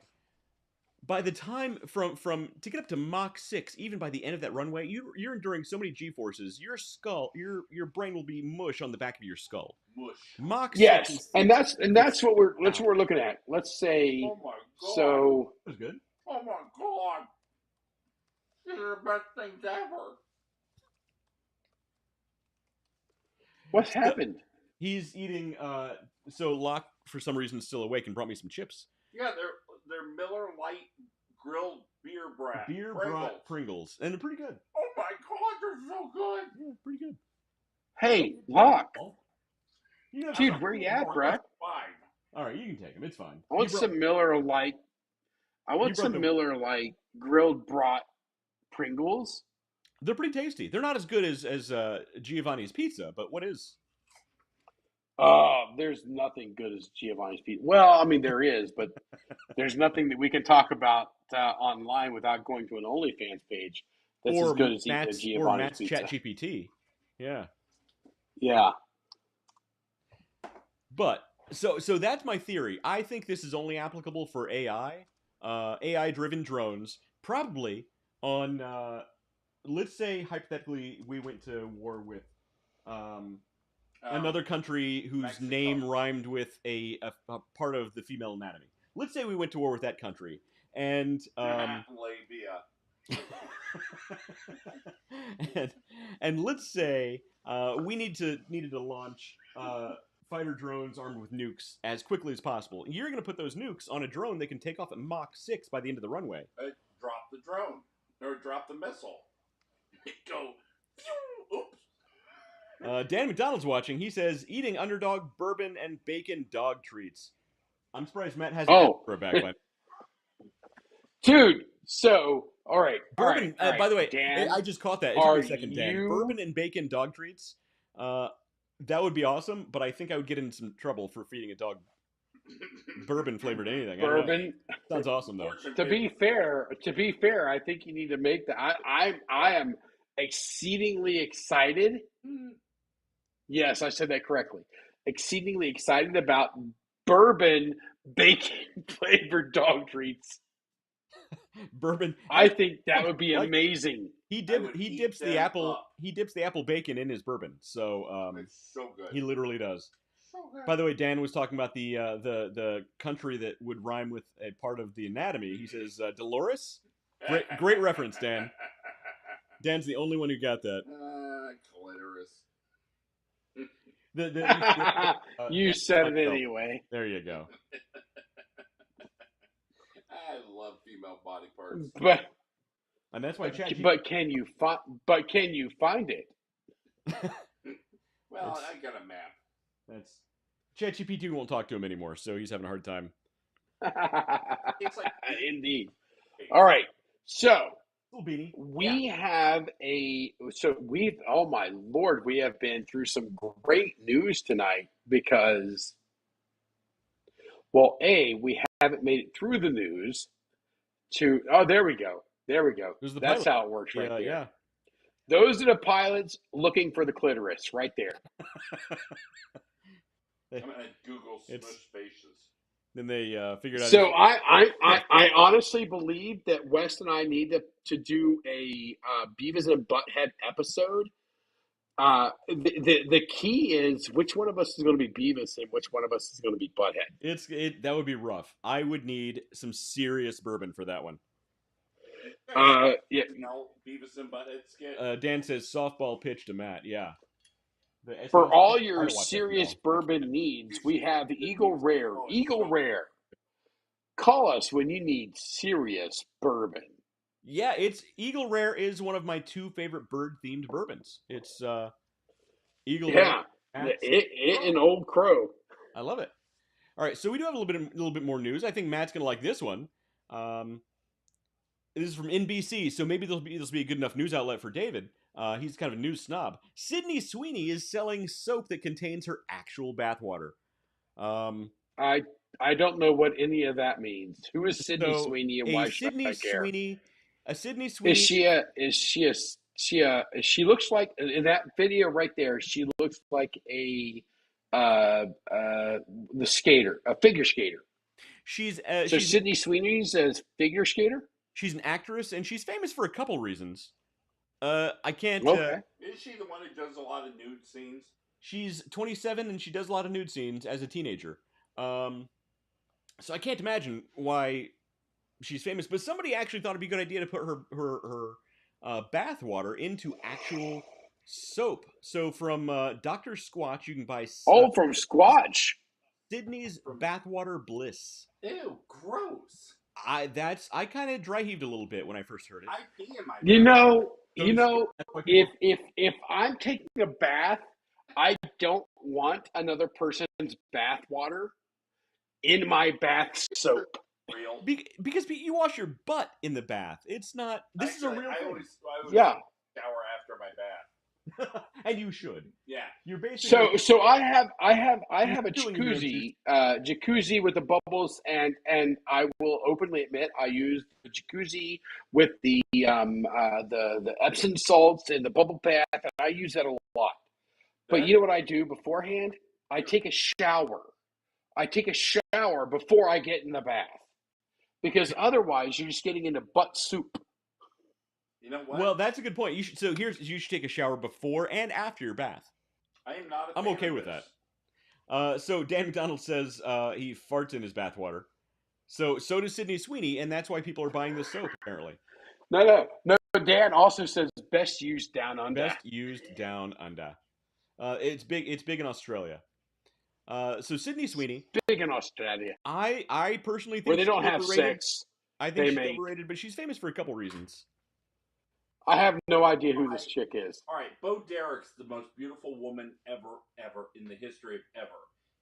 Speaker 2: By the time from to get up to Mach 6, even by the end of that runway, you're enduring so many G-forces. Your skull, your brain will be mush on the back of your skull.
Speaker 4: Mush.
Speaker 2: Mach 6.
Speaker 3: Yes, and that's what we're looking at. Let's say.
Speaker 4: Oh my God.
Speaker 3: So.
Speaker 2: That was good.
Speaker 4: Oh my God. These are the best things ever.
Speaker 3: What's happened?
Speaker 2: He's eating. So Locke, for some reason, is still awake and brought me some chips.
Speaker 4: Yeah, they're Miller Lite grilled beer brat.
Speaker 2: Pringles, and they're pretty good.
Speaker 4: Oh my God, they're so good.
Speaker 2: Yeah, pretty good.
Speaker 3: Hey, Locke.
Speaker 2: Oh.
Speaker 3: Dude, where you at, bro?
Speaker 4: Fine.
Speaker 2: All right, you can take them. It's fine.
Speaker 3: I want some Miller Lite. I want some Miller Lite grilled brat Pringles.
Speaker 2: They're pretty tasty. They're not as good as Giovanni's Pizza, but what is?
Speaker 3: There's nothing good as Giovanni's Pizza. Well, I mean, there is, but there's nothing that we can talk about online without going to an OnlyFans page that's as good as Giovanni's
Speaker 2: or Matt's
Speaker 3: Pizza.
Speaker 2: ChatGPT. Yeah.
Speaker 3: Yeah.
Speaker 2: But so that's my theory. I think this is only applicable for AI-driven drones, probably on. Let's say hypothetically we went to war with another country whose
Speaker 4: Mexico.
Speaker 2: name rhymed with a part of the female anatomy. Let's say we went to war with that country, and
Speaker 4: labia.
Speaker 2: and let's say we needed to launch fighter drones armed with nukes as quickly as possible. You're going to put those nukes on a drone that can take off at Mach 6 by the end of the runway.
Speaker 4: Drop the drone or drop the missile. Go. Oops.
Speaker 2: Dan McDonald's watching. He says, eating Underdog bourbon and bacon dog treats. I'm surprised Matt hasn't for a back by.
Speaker 3: Dude, so, all right.
Speaker 2: Bourbon,
Speaker 3: all right,
Speaker 2: by the way,
Speaker 3: Dan,
Speaker 2: I just caught that. It took me a second, Dan. Bourbon and bacon dog treats. That would be awesome, but I think I would get in some trouble for feeding a dog bourbon flavored anything.
Speaker 3: Bourbon
Speaker 2: sounds awesome though.
Speaker 3: To be fair, I think you need to make that. I am exceedingly excited. Yes, I said that correctly. Exceedingly excited about bourbon bacon flavored dog treats.
Speaker 2: Bourbon.
Speaker 3: I think that would be amazing.
Speaker 2: He dips the apple bacon in his bourbon. So
Speaker 4: it's so good.
Speaker 2: He literally does.
Speaker 4: So good.
Speaker 2: By the way, Dan was talking about the country that would rhyme with a part of the anatomy. He says Dolores. Great reference, Dan. Dan's the only one who got that.
Speaker 4: Clitoris.
Speaker 3: You said it anyway.
Speaker 2: There you go.
Speaker 4: I love female body parts.
Speaker 2: And that's why ChatGPT.
Speaker 3: But can you find it?
Speaker 4: Well, I got a map.
Speaker 2: That's ChatGPT won't talk to him anymore, so he's having a hard time.
Speaker 4: It's like
Speaker 3: indeed. All right, so
Speaker 2: we
Speaker 3: have oh my Lord, we have been through some great news tonight because, well, we haven't made it through the news. There we go. That's how it works right there.
Speaker 2: Yeah.
Speaker 3: Those are the pilots looking for the clitoris right there.
Speaker 4: I'm gonna Google smush faces.
Speaker 2: Then they figured out.
Speaker 3: So I honestly believe that West and I need to do a Beavis and Butthead episode. The key is which one of us is going to be Beavis and which one of us is going to be Butthead.
Speaker 2: That would be rough. I would need some serious bourbon for that one.
Speaker 3: Yeah.
Speaker 4: Beavis and Butthead skit.
Speaker 2: Dan says softball pitch to Matt. Yeah.
Speaker 3: For all
Speaker 2: I
Speaker 3: your
Speaker 2: don't watch
Speaker 3: serious
Speaker 2: SNL.
Speaker 3: bourbon needs, we have Eagle Rare. Eagle Rare. Call us when you need serious bourbon.
Speaker 2: Yeah, it's Eagle Rare is one of my 2 favorite bird themed bourbons. It's Eagle Rare.
Speaker 3: Yeah, it and Old Crow.
Speaker 2: I love it. All right, so we do have a little bit more news. I think Matt's gonna like this one. This is from NBC, so maybe this will be a good enough news outlet for David. He's kind of a news snob. Sydney Sweeney is selling soap that contains her actual bathwater.
Speaker 3: I don't know what any of that means. Who is Sydney
Speaker 2: So
Speaker 3: Sweeney and why should I care?
Speaker 2: A Sydney Sweeney.
Speaker 3: She looks like in that video right there. She looks like the skater, a figure skater.
Speaker 2: She's
Speaker 3: Sydney Sweeney's a figure skater.
Speaker 2: She's an actress and she's famous for a couple reasons. I can't.
Speaker 3: Okay.
Speaker 4: Is she the one who does a lot of nude scenes?
Speaker 2: She's 27 and she does a lot of nude scenes as a teenager. So I can't imagine why she's famous. But somebody actually thought it'd be a good idea to put her bath water into actual soap. So from Dr. Squatch, you can buy.
Speaker 3: From Squatch.
Speaker 2: Sydney's Bathwater Bliss.
Speaker 4: Ew, gross.
Speaker 2: I kind of dry heaved a little bit when I first heard it.
Speaker 4: I pee in my.
Speaker 3: If I'm taking a bath, I don't want another person's bath water in my bath soap.
Speaker 4: Real.
Speaker 2: Because you wash your butt in the bath. It's not. This is a real thing.
Speaker 4: I always
Speaker 3: yeah.
Speaker 4: Shower after my bath.
Speaker 2: And you should.
Speaker 4: Yeah.
Speaker 2: You're basically.
Speaker 3: So I have a jacuzzi with the bubbles, and I will openly admit I use the jacuzzi with the Epsom salts and the bubble bath, and I use that a lot. But you know what I do beforehand? I take a shower. I take a shower before I get in the bath, because otherwise you're just getting into butt soup.
Speaker 4: You know what?
Speaker 2: Well, that's a good point. You should take a shower before and after your bath.
Speaker 4: I am not.
Speaker 2: I'm okay with that. So Dan McDonald says he farts in his bathwater. So does Sydney Sweeney, and that's why people are buying this soap apparently.
Speaker 3: No. Dan also says best used down under.
Speaker 2: Best used down under. It's big in Australia. So Sydney Sweeney.
Speaker 3: Big in Australia.
Speaker 2: I personally think
Speaker 3: where they don't have
Speaker 2: overrated.
Speaker 3: sex.
Speaker 2: I think she's overrated, but she's famous for a couple reasons.
Speaker 3: I have no idea who this chick is.
Speaker 4: All right, Bo Derek's the most beautiful woman ever in the history of ever.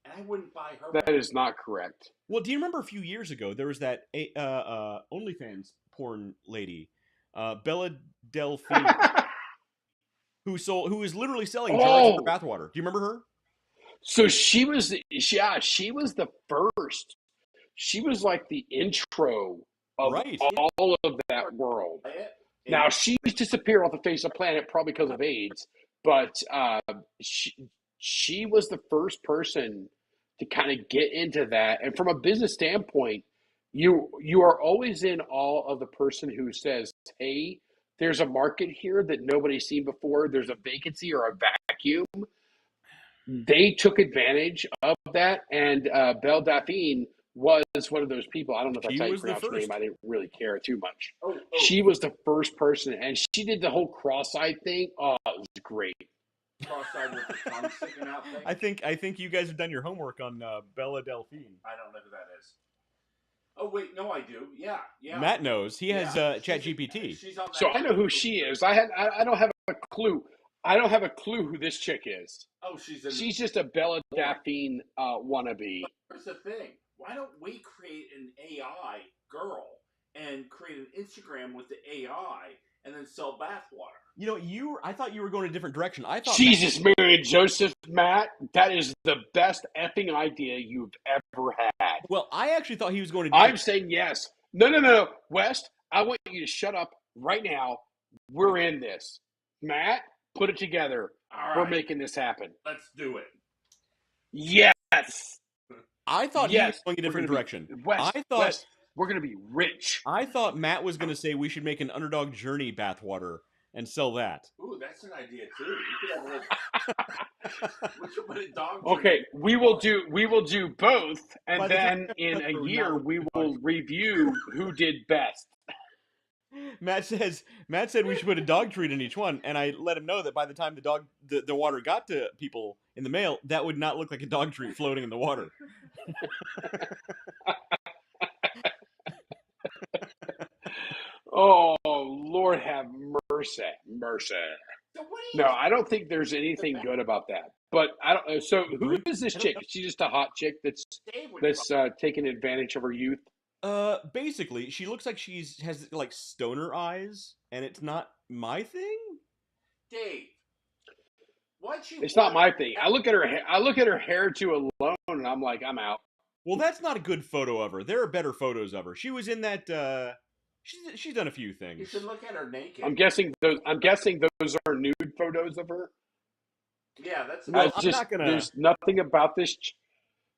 Speaker 4: And I wouldn't buy her.
Speaker 3: That is not correct.
Speaker 2: Well, do you remember a few years ago there was that OnlyFans porn lady, Bella Delphine, who is literally selling jars of her bathwater. Do you remember her?
Speaker 3: So she was the first. She was like the intro of all of that world. Now she's disappeared off the face of the planet probably because of AIDS, but she was the first person to kind of get into that. And from a business standpoint, you are always in awe of the person who says, "Hey, there's a market here that nobody's seen before. There's a vacancy or a vacuum." They took advantage of that, and Belle Dauphine was one of those people. I don't know if that's how you pronounce her name. I didn't really care too much. She was the first person, and she did the whole cross-eyed thing. Oh, it was great.
Speaker 4: Cross-eyed with the tongue sticking out thing?
Speaker 2: I think you guys have done your homework on Bella Delphine.
Speaker 4: I don't know who that is. Oh, wait, no, I do. Yeah.
Speaker 2: Matt knows. He has ChatGPT.
Speaker 3: So I know who she is. I don't have a clue. I don't have a clue who this chick is.
Speaker 4: Oh,
Speaker 3: she's just a Bella Dauphine wannabe.
Speaker 4: But here's the thing. Why don't we create an AI girl and create an Instagram with the AI and then sell bathwater?
Speaker 2: You know, I thought you were going a different direction. I thought
Speaker 3: Jesus, Mary and Joseph, Matt, that is the best effing idea you've ever had.
Speaker 2: Well, I actually thought he was going to.
Speaker 3: I'm saying yes. No, West. I want you to shut up right now. We're in this, Matt. Put it together.
Speaker 4: All right.
Speaker 3: We're making this happen.
Speaker 4: Let's do it.
Speaker 3: Yes.
Speaker 2: I thought he was going a different direction.
Speaker 3: West, we're going to be rich.
Speaker 2: I thought Matt was going to say we should make an Underdog Journey bathwater and sell that.
Speaker 4: Ooh, that's an idea too. You could have we should put a dog.
Speaker 3: Okay, we will do both, and then in a year we will review who did best.
Speaker 2: Matt said we should put a dog treat in each one, and I let him know that by the time the water got to people in the mail, that would not look like a dog treat floating in the water.
Speaker 3: Oh, Lord have mercy.
Speaker 4: So what do
Speaker 3: No,
Speaker 4: you
Speaker 3: I don't think there's anything good about that. But I don't. So who is this
Speaker 2: I don't
Speaker 3: chick?
Speaker 2: know.
Speaker 3: Is she just a hot chick that's
Speaker 4: Dave would
Speaker 3: taking advantage of her youth?
Speaker 2: Basically, she looks like has like stoner eyes, and it's not my thing.
Speaker 4: Dave. Once you
Speaker 3: It's not my thing. I look at her hair too alone, and I'm like, I'm out.
Speaker 2: Well, that's not a good photo of her. There are better photos of her. She was in that. She's done a few
Speaker 4: You
Speaker 2: things.
Speaker 4: should look at her naked.
Speaker 3: I'm guessing those are nude photos of her.
Speaker 4: Yeah, that's.
Speaker 2: Well,
Speaker 3: I
Speaker 2: I'm
Speaker 3: just
Speaker 2: not gonna.
Speaker 3: there's nothing about this.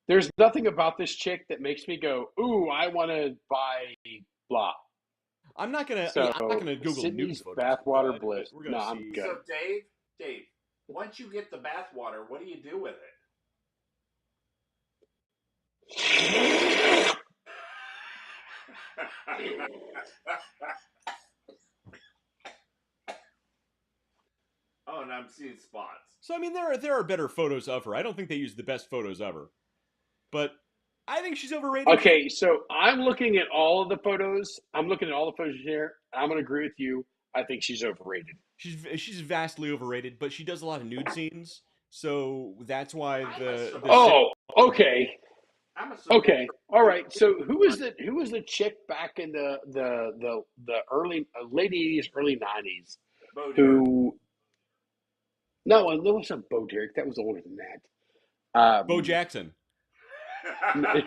Speaker 3: There's nothing about this chick that makes me go, ooh, I want to buy blah.
Speaker 2: I'm not gonna.
Speaker 3: So
Speaker 2: I'm not gonna Google
Speaker 3: Sydney's
Speaker 2: nude photos.
Speaker 3: bathwater bliss.
Speaker 2: We're gonna
Speaker 3: No,
Speaker 2: see.
Speaker 3: I'm good.
Speaker 4: So Dave, once you get the bath water, what do you do with it? Oh, and I'm seeing spots.
Speaker 2: So I mean, there are better photos of her. I don't think they use the best photos of her, but I think she's overrated.
Speaker 3: Okay, so I'm looking at all of the photos. I'm looking at all the photos here. I'm going to agree with you. I think she's overrated.
Speaker 2: She's vastly overrated, but she does a lot of nude scenes, so that's why the
Speaker 3: Oh, okay.
Speaker 4: I'm assuming.
Speaker 3: Okay, all right. So who was the chick back in the early late '80s, early '90s?
Speaker 4: Bo Derek.
Speaker 3: Who? No, it wasn't Bo Derek. That was older than that.
Speaker 2: Bo Jackson.
Speaker 3: That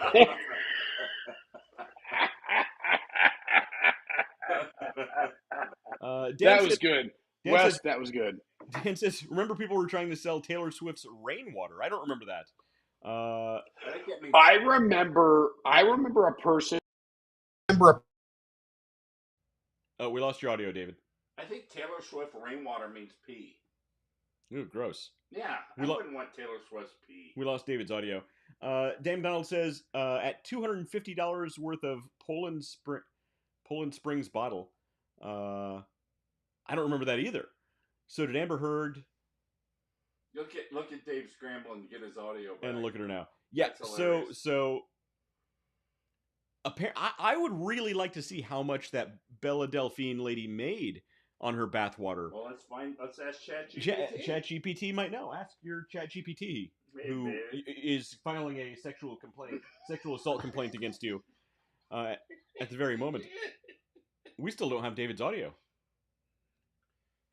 Speaker 3: was good.
Speaker 2: Dan
Speaker 3: Wes,
Speaker 2: says,
Speaker 3: that was good.
Speaker 2: Dan says, remember people were trying to sell Taylor Swift's Rainwater. I don't remember that.
Speaker 3: I remember a person.
Speaker 2: Oh, we lost your audio, David.
Speaker 4: I think Taylor Swift Rainwater means pee.
Speaker 2: Ooh, gross.
Speaker 4: Yeah, I wouldn't want Taylor Swift's pee.
Speaker 2: We lost David's audio. Dan Donald says, at $250 worth of Poland Springs bottle. I don't remember that either. So did Amber Heard.
Speaker 4: Look at Dave scrambling to get his audio back.
Speaker 2: And look at her now. Yeah,
Speaker 4: so
Speaker 2: I would really like to see how much that Bella Delphine lady made on her bathwater.
Speaker 4: Well, let's ask ChatGPT.
Speaker 2: ChatGPT might know. Ask your ChatGPT, who is filing a sexual assault complaint against you at the very moment. We still don't have David's audio.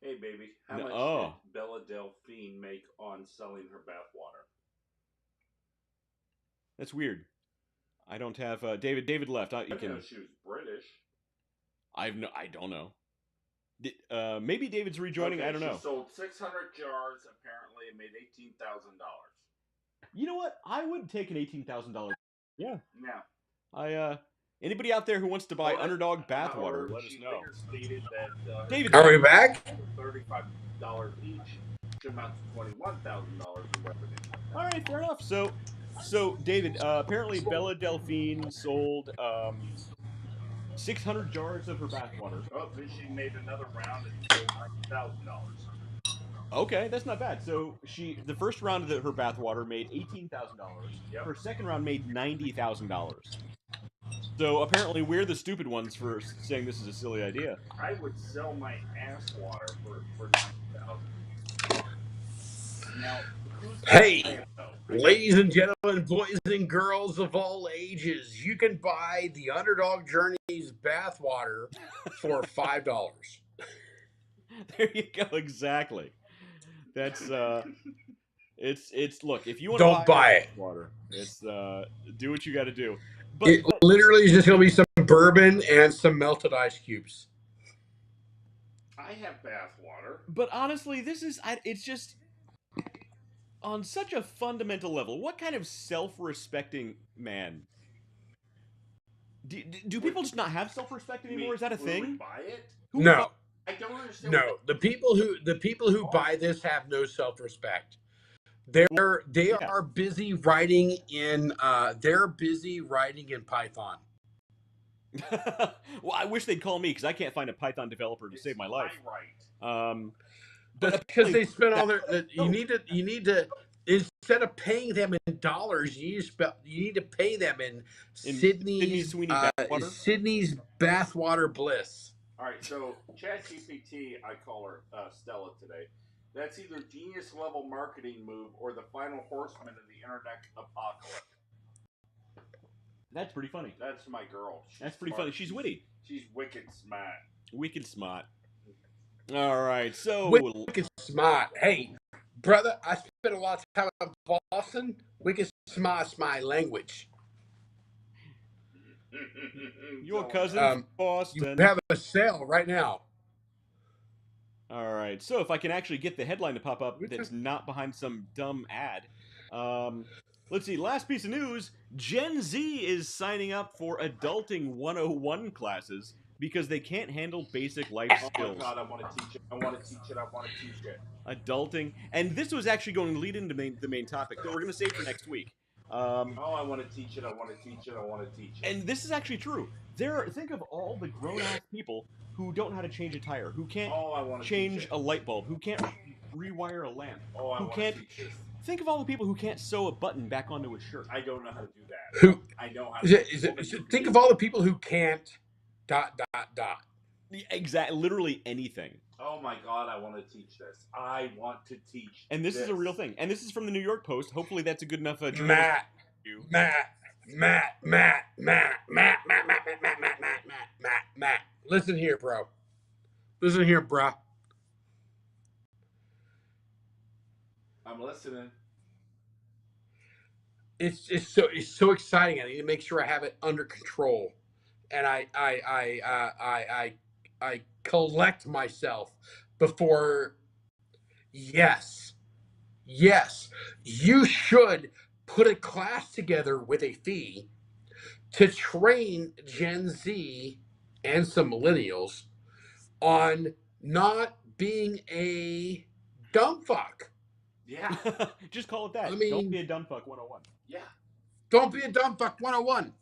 Speaker 4: Hey, baby, how much did Bella Delphine make on selling her bathwater?
Speaker 2: That's weird. I don't have David. David left.
Speaker 4: I know she was British.
Speaker 2: I don't know. Maybe David's rejoining.
Speaker 4: Okay,
Speaker 2: I don't know.
Speaker 4: She sold 600 jars apparently and made $18,000.
Speaker 2: You know what? I would take an $18,000. Yeah.
Speaker 4: Yeah.
Speaker 2: Anybody out there who wants to buy Underdog bathwater, let us know.
Speaker 4: Stated that,
Speaker 2: David,
Speaker 7: are we back?
Speaker 4: $35 each should amount to $21,000 in revenue.
Speaker 2: All right, fair enough. So David, apparently Bella Delphine sold 600 jars of her bathwater.
Speaker 4: Oh, then she made another round and sold $90,000.
Speaker 2: Okay, that's not bad. So the first round of her bathwater made $18,000.
Speaker 4: Yep.
Speaker 2: Her second round made $90,000. So apparently we're the stupid ones for saying this is a silly idea.
Speaker 4: I would sell my ass water for $90,000. Now,
Speaker 7: Hey, ladies and gentlemen, boys and girls of all ages, you can buy the Underdog Journeys bathwater for $5.
Speaker 2: There you go. Exactly. That's it's look, if you want
Speaker 7: Don't
Speaker 2: to
Speaker 7: buy it.
Speaker 2: Water, it's do what you got to do. But
Speaker 7: It literally is just going to be some bourbon and some melted ice cubes.
Speaker 4: I have bath water.
Speaker 2: But honestly, it's just on such a fundamental level. What kind of self-respecting man? Do people just not have self-respect anymore? Is that a thing?
Speaker 4: Would buy it?
Speaker 7: No.
Speaker 4: I don't understand.
Speaker 7: No, the people who buy this have no self-respect. They are busy writing in Python.
Speaker 2: Well, I wish they'd call me because I can't find a Python developer to save my life.
Speaker 4: Right.
Speaker 2: But
Speaker 7: That's because they spend all their.
Speaker 2: No.
Speaker 7: You need to instead of paying them in dollars, you need to pay them in Sydney's Sydney's bathwater bliss.
Speaker 4: All right, so ChatGPT, I call her Stella today. That's either genius level marketing move or the final horseman of the internet apocalypse.
Speaker 2: That's pretty funny.
Speaker 4: That's my girl.
Speaker 2: That's pretty funny. She's witty.
Speaker 4: She's wicked smart.
Speaker 2: Wicked smart. All right, so
Speaker 7: wicked smart. Hey, brother, I spent a lot of time in Boston. Wicked smart's my language.
Speaker 2: Your cousin from Boston.
Speaker 7: You have a sale right now.
Speaker 2: All right, so if I can actually get the headline to pop up that's not behind some dumb ad. Let's see, last piece of news. Gen Z is signing up for Adulting 101 classes because they can't handle basic life skills.
Speaker 4: Oh, God, I want to teach it. I want to teach it. I want to teach it.
Speaker 2: Adulting. And this was actually going to lead into the main topic that we're going to save for next week.
Speaker 4: I want to teach it. I want to teach it. I want to teach it.
Speaker 2: And this is actually true. Think of all the grown-ass people who don't know how to change a tire, who can't change a light bulb, who can't rewire a lamp, who can't... Think of all the people who can't sew a button back onto a shirt.
Speaker 4: I don't know how to do that. I know how to
Speaker 7: think of all the people who can't... ...
Speaker 2: Exactly, literally anything.
Speaker 4: Oh my God, I want to teach this. I want to teach.
Speaker 2: And this is a real thing. And this is from the New York Post. Hopefully that's a good enough
Speaker 7: Matt. Listen here, bro.
Speaker 4: I'm listening.
Speaker 7: It's so exciting. I need to make sure I have it under control, and I collect myself before. Yes, you should put a class together with a fee to train Gen Z and some millennials on not being a dumb fuck.
Speaker 4: Yeah.
Speaker 2: Just call it that.
Speaker 7: I mean,
Speaker 2: don't be a dumb fuck 101.
Speaker 4: Yeah.
Speaker 7: Don't be a dumb fuck 101.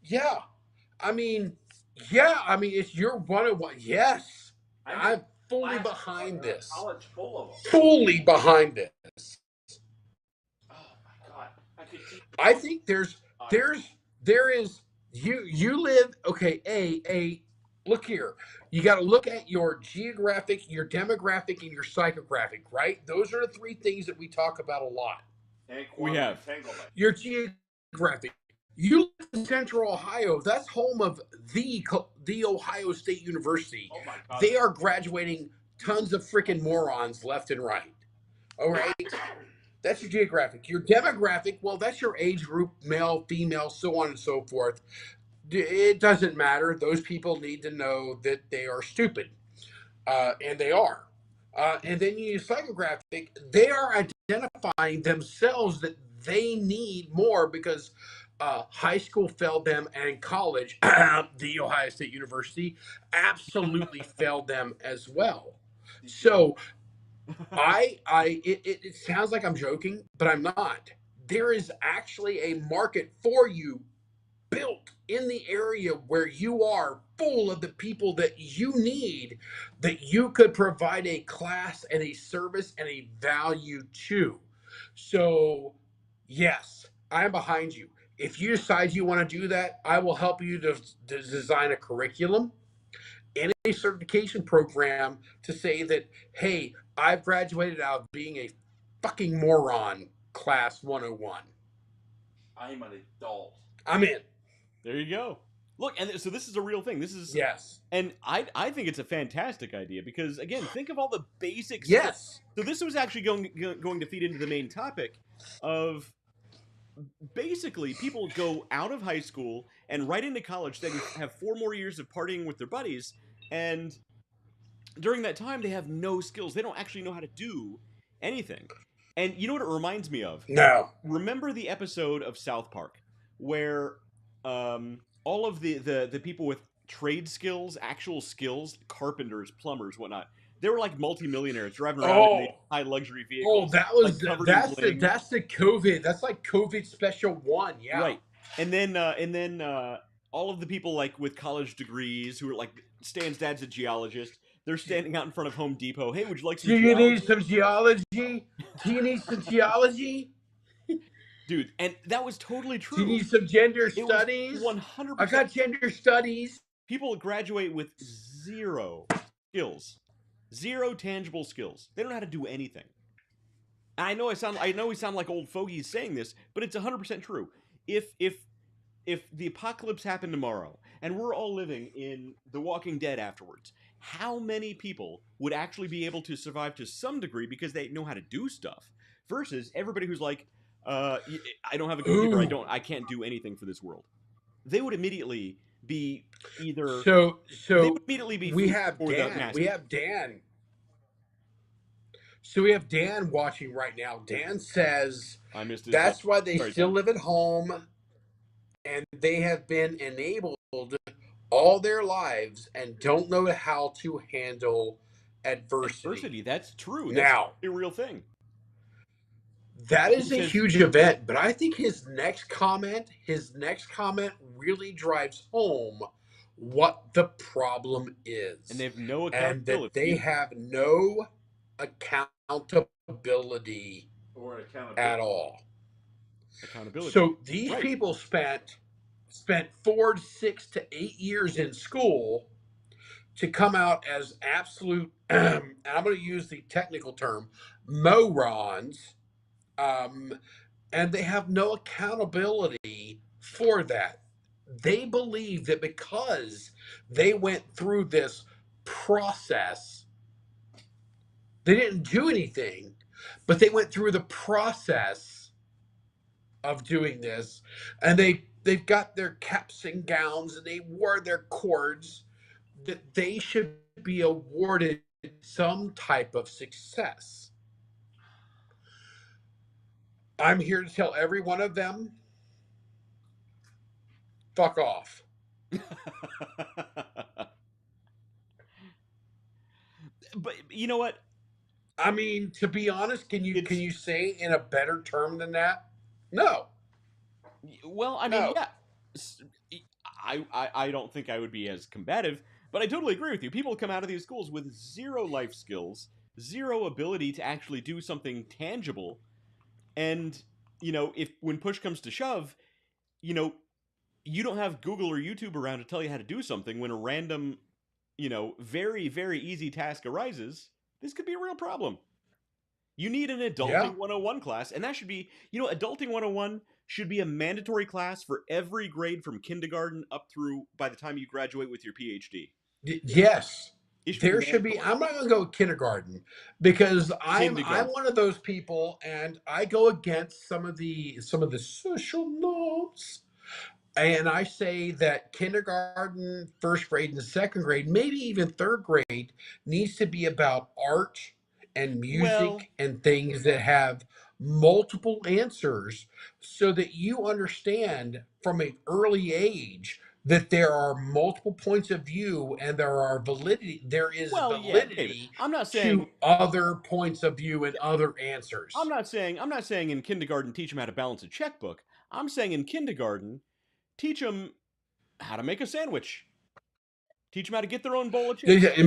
Speaker 7: Yeah. I mean, it's your 101. Yes. I'm fully behind this.
Speaker 4: College full of them.
Speaker 7: Fully behind this.
Speaker 4: Oh my God.
Speaker 7: I think there is you live okay, look here. You got to look at your geographic, your demographic, and your psychographic, right? Those are the three things that we talk about a lot.
Speaker 2: We have
Speaker 7: your geographic. You live in Central Ohio. That's home of the Ohio State University.
Speaker 4: Oh my God.
Speaker 7: They are graduating tons of freaking morons left and right. All right. That's your geographic. Your demographic, well, that's your age group, male, female, so on and so forth. It doesn't matter. Those people need to know that they are stupid, and they are. And then you use psychographic. They are identifying themselves that they need more because high school failed them, and college, the Ohio State University, absolutely failed them as well. So it sounds like I'm joking, but I'm not. There is actually a market for you built in the area where you are, full of the people that you need, that you could provide a class and a service and a value to. So yes, I'm behind you. If you decide you want to do that, I will help you to design a curriculum and a certification program to say that, hey, I've graduated out of being a fucking moron, class 101.
Speaker 4: I'm an adult.
Speaker 7: I'm in.
Speaker 2: There you go. Look, and so this is a real thing. This is
Speaker 7: yes,
Speaker 2: and I think it's a fantastic idea because again, think of all the basics.
Speaker 7: Yes.
Speaker 2: So this was actually going to feed into the main topic of basically people go out of high school and right into college. They have 4 more years of partying with their buddies, and during that time they have no skills. They don't actually know how to do anything. And you know what it reminds me of?
Speaker 7: No.
Speaker 2: Remember the episode of South Park where all of the people with trade skills, actual skills, carpenters, plumbers, whatnot, they were like multimillionaires driving around in high luxury vehicles.
Speaker 7: Oh, that was
Speaker 2: like
Speaker 7: that's the COVID. That's like COVID special 1. Yeah.
Speaker 2: Right. And then all of the people like with college degrees who are like Stan's dad's a geologist. They're standing out in front of Home Depot. Hey, would you like some
Speaker 7: Do you need
Speaker 2: geology?
Speaker 7: some geology? Do you need some geology?
Speaker 2: Dude, and that was totally
Speaker 7: Do you
Speaker 2: true.
Speaker 7: need some gender
Speaker 2: It was
Speaker 7: studies? I
Speaker 2: 100%
Speaker 7: got gender studies.
Speaker 2: people graduate with zero skills. Zero tangible skills. They don't know how to do anything. I know we sound like old fogies saying this, but it's 100% true. If the apocalypse happened tomorrow and we're all living in The Walking Dead afterwards, how many people would actually be able to survive to some degree because they know how to do stuff versus everybody who's like, I don't have a computer,
Speaker 7: Ooh.
Speaker 2: I can't do anything for this world. They would immediately be either
Speaker 7: So
Speaker 2: they would immediately be
Speaker 7: we
Speaker 2: food
Speaker 7: have
Speaker 2: for the
Speaker 7: Dan.
Speaker 2: mass
Speaker 7: We
Speaker 2: people.
Speaker 7: have Dan. So we have Dan watching right now. Dan says
Speaker 2: I missed his
Speaker 7: that's why they
Speaker 2: sorry,
Speaker 7: still
Speaker 2: Dan.
Speaker 7: live at home and they have been enabled all their lives and don't know how to handle adversity.
Speaker 2: Adversity, that's true. That's
Speaker 7: Now,
Speaker 2: a real thing.
Speaker 7: that
Speaker 2: He
Speaker 7: is a
Speaker 2: says,
Speaker 7: huge event, but I think his next comment really drives home what the problem is.
Speaker 2: and they have no
Speaker 7: And that
Speaker 2: accountability.
Speaker 7: they have no accountability
Speaker 4: Or
Speaker 7: at all.
Speaker 2: Accountability.
Speaker 7: So these
Speaker 2: Right.
Speaker 7: people spent 4, 6 to 8 years in school to come out as absolute, and I'm going to use the technical term, morons, and they have no accountability for that. They believe that because they went through this process, they didn't do anything, but they went through the process of doing this, and they've got their caps and gowns and they wore their cords, that they should be awarded some type of success. I'm here to tell every one of them, fuck off.
Speaker 2: But you know what?
Speaker 7: I mean, to be honest, can you say in a better term than that? No.
Speaker 2: Well, I mean,
Speaker 7: No.
Speaker 2: yeah. I don't think I would be as combative, but I totally agree with you. People come out of these schools with zero life skills, zero ability to actually do something tangible, and if when push comes to shove, you know, you don't have Google or YouTube around to tell you how to do something when a random, very, very easy task arises, this could be a real problem. You need an Adulting
Speaker 7: Yeah.
Speaker 2: 101 class, and that should be, Adulting 101 should be a mandatory class for every grade from kindergarten up through by the time you graduate with your PhD.
Speaker 7: Yes.
Speaker 2: It should
Speaker 7: There
Speaker 2: be
Speaker 7: should be.
Speaker 2: mandatory.
Speaker 7: I'm not going to go kindergarten because I'm
Speaker 2: Kindergarten.
Speaker 7: one of those people, and I go against some of the social norms. And I say that kindergarten, first grade, and second grade, maybe even third grade, needs to be about art and music
Speaker 2: Well,
Speaker 7: and things that have multiple answers so that you understand from an early age that there are multiple points of view and there is
Speaker 2: yeah, David.
Speaker 7: validity
Speaker 2: I'm not
Speaker 7: to
Speaker 2: saying
Speaker 7: other points of view and other answers.
Speaker 2: I'm not saying in kindergarten teach them how to balance a checkbook. I'm saying in kindergarten teach them how to make a sandwich. Teach them how to get their own bowl of chips.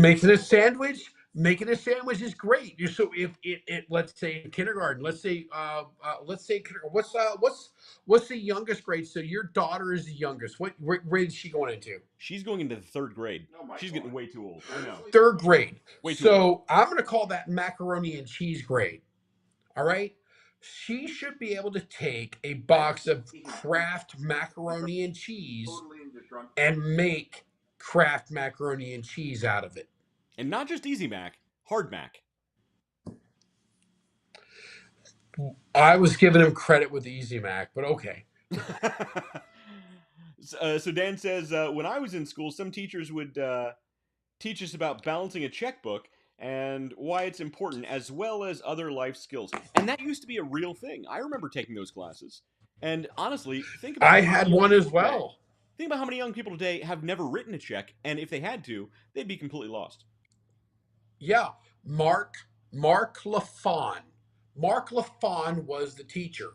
Speaker 7: Making a sandwich is great. So if let's say in kindergarten, let's say what's the youngest grade? So your daughter is the youngest. What grade is she going into?
Speaker 2: She's going into the third grade.
Speaker 4: Oh my
Speaker 2: She's
Speaker 4: God.
Speaker 2: getting way too old. I know.
Speaker 7: Third grade.
Speaker 2: Way too old.
Speaker 7: So I'm going to call that macaroni and cheese grade. All right. She should be able to take a box of Kraft macaroni and cheese
Speaker 4: Totally into drunk.
Speaker 7: and make Kraft macaroni and cheese out of it.
Speaker 2: And not just Easy Mac, Hard Mac.
Speaker 7: I was giving him credit with Easy Mac, but okay.
Speaker 2: So Dan says, when I was in school, some teachers would teach us about balancing a checkbook and why it's important, as well as other life skills. And that used to be a real thing. I remember taking those classes. And honestly, think about
Speaker 7: I
Speaker 2: how many
Speaker 7: had
Speaker 2: young
Speaker 7: one as
Speaker 2: people today-
Speaker 7: well.
Speaker 2: Think about how many young people today have never written a check, and if they had to, they'd be completely lost.
Speaker 7: Yeah, Mark LaFawn. Mark LaFawn was the teacher.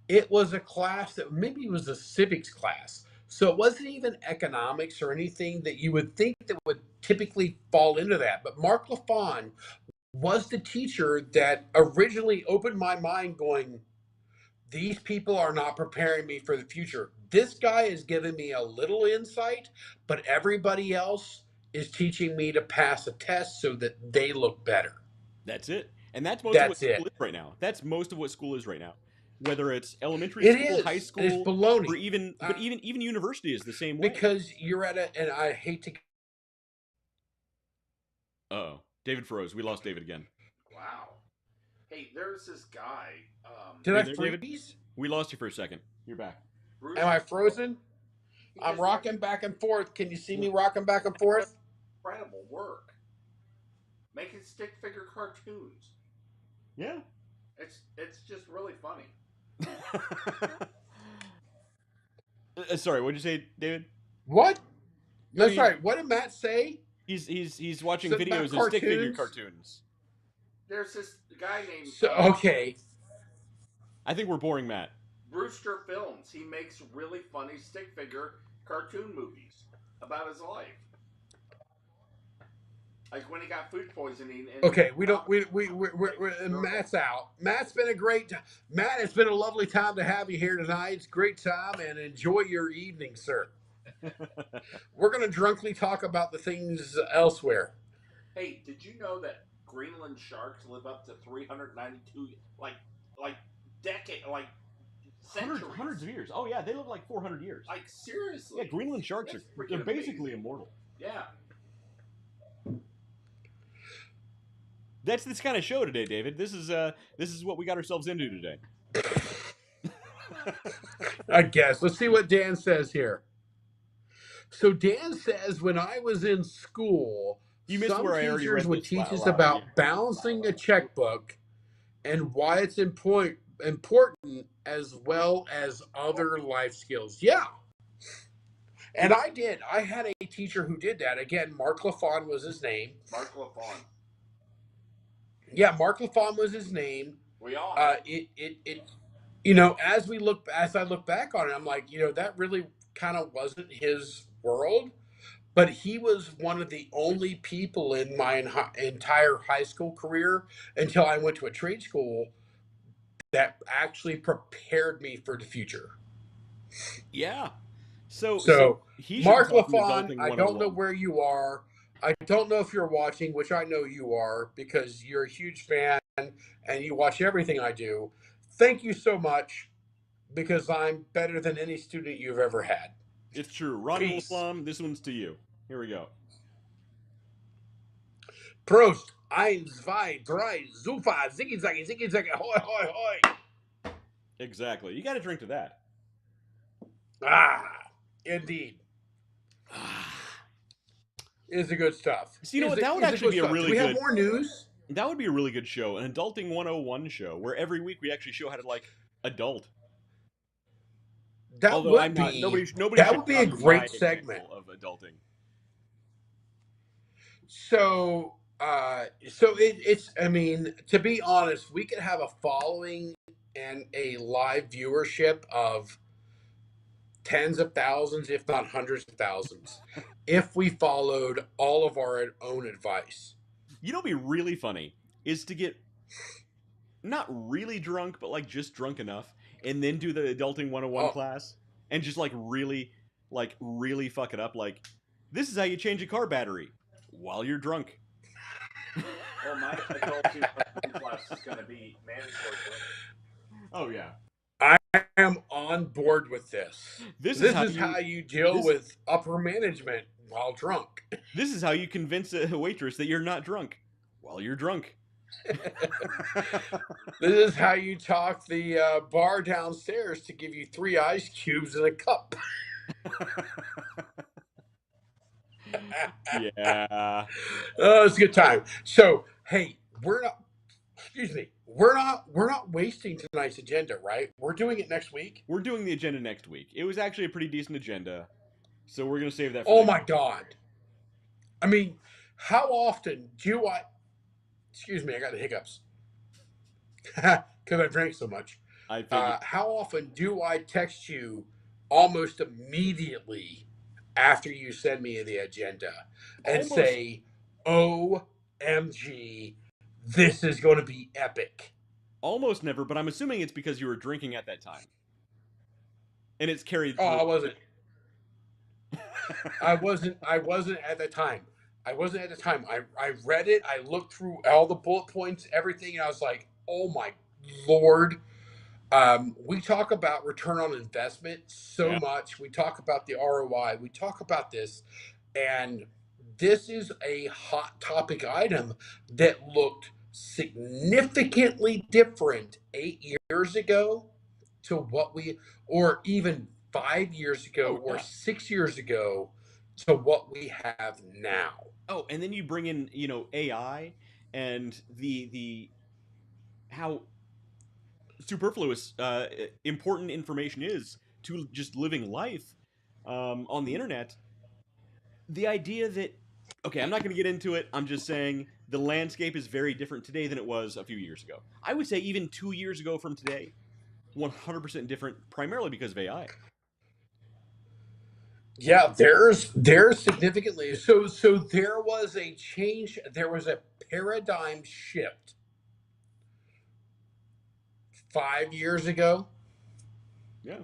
Speaker 7: It was a class that maybe it was a civics class. So it wasn't even economics or anything that you would think that would typically fall into that. But Mark LaFawn was the teacher that originally opened my mind going, these people are not preparing me for the future. This guy is giving me a little insight, but everybody else is teaching me to pass a test so that they look better.
Speaker 2: That's it. And that's most of what
Speaker 7: That's
Speaker 2: school
Speaker 7: it.
Speaker 2: is right now. That's most of what school is right now. Whether it's elementary
Speaker 7: It
Speaker 2: school, high
Speaker 7: is. And it's
Speaker 2: school, or
Speaker 7: baloney.
Speaker 2: even but even university is the same way.
Speaker 7: Because you're at a, and I hate to.
Speaker 2: Uh-oh. David froze. We lost David again.
Speaker 4: Wow. Hey, there's this guy.
Speaker 7: Did
Speaker 2: Are you
Speaker 7: I
Speaker 2: there,
Speaker 7: freeze?
Speaker 2: David? We lost you for a second. You're back.
Speaker 4: Bruce,
Speaker 7: Am I frozen?
Speaker 4: he
Speaker 7: I'm
Speaker 4: does
Speaker 7: rocking back and forth. Can you see me rocking back and forth?
Speaker 4: incredible work making stick figure cartoons.
Speaker 2: Yeah.
Speaker 4: It's just really funny.
Speaker 2: Sorry, what'd you say, David?
Speaker 7: What?
Speaker 2: No,
Speaker 7: That's right. What did Matt say?
Speaker 2: He's watching
Speaker 7: Something about
Speaker 2: videos of stick figure
Speaker 7: cartoons?
Speaker 2: cartoons.
Speaker 4: There's this guy named
Speaker 7: So okay.
Speaker 2: I think we're boring Matt.
Speaker 4: Brewster Films. He makes really funny stick figure cartoon movies about his life. Like when he got food poisoning. And
Speaker 7: Okay, Matt's out. Matt's been a great time. Matt, it's been a lovely time to have you here tonight. It's a great time, and enjoy your evening, sir. We're going to drunkenly talk about the things elsewhere.
Speaker 4: Hey, did you know that Greenland sharks live up to 392 like centuries?
Speaker 2: Hundreds of years. Oh yeah, they live like 400 years.
Speaker 4: Like seriously.
Speaker 2: Yeah, Greenland sharks
Speaker 4: That's
Speaker 2: they're
Speaker 4: freaking
Speaker 2: basically
Speaker 4: amazing.
Speaker 2: immortal.
Speaker 4: Yeah.
Speaker 2: That's this kind of show today, David. This is what we got ourselves into today.
Speaker 7: I guess. Let's see what Dan says here. So Dan says, when I was in school,
Speaker 2: You missed
Speaker 7: some
Speaker 2: where I already
Speaker 7: teachers
Speaker 2: read
Speaker 7: would
Speaker 2: this
Speaker 7: teach us
Speaker 2: aloud,
Speaker 7: about
Speaker 2: yeah.
Speaker 7: balancing a checkbook and why it's important as well as other life skills. Yeah. And I did. I had a teacher who did that. Again, Mark LaFawn was his name.
Speaker 4: Mark LaFawn.
Speaker 7: Yeah, Mark LaFawn was his name.
Speaker 4: We all
Speaker 7: As I look back on it, I'm like, that really kind of wasn't his world. But he was one of the only people in my entire high school career until I went to a trade school that actually prepared me for the future.
Speaker 2: Yeah. So he should
Speaker 7: Mark
Speaker 2: be talking
Speaker 7: LaFawn,
Speaker 2: Adulting
Speaker 7: I don't know
Speaker 2: 101.
Speaker 7: where you are. I don't know if you're watching, which I know you are because you're a huge fan and you watch everything I do. Thank you so much because I'm better than any student you've ever had.
Speaker 2: It's true. Ron
Speaker 7: Peace.
Speaker 2: Wolfram, this one's to you. Here we go.
Speaker 7: Prost, eins, zwei, drei, super, ziggy zaggy, hoi, hoi, hoi.
Speaker 2: Exactly. You got to drink to that.
Speaker 7: Ah, indeed. Is the good stuff.
Speaker 2: So you know what? That would actually be a really
Speaker 7: Do we
Speaker 2: good.
Speaker 7: have more news?
Speaker 2: That would be a really good show, an Adulting 101 show, where every week we actually show how to adult.
Speaker 7: That
Speaker 2: Although
Speaker 7: would
Speaker 2: I'm not,
Speaker 7: be.
Speaker 2: nobody
Speaker 7: That
Speaker 2: should
Speaker 7: would be a
Speaker 2: copy my
Speaker 7: great segment.
Speaker 2: example of adulting.
Speaker 7: So it's. I mean, to be honest, we could have a following and a live viewership of tens of thousands, if not hundreds of thousands, if we followed all of our own advice.
Speaker 2: You know, what'd be really funny is to get not really drunk, but just drunk enough, and then do the Adulting 101 class, and just really fuck it up. This is how you change a car battery while you're drunk.
Speaker 4: Well, my Adulting 101 class is going to be mandatory.
Speaker 2: Oh yeah.
Speaker 7: I am on board with this.
Speaker 2: This is
Speaker 7: how you deal with upper management while drunk.
Speaker 2: This is how you convince a waitress that you're not drunk while you're drunk.
Speaker 7: This is how you talk the bar downstairs to give you 3 ice cubes in a cup.
Speaker 2: Yeah.
Speaker 7: Oh, it's a good time. So, hey, we're not wasting tonight's agenda, right? We're doing it next week.
Speaker 2: We're doing the agenda next week. It was actually a pretty decent agenda, so we're gonna save that.
Speaker 7: Oh my God! I mean, how often do I? Excuse me, I got the hiccups because I drank so much.
Speaker 2: I figured.
Speaker 7: How often do I text you almost immediately after you send me the agenda and
Speaker 2: Almost,
Speaker 7: say, OMG, this is going to be epic.
Speaker 2: almost never, but I'm assuming it's because you were drinking at that time, and it's carried
Speaker 7: Oh,
Speaker 2: through.
Speaker 7: I wasn't at the time. I wasn't at the time. I read it. I looked through all the bullet points, everything, and I was like, oh my Lord. We talk about return on investment so
Speaker 2: Yeah.
Speaker 7: much. We talk about the ROI. We talk about this, and this is a hot topic item that looked significantly different 8 years ago to what we, or even 5 years ago
Speaker 2: Oh
Speaker 7: or
Speaker 2: yeah.
Speaker 7: 6 years ago to what we have now.
Speaker 2: Oh, and then you bring in, AI and the how superfluous important information is to just living life on the internet. The idea that, okay, I'm not going to get into it. I'm just saying the landscape is very different today than it was a few years ago. I would say even 2 years ago from today, 100% different, primarily because of AI.
Speaker 7: Yeah, there's significantly so there was a change, there was a paradigm shift 5 years ago.
Speaker 2: Yeah.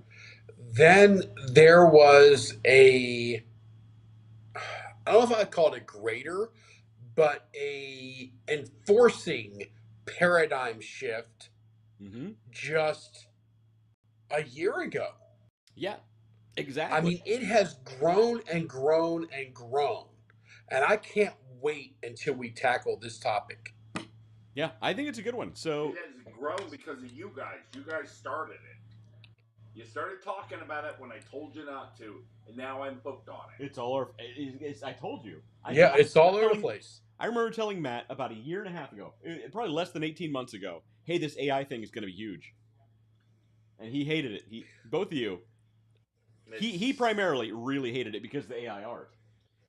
Speaker 7: Then there was a, I don't know if I'd call it a greater, but a enforcing paradigm shift
Speaker 2: Hmm.
Speaker 7: just a year ago.
Speaker 2: Yeah.
Speaker 7: I
Speaker 2: Exactly.
Speaker 7: mean, it has grown and grown and grown. And I can't wait until we tackle this topic.
Speaker 2: Yeah, I think it's a good one.
Speaker 4: It
Speaker 2: So,
Speaker 4: has grown because of you guys. You guys started it. You started talking about it when I told you not to, and now I'm hooked on it.
Speaker 2: it's all our. I told you.
Speaker 7: Yeah, it's all over the place.
Speaker 2: I remember telling Matt about a year and a half ago, probably less than 18 months ago. Hey, this AI thing is going to be huge, and he hated it. Both of you. He
Speaker 4: It's
Speaker 2: primarily really hated it because of the AI art.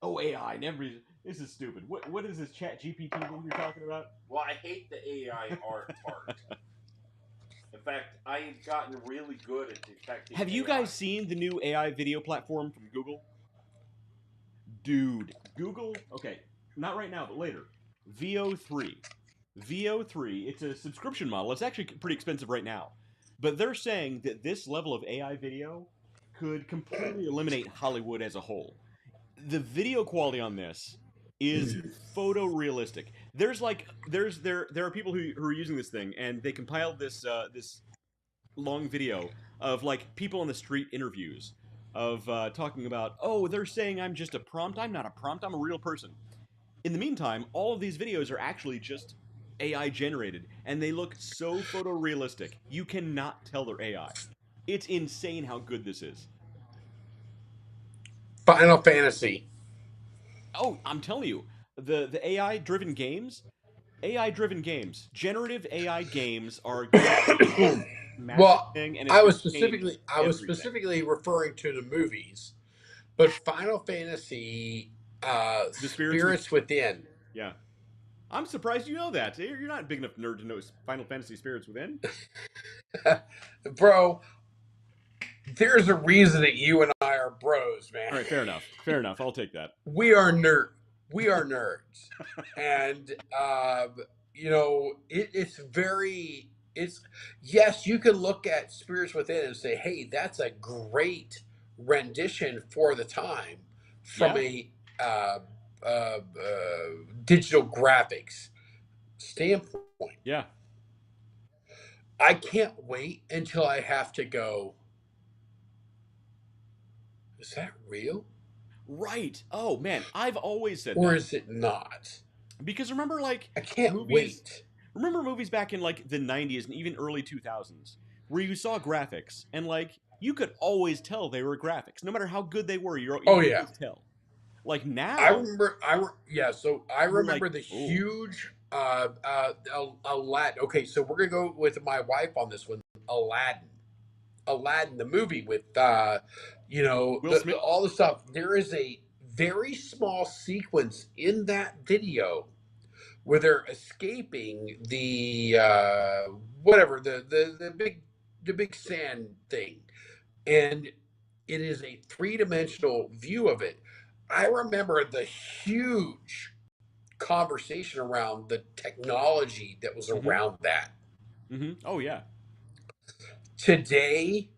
Speaker 2: Oh, AI, never. This is stupid. What is this Chat GPT thing you're talking about?
Speaker 4: well, I hate the AI art part. In fact, I've gotten really good at detecting
Speaker 2: Have you
Speaker 4: AI.
Speaker 2: guys seen the new AI video platform from Google? Dude, Google. Okay, not right now, but later. VO3. VO3. It's a subscription model. It's actually pretty expensive right now, but they're saying that this level of AI video could completely eliminate Hollywood as a whole. The video quality on this is photorealistic. There are people who are using this thing, and they compiled this long video of like people on the street interviews of talking about, oh, they're saying I'm just a prompt. I'm not a prompt. I'm a real person. In the meantime, all of these videos are actually just AI generated, and they look so photorealistic. You cannot tell they're AI. It's insane how good this is.
Speaker 7: Final Fantasy.
Speaker 2: Oh, I'm telling you, the AI driven games, generative AI games are going to be a massive
Speaker 7: Well,
Speaker 2: thing, and it's going to change
Speaker 7: I was
Speaker 2: everything.
Speaker 7: specifically referring to the movies, but Final Fantasy
Speaker 2: The spirits with,
Speaker 7: Spirits Within.
Speaker 2: yeah. I'm surprised you know that. You're not a big enough nerd to know Final Fantasy Spirits Within.
Speaker 7: Bro, there's a reason that you and I are bros, man.
Speaker 2: All right, fair enough. Fair enough. I'll take that.
Speaker 7: We are we are nerds. And it's very, it's, yes, you can look at Spirits Within and say, hey, that's a great rendition for the time from
Speaker 2: Yeah.
Speaker 7: a uh, digital graphics standpoint.
Speaker 2: Yeah.
Speaker 7: I can't wait until I have to go, is that real
Speaker 2: Right. Oh man, I've always said
Speaker 7: or
Speaker 2: that
Speaker 7: is it not?
Speaker 2: because remember like
Speaker 7: I can't
Speaker 2: movies.
Speaker 7: wait.
Speaker 2: Remember movies back in like the 90s and even early 2000s where you saw graphics and like you could always tell they were graphics, no matter how good they were. You
Speaker 7: Oh
Speaker 2: could
Speaker 7: yeah,
Speaker 2: always tell. Like
Speaker 7: I
Speaker 2: now,
Speaker 7: remember. Yeah. So I
Speaker 2: you're like,
Speaker 7: remember the
Speaker 2: oh,
Speaker 7: huge Aladdin. Okay, so we're gonna go with my wife on this one. Aladdin. Aladdin, the movie with
Speaker 2: Will Smith.
Speaker 7: all the stuff. There is a very small sequence in that video where they're escaping the whatever the big sand thing, and it is a three-dimensional view of it. I remember the huge conversation around the technology that was
Speaker 2: Mm-hmm.
Speaker 7: around that.
Speaker 2: Mm-hmm. Oh yeah.
Speaker 7: Today,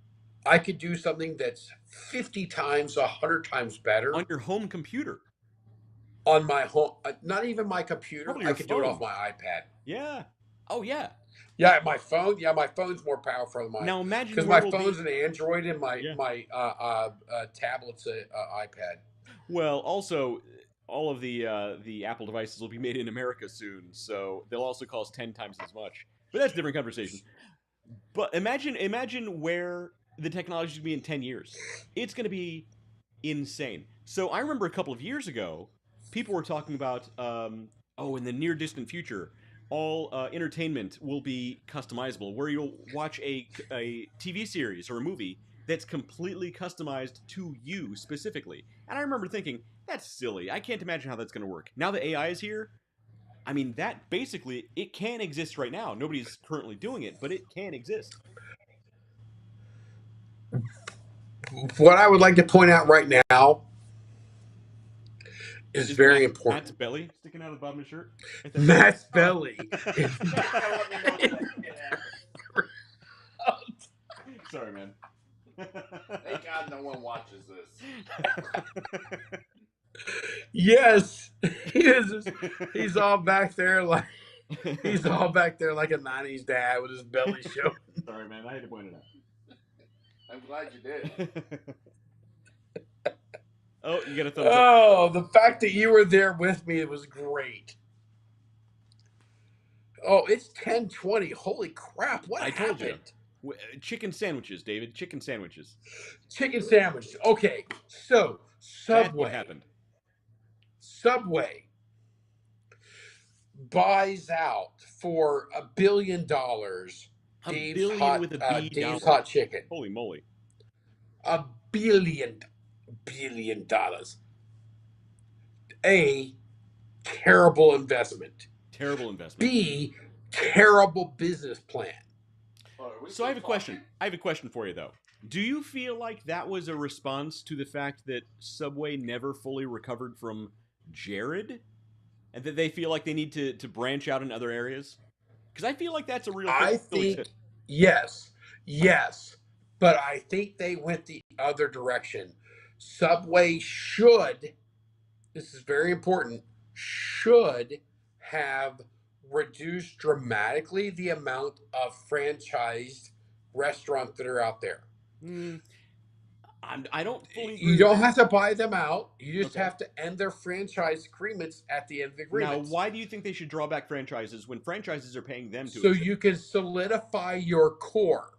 Speaker 7: I could do something that's 50 times, 100 times
Speaker 2: On
Speaker 7: better
Speaker 2: your home computer,
Speaker 7: on my home, not even my computer.
Speaker 2: probably
Speaker 7: I
Speaker 2: your
Speaker 7: could do it off
Speaker 2: phone.
Speaker 7: my iPad.
Speaker 2: Yeah. Oh yeah.
Speaker 7: Yeah, my phone. Yeah, my phone's more powerful than my
Speaker 2: Now imagine
Speaker 7: because
Speaker 2: where
Speaker 7: my
Speaker 2: we'll
Speaker 7: phone's
Speaker 2: be.
Speaker 7: an Android and
Speaker 2: Yeah.
Speaker 7: my tablet's a iPad.
Speaker 2: Well, also, all of the Apple devices will be made in America soon, so they'll also cost 10 times as much. But that's a different conversation. But imagine where the technology is going to be in 10 years. It's going to be insane. So I remember a couple of years ago, people were talking about, oh, in the near distant future, all entertainment will be customizable, where you'll watch a TV series or a movie that's completely customized to you specifically. And I remember thinking, that's silly. I can't imagine how that's going to work. Now that AI is here, I mean, that basically, it can exist right now. Nobody's currently doing it, but it can exist.
Speaker 7: What I would like to point out right now is
Speaker 2: Is
Speaker 7: very
Speaker 2: Matt's
Speaker 7: important.
Speaker 2: belly sticking out of the bottom of his shirt? Right there.
Speaker 7: Matt's
Speaker 2: Oh.
Speaker 7: belly is
Speaker 4: Let me know that it happened.
Speaker 2: Sorry, man.
Speaker 4: Thank God no one watches this.
Speaker 7: yes, he is. He's all back there like he's all back there like a '90s dad with his belly showing.
Speaker 2: Sorry, man. I had to point it
Speaker 4: I'm glad you did.
Speaker 2: out. Oh, you got a thumbs up.
Speaker 7: Oh, the fact that you were there with me, it was great. Oh, it's 10:20. Holy crap! What
Speaker 2: I told you.
Speaker 7: happened?
Speaker 2: Chicken sandwiches, David. Chicken sandwiches.
Speaker 7: Chicken sandwich. Okay, so
Speaker 2: That's what
Speaker 7: Subway.
Speaker 2: happened.
Speaker 7: Subway buys out for $1 billion.
Speaker 2: A billion with a B
Speaker 7: Dave's
Speaker 2: dollars.
Speaker 7: Hot Chicken.
Speaker 2: Holy moly.
Speaker 7: A billion dollars. A, terrible investment.
Speaker 2: Terrible investment.
Speaker 7: B, terrible business plan.
Speaker 2: So I have a question. I have a question for you, though. Do you feel like that was a response to the fact that Subway never fully recovered from Jared? And that they feel like they need to branch out in other areas? Because I feel like that's a real thing.
Speaker 7: I think yes, but I think they went the other direction. Subway should, this is very important, should have reduced dramatically the amount of franchised restaurants that are out there.
Speaker 2: I don't fully agree.
Speaker 7: You don't have to buy them out. You just
Speaker 2: Okay.
Speaker 7: have to end their franchise agreements at the end of the
Speaker 2: Now,
Speaker 7: agreements.
Speaker 2: why do you think they should draw back franchises when franchises are paying them to
Speaker 7: So
Speaker 2: exist?
Speaker 7: you can solidify your core.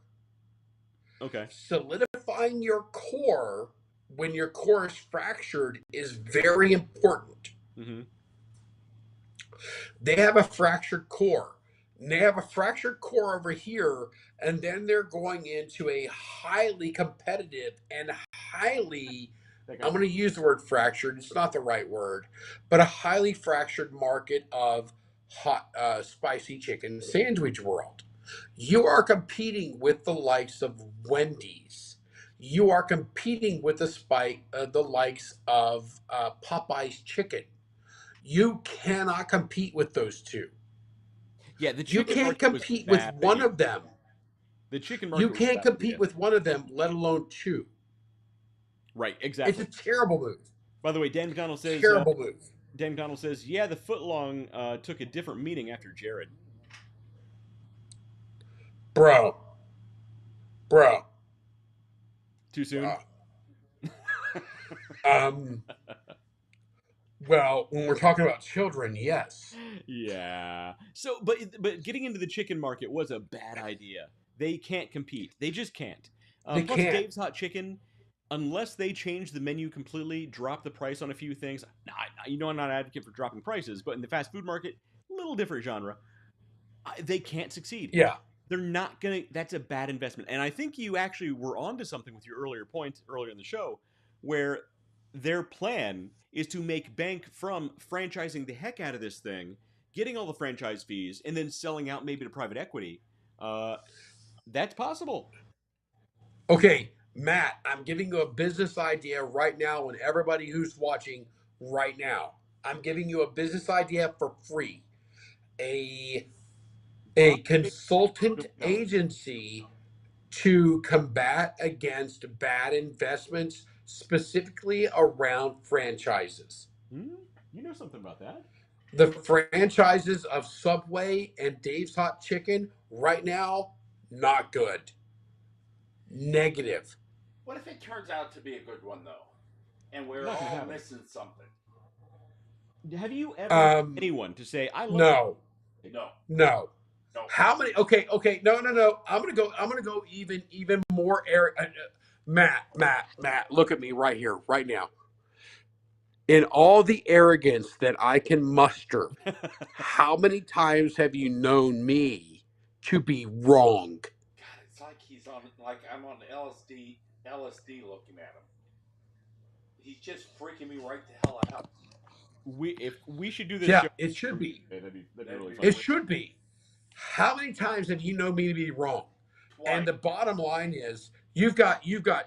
Speaker 2: Okay.
Speaker 7: Solidifying your core when your core is fractured is very important.
Speaker 2: Mm-hmm.
Speaker 7: They have a fractured core. And they have a fractured core over here, and then they're going into a highly competitive and highly, I'm going to use the word fractured, it's not the right word, but a highly fractured market of hot, spicy chicken sandwich world. You are competing with the likes of Wendy's. You are competing with the likes of Popeye's chicken. You cannot compete with those two.
Speaker 2: Yeah, the
Speaker 7: You
Speaker 2: chicken
Speaker 7: can't
Speaker 2: market was
Speaker 7: compete with
Speaker 2: bad.
Speaker 7: one of them.
Speaker 2: The chicken market
Speaker 7: You
Speaker 2: was
Speaker 7: can't
Speaker 2: bad,
Speaker 7: compete
Speaker 2: yeah.
Speaker 7: with one of them, let alone two.
Speaker 2: Right, exactly.
Speaker 7: It's a terrible move.
Speaker 2: By the way, Dan McDonald says
Speaker 7: Terrible move.
Speaker 2: Dan McDonald says, yeah, the footlong took a different meaning after Jared.
Speaker 7: Bro.
Speaker 2: Too soon?
Speaker 7: Well, when we're talking about children, yes.
Speaker 2: Yeah. So, but getting into the chicken market was a bad idea. They can't compete. They just can't.
Speaker 7: They
Speaker 2: Plus,
Speaker 7: can't.
Speaker 2: Dave's Hot Chicken, unless they change the menu completely, drop the price on a few things. Now, you know I'm not an advocate for dropping prices, but in the fast food market, a little different genre. They can't succeed.
Speaker 7: Yeah.
Speaker 2: They're not gonna. That's a bad investment. And I think you actually were onto something with your earlier point earlier in the show, where their plan is to make bank from franchising the heck out of this thing, getting all the franchise fees, and then selling out maybe to private equity. That's possible.
Speaker 7: Okay, Matt, I'm giving you a business idea right now, and everybody who's watching right now, I'm giving you a business idea for free. A
Speaker 2: Buy
Speaker 7: consultant
Speaker 2: no.
Speaker 7: agency to combat against bad investments, specifically around franchises.
Speaker 2: You know something about that?
Speaker 7: The franchises of Subway and Dave's Hot Chicken right now, not good. Negative.
Speaker 4: What if it turns out to be a good one though, and we're
Speaker 2: Not gonna
Speaker 4: all
Speaker 2: happen.
Speaker 4: missing something?
Speaker 2: Have you ever had
Speaker 7: Um,
Speaker 2: anyone to say, "I love"?
Speaker 7: no,
Speaker 4: No,
Speaker 7: no.
Speaker 4: no.
Speaker 7: How many? Okay, okay. No, no, no. I'm gonna go. I'm gonna go even more. Matt. Look at me right here, right now. In all the arrogance that I can muster, how many times have you known me to be wrong?
Speaker 4: God, it's like he's on, like I'm on LSD looking at him. He's just freaking me right the hell out.
Speaker 2: If we should do this
Speaker 7: Yeah,
Speaker 2: show,
Speaker 7: it should be.
Speaker 2: that'd be really fun.
Speaker 7: It should be. How many times have you known me to be wrong?
Speaker 4: Twice.
Speaker 7: And the bottom line is, you've got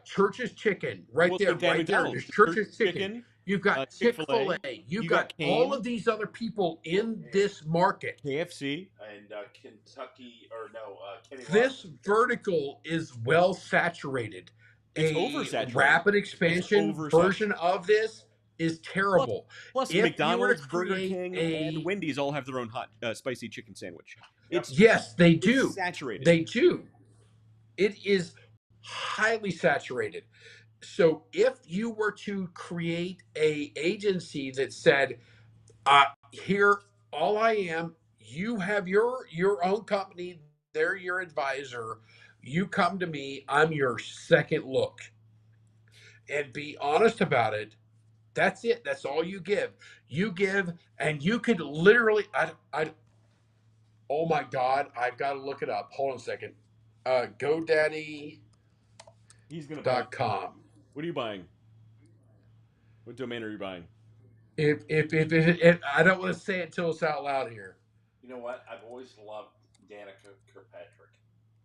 Speaker 7: Church's Chicken right
Speaker 2: Well,
Speaker 7: there,
Speaker 2: Dan
Speaker 7: right there.
Speaker 2: McDonald's,
Speaker 7: There's Church's Chicken. You've got
Speaker 2: Chick-fil-A,
Speaker 7: Chick-fil-A. You've
Speaker 2: you
Speaker 7: got
Speaker 2: got
Speaker 7: all
Speaker 2: Cane's,
Speaker 7: of these other people in this market.
Speaker 2: KFC,
Speaker 4: and Kentucky or no, Kenny
Speaker 7: This
Speaker 4: Rogers.
Speaker 7: vertical is well saturated.
Speaker 2: It's
Speaker 7: A
Speaker 2: oversaturated.
Speaker 7: rapid expansion
Speaker 2: oversaturated.
Speaker 7: version of this is terrible.
Speaker 2: Plus
Speaker 7: If you were to
Speaker 2: McDonald's, Burger
Speaker 7: create
Speaker 2: King,
Speaker 7: a-
Speaker 2: and Wendy's all have their own hot, spicy chicken sandwich. It's
Speaker 7: Yes, they do.
Speaker 2: saturated.
Speaker 7: They do. It is highly saturated. So if you were to create a agency that said, here, all I am, you have your own company, they're your advisor, you come to me, I'm your second look. And be honest about it. That's it. That's all you give. You give, and you could literally, oh my God, I've got to look it up. Hold on a second. GoDaddy.com.
Speaker 2: He's gonna buy. What are you buying? What domain are you buying?
Speaker 7: If I don't want to say it till it's out loud here.
Speaker 4: You know what? I've always loved Danica Kirkpatrick.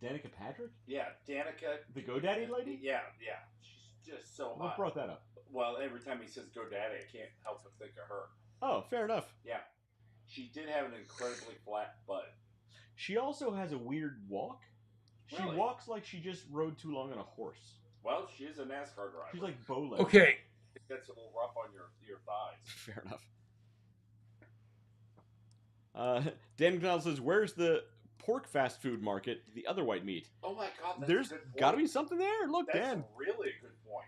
Speaker 2: Danica Patrick?
Speaker 4: Yeah, Danica.
Speaker 2: The GoDaddy lady?
Speaker 4: Yeah. She's just so hot.
Speaker 2: What brought that up?
Speaker 4: Well, every time he says GoDaddy, I can't help but think of her.
Speaker 2: Oh, fair enough.
Speaker 4: Yeah. She did have an incredibly flat butt.
Speaker 2: She also has a weird walk. She
Speaker 4: Really?
Speaker 2: walks like she just rode too long on a horse.
Speaker 4: Well, she is a NASCAR driver.
Speaker 2: She's like bow-legged.
Speaker 7: Okay.
Speaker 4: It gets a little rough on your thighs.
Speaker 2: Fair enough. Dan McDonald says, "Where's the pork fast food market? The other white meat?
Speaker 4: Oh my God, that's
Speaker 2: There's
Speaker 4: a good point.
Speaker 2: got to be something there. Look,
Speaker 4: That's
Speaker 2: Dan,
Speaker 4: really a good point.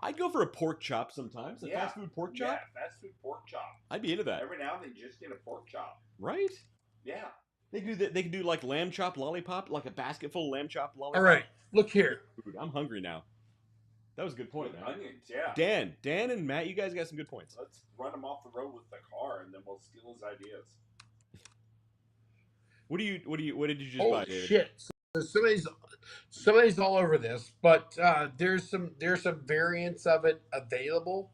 Speaker 2: I'd go for a pork chop sometimes. A fast food pork chop.
Speaker 4: Yeah, fast food pork chop.
Speaker 2: I'd be into that.
Speaker 4: Every now and then, just get a pork chop.
Speaker 2: Right?
Speaker 4: Yeah.
Speaker 2: They do that. They could do like lamb chop lollipop, like a basket full of lamb chop lollipop.
Speaker 7: All right. Look here.
Speaker 2: Food. I'm hungry now. That was a good point,
Speaker 4: With
Speaker 2: man.
Speaker 4: onions, yeah.
Speaker 2: Dan and Matt, you guys got some good points.
Speaker 4: Let's run him off the road with the car, and then we'll steal his ideas.
Speaker 2: What did you just
Speaker 7: Oh
Speaker 2: buy, David?
Speaker 7: shit! So somebody's all over this, but there's some variants of it available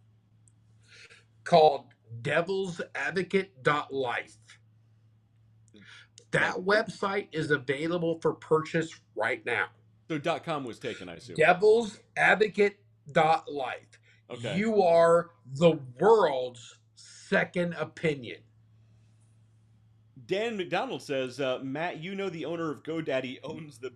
Speaker 7: called devilsadvocate.life. That website is available for purchase right now.
Speaker 2: So .com was taken, I assume.
Speaker 7: Devilsadvocate.life.
Speaker 2: Okay.
Speaker 7: You are the world's second opinion.
Speaker 2: Dan McDonald says, Matt, you know the owner of GoDaddy owns the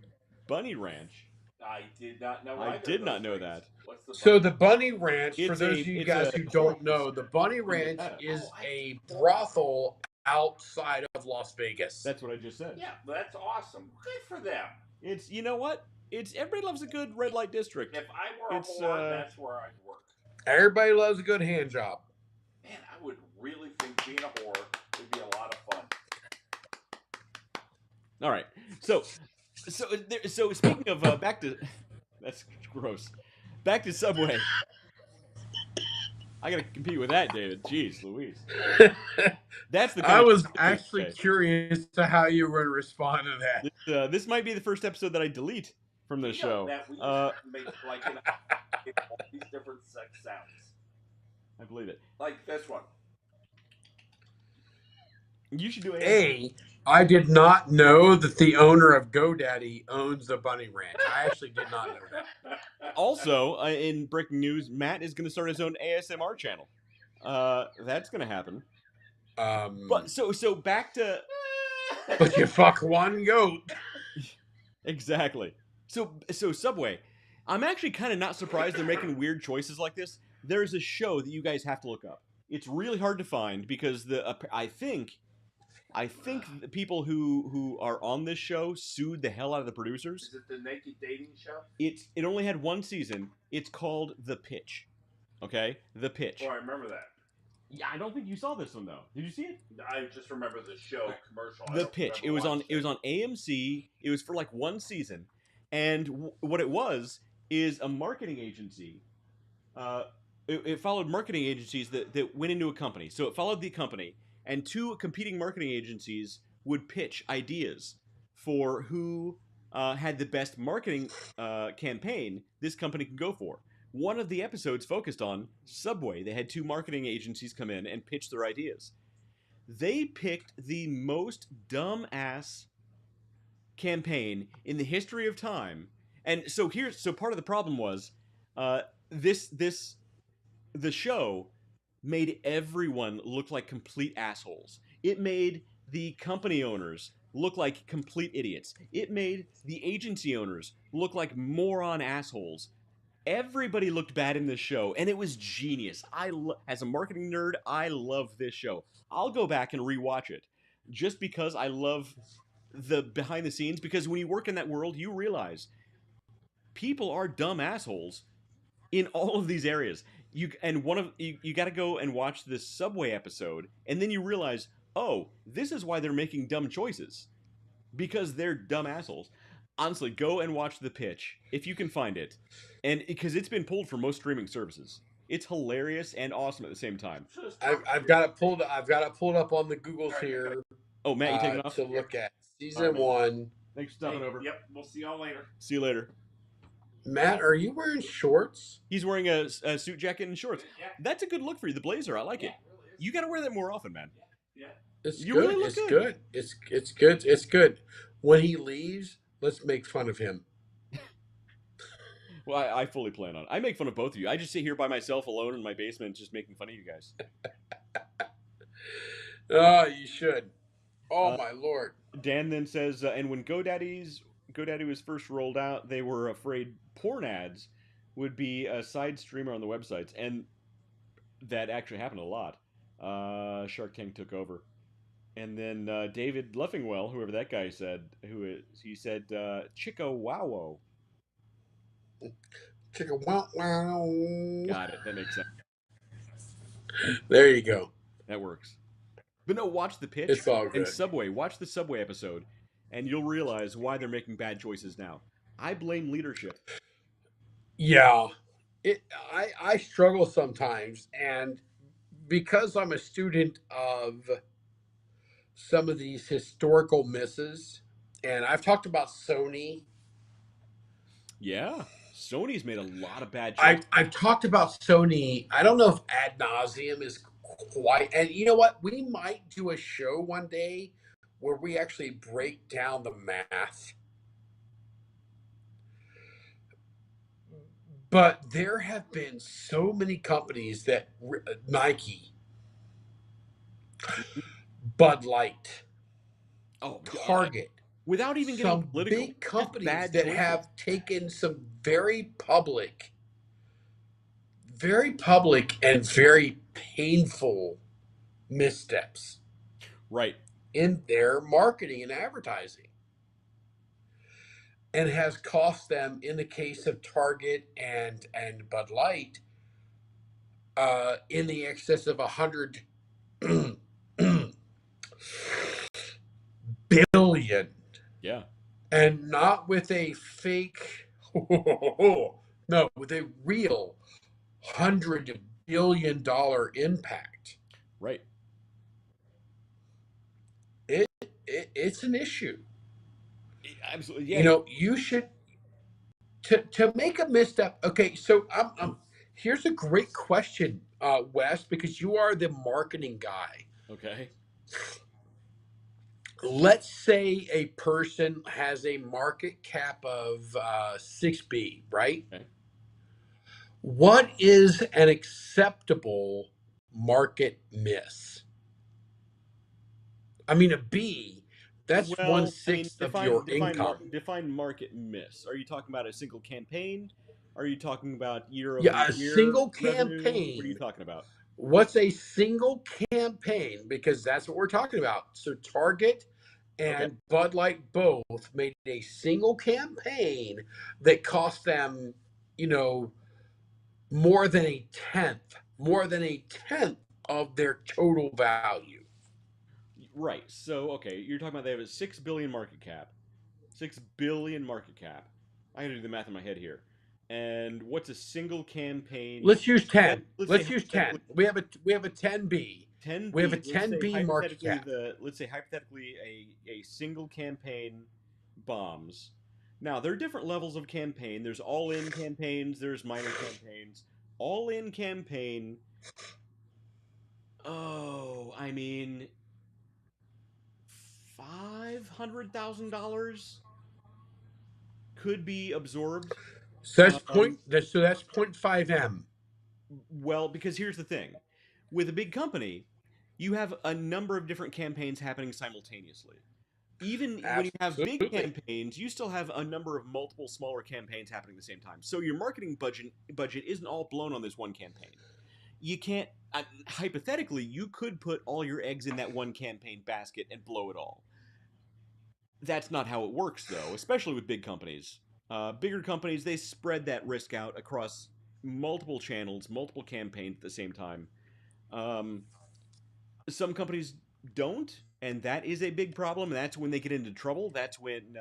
Speaker 2: Bunny Ranch.
Speaker 4: I did not know.
Speaker 2: I did not know that.
Speaker 4: What's the
Speaker 7: So the Bunny Ranch, for
Speaker 2: It's
Speaker 7: those of you guys who don't know, the Bunny Ranch is a brothel outside of Las Vegas.
Speaker 2: That's what I just said.
Speaker 4: Yeah, that's awesome. Good for them.
Speaker 2: It's, you know what? It's everybody loves a good red light district.
Speaker 4: If I were a whore, that's where I'd work.
Speaker 7: Everybody loves a good hand job.
Speaker 4: Man, I would really think being a whore would be a lot of fun.
Speaker 2: All right. So speaking of back to that's gross. Back to Subway. I gotta compete with that, David. Jeez, Louise. That's the.
Speaker 7: I was actually curious to how you were going to respond to that.
Speaker 2: This might be the first episode that I delete from the show.
Speaker 4: That we make like all these different sex sounds.
Speaker 2: I believe it.
Speaker 4: Like this one.
Speaker 2: You should do
Speaker 7: A I did not know that the owner of GoDaddy owns the bunny ranch. I actually did not know that.
Speaker 2: Also, in breaking news, Matt is going to start his own ASMR channel. That's going to happen. But so back to.
Speaker 7: But you fuck one goat.
Speaker 2: Exactly. So Subway, I'm actually kind of not surprised they're making weird choices like this. There's a show that you guys have to look up. It's really hard to find because I think the people who are on this show sued the hell out of the producers.
Speaker 4: Is it the naked dating show?
Speaker 2: It only had one season. It's called The Pitch. Okay, The Pitch.
Speaker 4: Oh, I remember that.
Speaker 2: Yeah, I don't think you saw this one though. Did you see it?
Speaker 4: I just remember the show commercial.
Speaker 2: The Pitch. It was on AMC. It was for like one season, and what it was is a marketing agency. It followed marketing agencies that went into a company. So it followed the company, and two competing marketing agencies would pitch ideas for who had the best marketing campaign this company could go for. One of the episodes focused on Subway. They had two marketing agencies come in and pitch their ideas. They picked the most dumb-ass campaign in the history of time. And so part of the problem was the show made everyone look like complete assholes. It made the company owners look like complete idiots. It made the agency owners look like moron assholes. Everybody looked bad in this show, and it was genius. As a marketing nerd, I love this show. I'll go back and rewatch it just because I love the behind the scenes. Because when you work in that world, you realize people are dumb assholes in all of these areas. You got to go and watch this Subway episode, and then you realize, oh, this is why they're making dumb choices, because they're dumb assholes. Honestly, go and watch The Pitch if you can find it, and because it's been pulled from most streaming services. It's hilarious and awesome at the same time.
Speaker 7: I've got it pulled. I've got it pulled up on the Googles here.
Speaker 2: Oh, Matt, you taking it off
Speaker 7: to look at season 1.
Speaker 2: Thanks for stopping over.
Speaker 4: Yep, we'll see y'all later.
Speaker 2: See you later.
Speaker 7: Matt, are you wearing shorts?
Speaker 2: He's wearing a suit jacket and shorts.
Speaker 4: Yeah.
Speaker 2: That's a good look for you. The blazer, I like it.
Speaker 4: Really is.
Speaker 2: You got to wear that more often, man.
Speaker 4: Yeah.
Speaker 7: It's
Speaker 2: You
Speaker 7: good.
Speaker 2: really look
Speaker 7: It's
Speaker 2: good.
Speaker 7: good. It's good. It's good. When he leaves, let's make fun of him.
Speaker 2: Well, I fully plan on it. I make fun of both of you. I just sit here by myself alone in my basement just making fun of you guys.
Speaker 7: Oh, you should. Oh, my Lord.
Speaker 2: Dan then says, and when GoDaddy was first rolled out, they were afraid porn ads would be a side streamer on the websites, and that actually happened a lot. Shark Tank took over. And then David Leffingwell, whoever that guy said, he said, Chico Wowo.
Speaker 7: Chicken wow wow.
Speaker 2: Got it. That makes sense.
Speaker 7: There you go.
Speaker 2: That works. But no, watch The Pitch.
Speaker 7: It's all good.
Speaker 2: And Subway. Watch the Subway episode, and you'll realize why they're making bad choices now. I blame leadership.
Speaker 7: Yeah. I struggle sometimes, and because I'm a student of some of these historical misses, and I've talked about Sony.
Speaker 2: Yeah. Sony's made a lot of bad choices.
Speaker 7: I've talked about Sony. I don't know if ad nauseum is quite, and you know what? We might do a show one day where we actually break down the math. But there have been so many companies that Nike, Bud Light, Target,
Speaker 2: without even getting
Speaker 7: some
Speaker 2: political,
Speaker 7: big companies that
Speaker 2: choices.
Speaker 7: have taken some very public and very painful missteps
Speaker 2: Right.
Speaker 7: in their marketing and advertising, and has cost them, in the case of Target and Bud Light, in the excess of 100 billion.
Speaker 2: Yeah.
Speaker 7: And not with a fake, no, with a real $100 billion impact.
Speaker 2: Right.
Speaker 7: It's an issue.
Speaker 2: Absolutely. Yeah.
Speaker 7: You know, you should to make a misstep. Okay, so here's a great question, Wes, because you are the marketing guy.
Speaker 2: Okay.
Speaker 7: let's say a person has a market cap of 6B, right?
Speaker 2: Okay.
Speaker 7: What is an acceptable market miss? I mean, a B, that's one
Speaker 2: Well, I mean,
Speaker 7: sixth of your income.
Speaker 2: define market miss. Are you talking about a single campaign? Are you talking about year over
Speaker 7: Yeah, a
Speaker 2: year
Speaker 7: single
Speaker 2: revenue? What are you
Speaker 7: campaign.
Speaker 2: talking about?
Speaker 7: What's a single campaign? Because that's what we're talking about. So Target
Speaker 2: Okay.
Speaker 7: and Bud Light both made a single campaign that cost them, you know, more than a tenth of their total value.
Speaker 2: Right. So, okay, you're talking about they have a 6 billion market cap. 6 billion market cap. I gotta do the math in my head here. And what's a single campaign?
Speaker 7: Let's use 10.
Speaker 2: Let's say
Speaker 7: Let's use
Speaker 2: hypothetically
Speaker 7: 10. We have a 10B. We have a
Speaker 2: 10B. Let's say
Speaker 7: 10B market
Speaker 2: hypothetically
Speaker 7: cap.
Speaker 2: the let's say hypothetically a single campaign bombs. Now there are different levels of campaign. There's all-in campaigns. There's minor campaigns. All-in campaign. Oh, I mean, $500,000 could be absorbed.
Speaker 7: So
Speaker 2: Um,
Speaker 7: that's point 0.5M.
Speaker 2: well, because here's the thing. With a big company, you have a number of different campaigns happening simultaneously. Even when you have big
Speaker 7: Absolutely.
Speaker 2: campaigns, you still have a number of multiple smaller campaigns happening at the same time. So your marketing budget isn't all blown on this one campaign. You can't hypothetically, you could put all your eggs in that one campaign basket and blow it all. That's not how it works, though, especially with big companies. Bigger companies, they spread that risk out across multiple channels, multiple campaigns at the same time. Um, some companies don't, and that is a big problem. That's when they get into trouble. That's when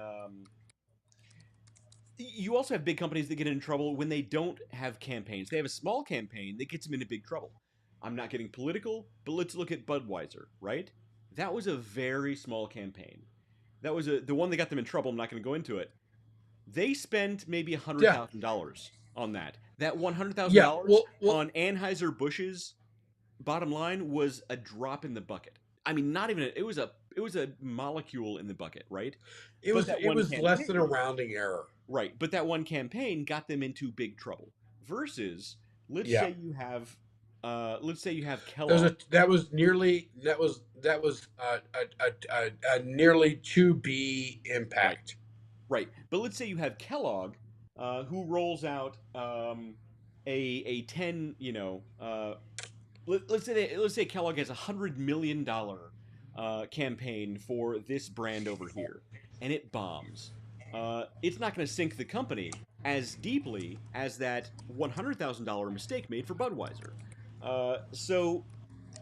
Speaker 2: you also have big companies that get into trouble when they don't have campaigns. They have a small campaign that gets them into big trouble. I'm not getting political, but let's look at Budweiser, right? That was a very small campaign. That was the one that got them in trouble. I'm not going to go into it. They spent maybe
Speaker 7: Yeah.
Speaker 2: $100,000 on that. That one hundred thousand
Speaker 7: Yeah.
Speaker 2: dollars on Anheuser Busch's bottom line was a drop in the bucket. I mean, not even it was a molecule in the bucket, right? But that
Speaker 7: it
Speaker 2: one
Speaker 7: was less than a
Speaker 2: campaign,
Speaker 7: rounding error.
Speaker 2: right? But that one campaign got them into big trouble. Versus,
Speaker 7: Yeah.
Speaker 2: let's say you have
Speaker 7: There's
Speaker 2: Kellogg.
Speaker 7: a that was a nearly 2B
Speaker 2: Right.
Speaker 7: impact.
Speaker 2: Right. But let's say you have Kellogg, who rolls out a 10, let's say Kellogg has $100 million campaign for this brand over here, and it bombs. It's not going to sink the company as deeply as that $100,000 mistake made for Budweiser. So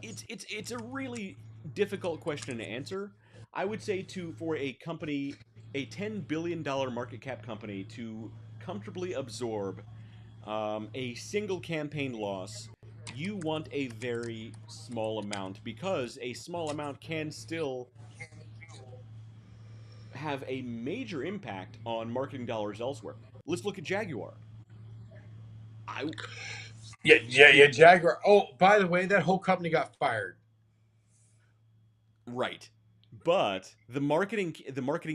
Speaker 2: it's a really difficult question to answer. I would say to for a company, a $10 billion market cap company to comfortably absorb a single campaign loss, you want a very small amount because a small amount can still have a major impact on marketing dollars elsewhere. Let's look at Jaguar. I
Speaker 7: Yeah. Jaguar. Oh, by the way, that whole company got fired.
Speaker 2: Right. But the marketing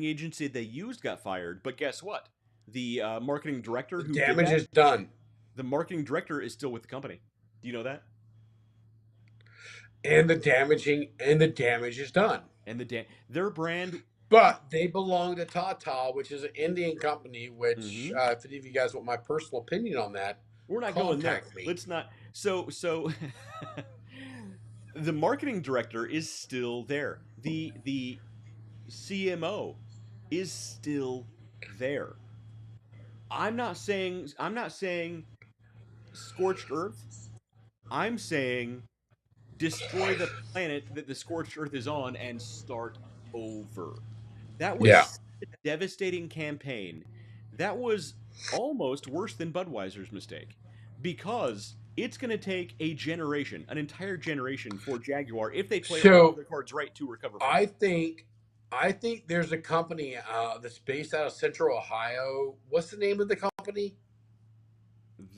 Speaker 2: agency they used got fired. But guess what? The marketing director
Speaker 7: The
Speaker 2: who did
Speaker 7: damage
Speaker 2: that,
Speaker 7: is done,
Speaker 2: the marketing director is still with the company. Do you know that?
Speaker 7: and the damage is done.
Speaker 2: And their brand.
Speaker 7: But they belong to Tata, which is an Indian company. Which,
Speaker 2: Mhm.
Speaker 7: if any of you guys want my personal opinion on that,
Speaker 2: We're not going there.
Speaker 7: contact me.
Speaker 2: Let's not. So the marketing director is still there. The CMO is still there. I'm not saying scorched earth. I'm saying destroy the planet that the scorched earth is on and start over. That
Speaker 7: Yeah.
Speaker 2: was a devastating campaign. That was almost worse than Budweiser's mistake because it's going to take a generation, an entire generation for Jaguar, if they play all of
Speaker 7: So
Speaker 2: their cards right, to recover from
Speaker 7: I
Speaker 2: that.
Speaker 7: think I think there's a company that's based out of Central Ohio. What's the name of the company?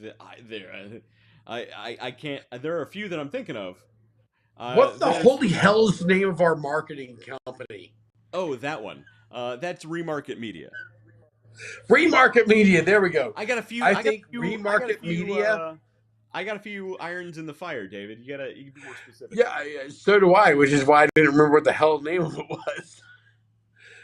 Speaker 2: The, I, there, I can't. There are a few that I'm thinking of.
Speaker 7: What's the
Speaker 2: There's
Speaker 7: holy hell's name of our marketing company?
Speaker 2: Oh, that one. That's Remarket Media.
Speaker 7: Remarket Media. There we go.
Speaker 2: I got a few.
Speaker 7: I
Speaker 2: I got a
Speaker 7: think
Speaker 2: few. I got a
Speaker 7: Remarket
Speaker 2: few.
Speaker 7: Media.
Speaker 2: I got a few irons in the fire, David. You can be more specific.
Speaker 7: Yeah, so do I, which is why I didn't remember what the hell the name of it was.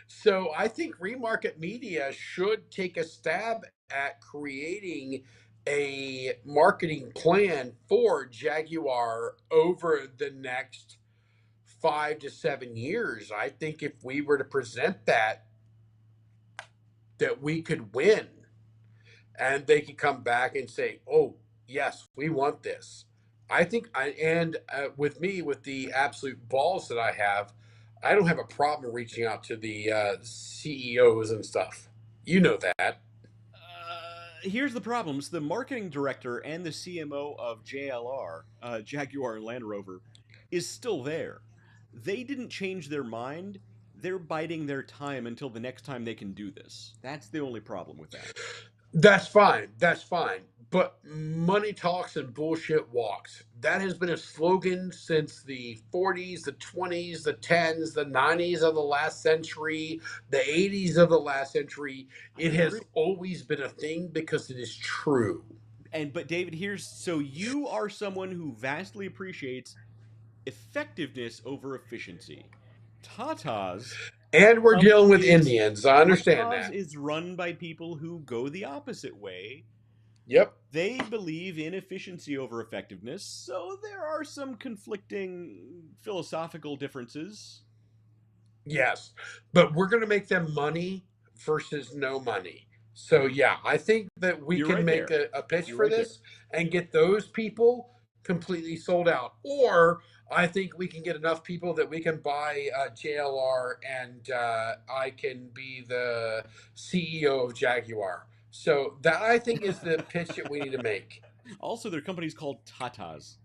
Speaker 7: So I think Remarket Media should take a stab at creating a marketing plan for Jaguar over the next 5 to 7 years. I think if we were to present that we could win, and they could come back and say, "Oh, yes, we want this." I think with me, with the absolute balls that I don't have a problem reaching out to the CEOs and stuff. You know that.
Speaker 2: Here's the problems: the marketing director and the CMO of JLR, Jaguar and Land Rover, is still there. They didn't change their mind. They're biding their time until the next time they can do this. That's the only problem with that.
Speaker 7: That's fine. That's fine. But money talks and bullshit walks. That has been a slogan since the 40s, the 20s, the 10s, the 90s of the last century, the 80s of the last century. It has always been a thing because it is true.
Speaker 2: But David, here's so you are someone who vastly appreciates effectiveness over efficiency. Tata's
Speaker 7: And we're dealing with
Speaker 2: is
Speaker 7: Indians. I understand
Speaker 2: Tata's
Speaker 7: that.
Speaker 2: is run by people who go the opposite way.
Speaker 7: Yep.
Speaker 2: They believe in efficiency over effectiveness, so there are some conflicting philosophical differences.
Speaker 7: Yes. But we're going to make them money versus no money. So, yeah, I think that we
Speaker 2: You're
Speaker 7: can
Speaker 2: right
Speaker 7: make
Speaker 2: there.
Speaker 7: a pitch
Speaker 2: You're
Speaker 7: for
Speaker 2: right there.
Speaker 7: this and get those people completely sold out. Or I think we can get enough people that we can buy JLR and I can be the CEO of Jaguar. So, that I think is the pitch that we need to make.
Speaker 2: Also, their company's called Tata's.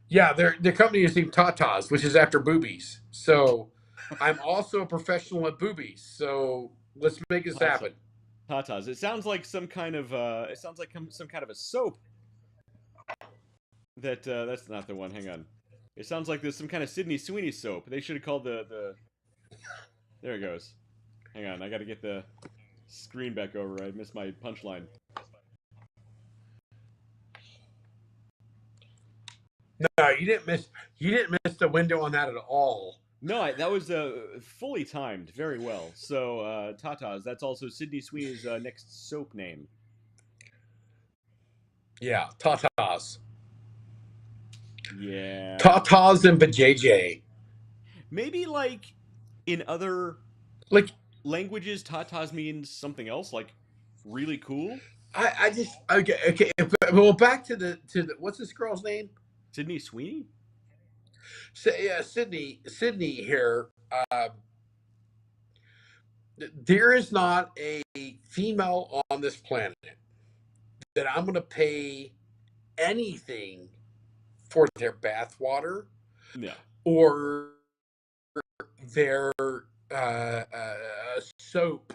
Speaker 7: Yeah, the company is named Tatas, which is after boobies. So I'm also a professional at boobies. So let's make this
Speaker 2: Tata.
Speaker 7: happen.
Speaker 2: Tata's. It sounds like some kind of some kind of a soap. That's not the one. Hang on. It sounds like there's some kind of Sydney Sweeney soap. They should have called the. There it goes. Hang on, I got to get the screen back over. I missed my punchline.
Speaker 7: No, you didn't miss the window on that at all.
Speaker 2: No, that was fully timed very well. So Tata's. That's also Sydney Sweeney's next soap name.
Speaker 7: Yeah, Tatas.
Speaker 2: Yeah.
Speaker 7: Tatas and Vajayjay.
Speaker 2: Maybe like in other
Speaker 7: Like
Speaker 2: languages, Tata's means something else, like really cool.
Speaker 7: I just okay. Well, back to the what's this girl's name?
Speaker 2: Sydney Sweeney.
Speaker 7: So, yeah, Sydney here. There is not a female on this planet that I'm going to pay anything for their bathwater
Speaker 2: No.
Speaker 7: or their soap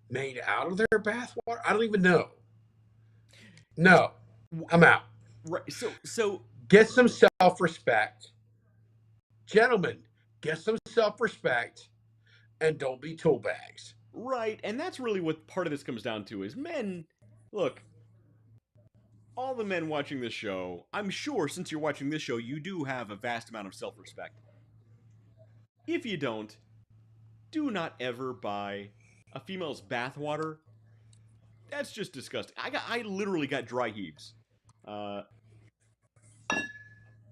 Speaker 7: made out of their bathwater. I don't even know. No, I'm out.
Speaker 2: Right. So
Speaker 7: Get some self-respect, gentlemen. Get some self-respect, and don't be tool bags.
Speaker 2: right, and that's really what part of this comes down to is men. Look, all the men watching this show, I'm sure since you're watching this show, you do have a vast amount of self-respect. If you don't, do not ever buy a female's bathwater. That's just disgusting. I literally got dry heaves.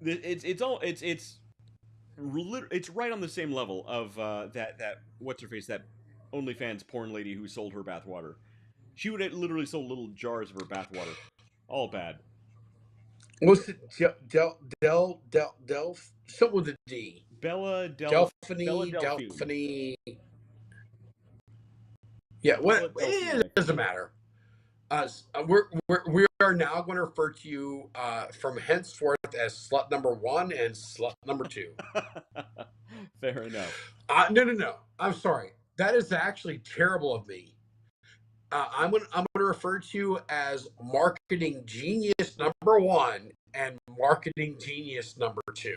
Speaker 2: It's right on the same level of that what's her face, that OnlyFans porn lady who sold her bathwater. She would have literally sold little jars of her bathwater. All bad.
Speaker 7: What's it? Something with a D.
Speaker 2: Bella
Speaker 7: Delphine. Yeah,
Speaker 2: Bella
Speaker 7: what?
Speaker 2: Delphine,
Speaker 7: It doesn't matter. We are now going to refer to you from henceforth as slut number 1 and slut number 2.
Speaker 2: Fair enough.
Speaker 7: No. I'm sorry. That is actually terrible of me. I'm going to refer to you as marketing genius number 1 and marketing genius number 2.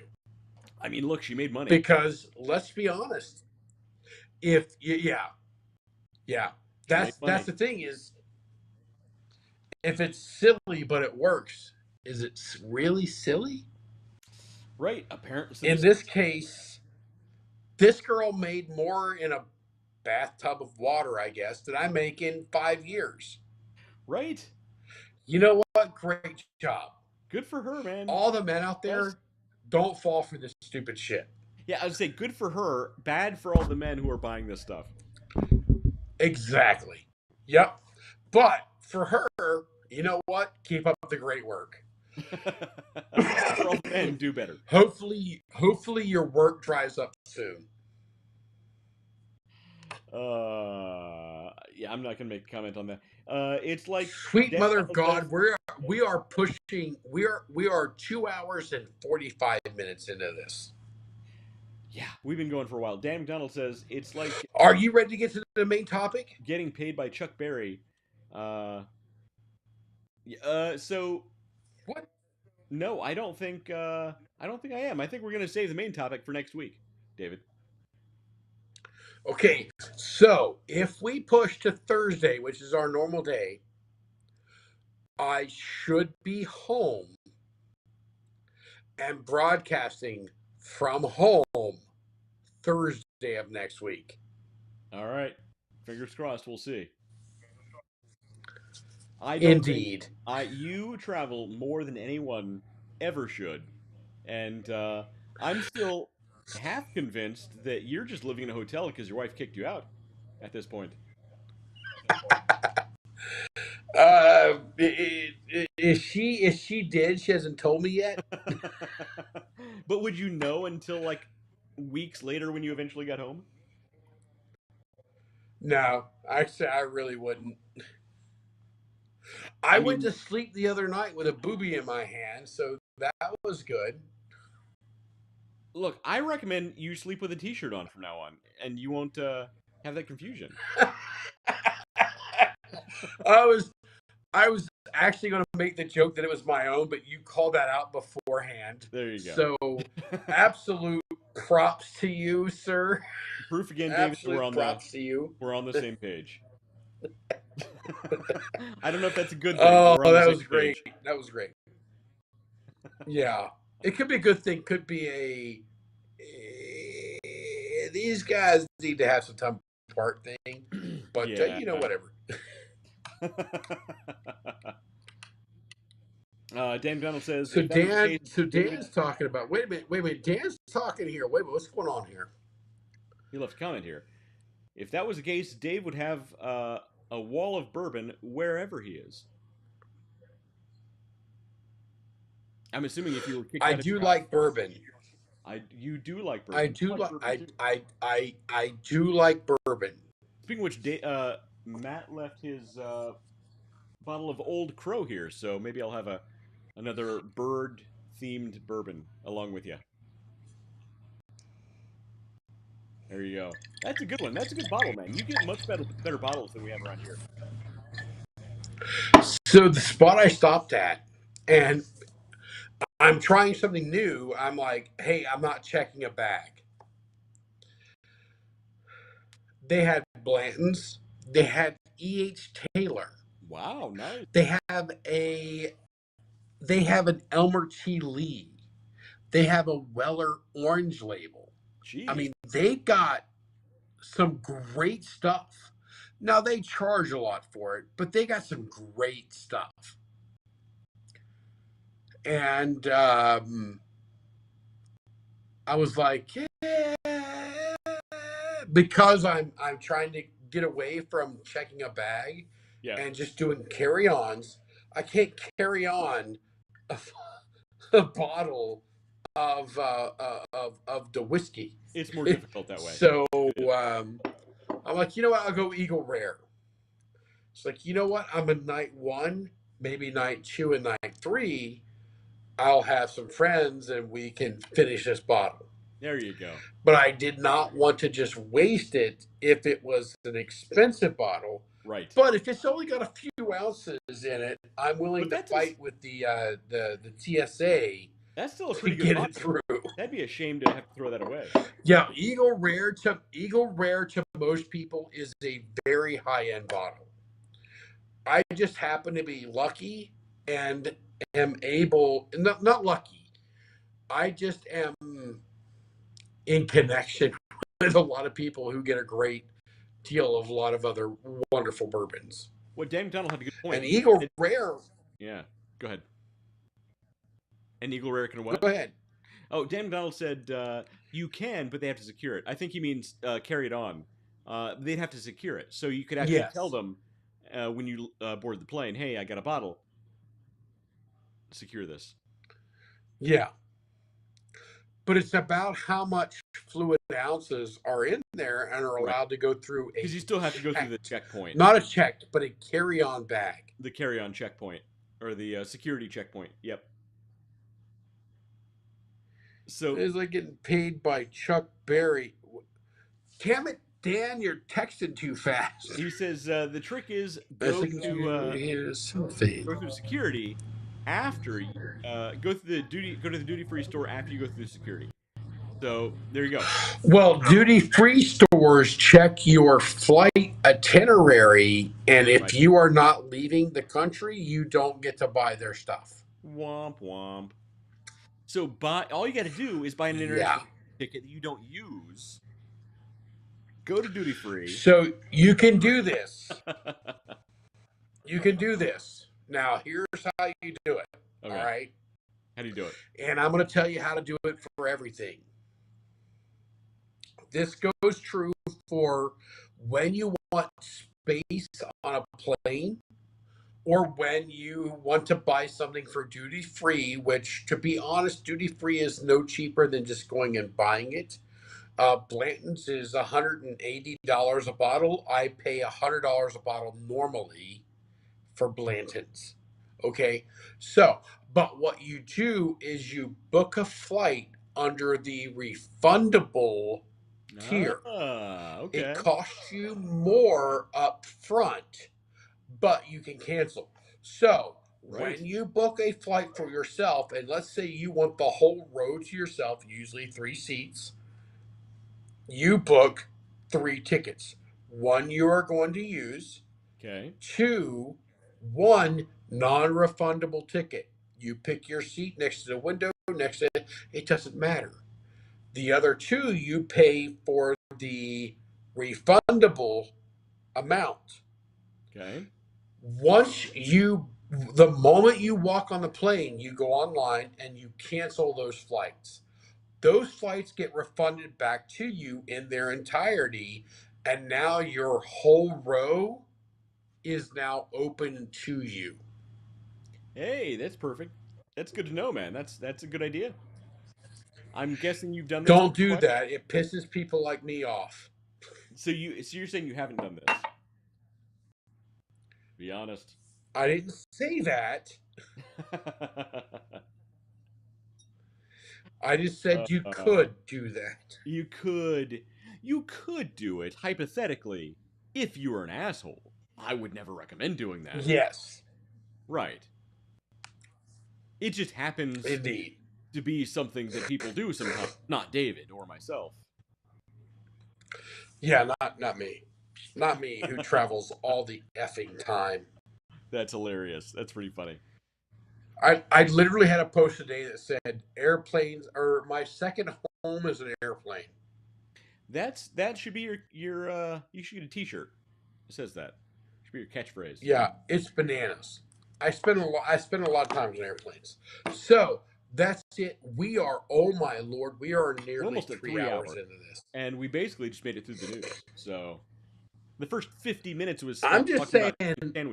Speaker 2: I mean, look, she made money.
Speaker 7: Because let's be honest, if yeah, that's the thing is, if it's silly but it works, is it really silly?
Speaker 2: Right. Apparently, so
Speaker 7: In this case, this girl made more in a bathtub of water, I guess, than I make in 5 years.
Speaker 2: right.
Speaker 7: You know what? Great job.
Speaker 2: Good for her, man.
Speaker 7: All the men out
Speaker 2: Yes.
Speaker 7: there, don't fall for this stupid shit.
Speaker 2: Yeah, I would say good for her, bad for all the men who are buying this stuff.
Speaker 7: Exactly. Yep. But for her, you know what? Keep up the great work.
Speaker 2: For all the men, do better.
Speaker 7: Hopefully your work dries up soon.
Speaker 2: Yeah, I'm not gonna make a comment on that. It's like
Speaker 7: Sweet mother of God, we are pushing. We are 2 hours and 45 minutes into this.
Speaker 2: Yeah, we've been going for a while. Dan McDonald says it's like.
Speaker 7: Are you ready to get to the main topic?
Speaker 2: Getting paid by Chuck Berry. So.
Speaker 7: What?
Speaker 2: No, I don't think. I am. I think we're gonna save the main topic for next week, David.
Speaker 7: Okay, so if we push to Thursday, which is our normal day, I should be home and broadcasting from home Thursday of next week.
Speaker 2: All right. Fingers crossed. We'll see.
Speaker 7: Indeed.
Speaker 2: You travel more than anyone ever should. And I'm still half convinced that you're just living in a hotel because your wife kicked you out at this point.
Speaker 7: Is she dead? She hasn't told me yet.
Speaker 2: But would you know until like weeks later when you eventually got home?
Speaker 7: No, actually, I really wouldn't. I went to sleep the other night with a booby in my hand, so that was good.
Speaker 2: Look, I recommend you sleep with a T-shirt on from now on, and you won't have that confusion.
Speaker 7: I was actually going to make the joke that it was my own, but you called that out beforehand.
Speaker 2: There you go.
Speaker 7: So, absolute props to you, sir.
Speaker 2: Proof again, David.
Speaker 7: Absolute props to you.
Speaker 2: We're on the same page. I don't know if that's a good thing.
Speaker 7: Oh, that was great. That was great. Yeah, it could be a good thing. Could be these guys need to have some time apart thing, but
Speaker 2: yeah.
Speaker 7: Whatever.
Speaker 2: Dan Donald says.
Speaker 7: So Dan's talking about. Wait a minute. Dan's talking here. Wait a minute. What's going on here?
Speaker 2: He left a comment here. If that was the case, Dave would have a wall of bourbon wherever he is. I'm assuming if you were kicked out of your house,
Speaker 7: like bourbon.
Speaker 2: You do like bourbon.
Speaker 7: I do like bourbon.
Speaker 2: Speaking of which, Matt left his bottle of Old Crow here, so maybe I'll have another bird-themed bourbon along with you. There you go. That's a good one. That's a good bottle, man. You get much better bottles than we have around here.
Speaker 7: So the spot I stopped at, and I'm trying something new. I'm like, hey, I'm not checking a bag. They had Blanton's. They had E.H. Taylor.
Speaker 2: Wow, nice.
Speaker 7: They have an Elmer T. Lee. They have a Weller Orange Label.
Speaker 2: Jeez.
Speaker 7: I mean, they got some great stuff. Now they charge a lot for it, but they got some great stuff. And I was like, yeah, because I'm trying to get away from checking a bag and just doing carry-ons. I can't carry on a bottle of the whiskey.
Speaker 2: It's more difficult that way.
Speaker 7: So I'm like, you know what? I'll go Eagle Rare. It's like, you know what? I'm in night 1, maybe night 2, and night 3. I'll have some friends and we can finish this bottle.
Speaker 2: There you go.
Speaker 7: But I did not want to just waste it if it was an expensive bottle.
Speaker 2: Right.
Speaker 7: But if it's only got a few ounces in it, I'm willing to fight with the TSA
Speaker 2: That's still a
Speaker 7: to
Speaker 2: pretty good
Speaker 7: get
Speaker 2: bottle.
Speaker 7: it through.
Speaker 2: That'd be a shame to have to throw that away.
Speaker 7: Yeah, Eagle Rare to most people is a very high end bottle. I just happen to be lucky and am able, not lucky. I just am in connection with a lot of people who get a great deal of a lot of other wonderful bourbons.
Speaker 2: Well, Dan McDonald had a good point.
Speaker 7: And Eagle Rare.
Speaker 2: Yeah, go ahead. And Eagle Rare can what?
Speaker 7: Go ahead.
Speaker 2: Oh, Dan McDonald said you can, but they have to secure it. I think he means carry it on. They'd have to secure it, so you could actually tell them when you board the plane, "Hey, I got a bottle. Secure this."
Speaker 7: Yeah. But it's about how much fluid ounces are in there and are allowed to go through a
Speaker 2: because you still have to go through the checkpoint.
Speaker 7: Not a check, but a carry-on bag.
Speaker 2: The carry-on checkpoint or the security checkpoint. Yep. So
Speaker 7: it's like getting paid by Chuck Berry. Damn it, Dan, you're texting too fast.
Speaker 2: He says the trick is go through security after you go to the duty-free store after you go through security. So there you go.
Speaker 7: Well, duty-free stores check your flight itinerary, and if you are not leaving the country, you don't get to buy their stuff.
Speaker 2: Womp womp. So all you got to do is buy an international ticket that you don't use. Go to duty free.
Speaker 7: So you can do this. You can do this. Now, here's how you do it. Okay. All right.
Speaker 2: How do you do it?
Speaker 7: And I'm going to tell you how to do it for everything. This goes true for when you want space on a plane or when you want to buy something for duty free, which, to be honest, duty free is no cheaper than just going and buying it. Blanton's is $180 a bottle. I pay $100 a bottle normally for Blanton's. Okay, so, but what you do is you book a flight under the refundable tier.
Speaker 2: Okay.
Speaker 7: It costs you more up front, but you can cancel. So when you book a flight for yourself, and let's say you want the whole row to yourself, usually 3 seats, you book 3 tickets. 1 you are going to use.
Speaker 2: Okay.
Speaker 7: 2, 1 non-refundable ticket. You pick your seat next to the window, next to it doesn't matter. The other 2 you pay for the refundable amount.
Speaker 2: Okay.
Speaker 7: The moment you walk on the plane, you go online and you cancel those flights. Those flights get refunded back to you in their entirety, and now your whole row is now open to you.
Speaker 2: Hey, that's perfect. That's good to know, man. That's a good idea. I'm guessing you've done this.
Speaker 7: Don't do that. It pisses people like me off.
Speaker 2: So you're saying you haven't done this? Be honest.
Speaker 7: I didn't say that. I just said you could do that.
Speaker 2: You could do it hypothetically if you were an asshole. I would never recommend doing that.
Speaker 7: Yes.
Speaker 2: Right. It just happens
Speaker 7: Indeed
Speaker 2: to be something that people do sometimes, not David or myself.
Speaker 7: Yeah, not me. Not me, who travels all the effing time.
Speaker 2: That's hilarious. That's pretty funny.
Speaker 7: I literally had a post today that said airplanes, or my second home is an airplane.
Speaker 2: That should be your you should get a T-shirt. It says that. It should be your catchphrase.
Speaker 7: Yeah, it's bananas. I spend a lot of time in airplanes. So that's it. We are, oh my Lord, we are nearly
Speaker 2: almost at
Speaker 7: 3 hours into this,
Speaker 2: and we basically just made it through the news. So the first 50 minutes was.
Speaker 7: I'm just saying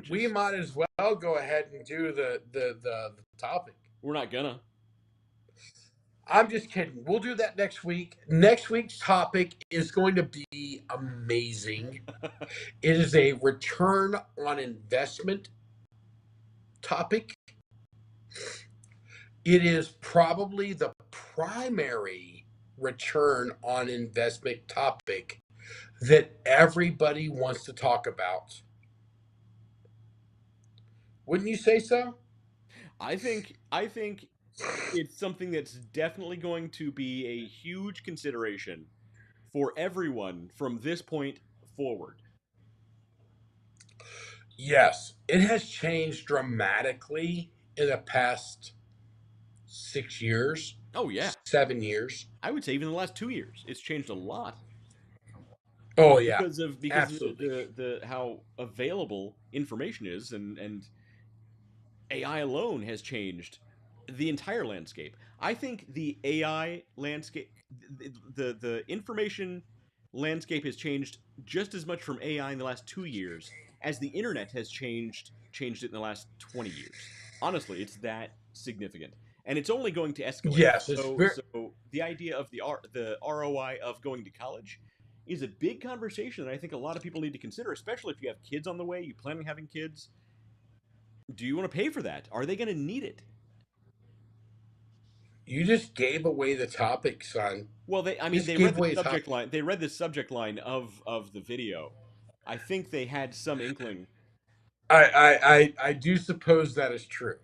Speaker 7: we might as well go ahead and do the topic.
Speaker 2: We're not gonna.
Speaker 7: I'm just kidding. We'll do that next week. Next week's topic is going to be amazing. It is a return on investment topic. It is probably the primary return on investment topic that everybody wants to talk about. Wouldn't you say so?
Speaker 2: I think it's something that's definitely going to be a huge consideration for everyone from this point forward.
Speaker 7: Yes, it has changed dramatically in the past 6 years,
Speaker 2: Oh yeah,
Speaker 7: 7 years.
Speaker 2: I would say even in the last 2 years, it's changed a lot
Speaker 7: Oh yeah,
Speaker 2: because of
Speaker 7: absolutely.
Speaker 2: the how available information is, and AI alone has changed the entire landscape. I think the AI landscape, the information landscape has changed just as much from AI in the last 2 years as the internet has changed it in the last 20 years. Honestly, it's that significant, and it's only going to escalate.
Speaker 7: Yes, it's
Speaker 2: So,
Speaker 7: very.
Speaker 2: so the idea of the ROI of going to college is a big conversation that I think a lot of people need to consider, especially if you have kids on the way, you plan on having kids. Do you want to pay for that? Are they going to need it?
Speaker 7: You just gave away the topic, son.
Speaker 2: Well, I
Speaker 7: You
Speaker 2: mean,
Speaker 7: just
Speaker 2: they
Speaker 7: gave
Speaker 2: read the
Speaker 7: away the
Speaker 2: subject
Speaker 7: topic.
Speaker 2: line. They read the subject line of the video. I think they had some inkling.
Speaker 7: I do suppose that is true.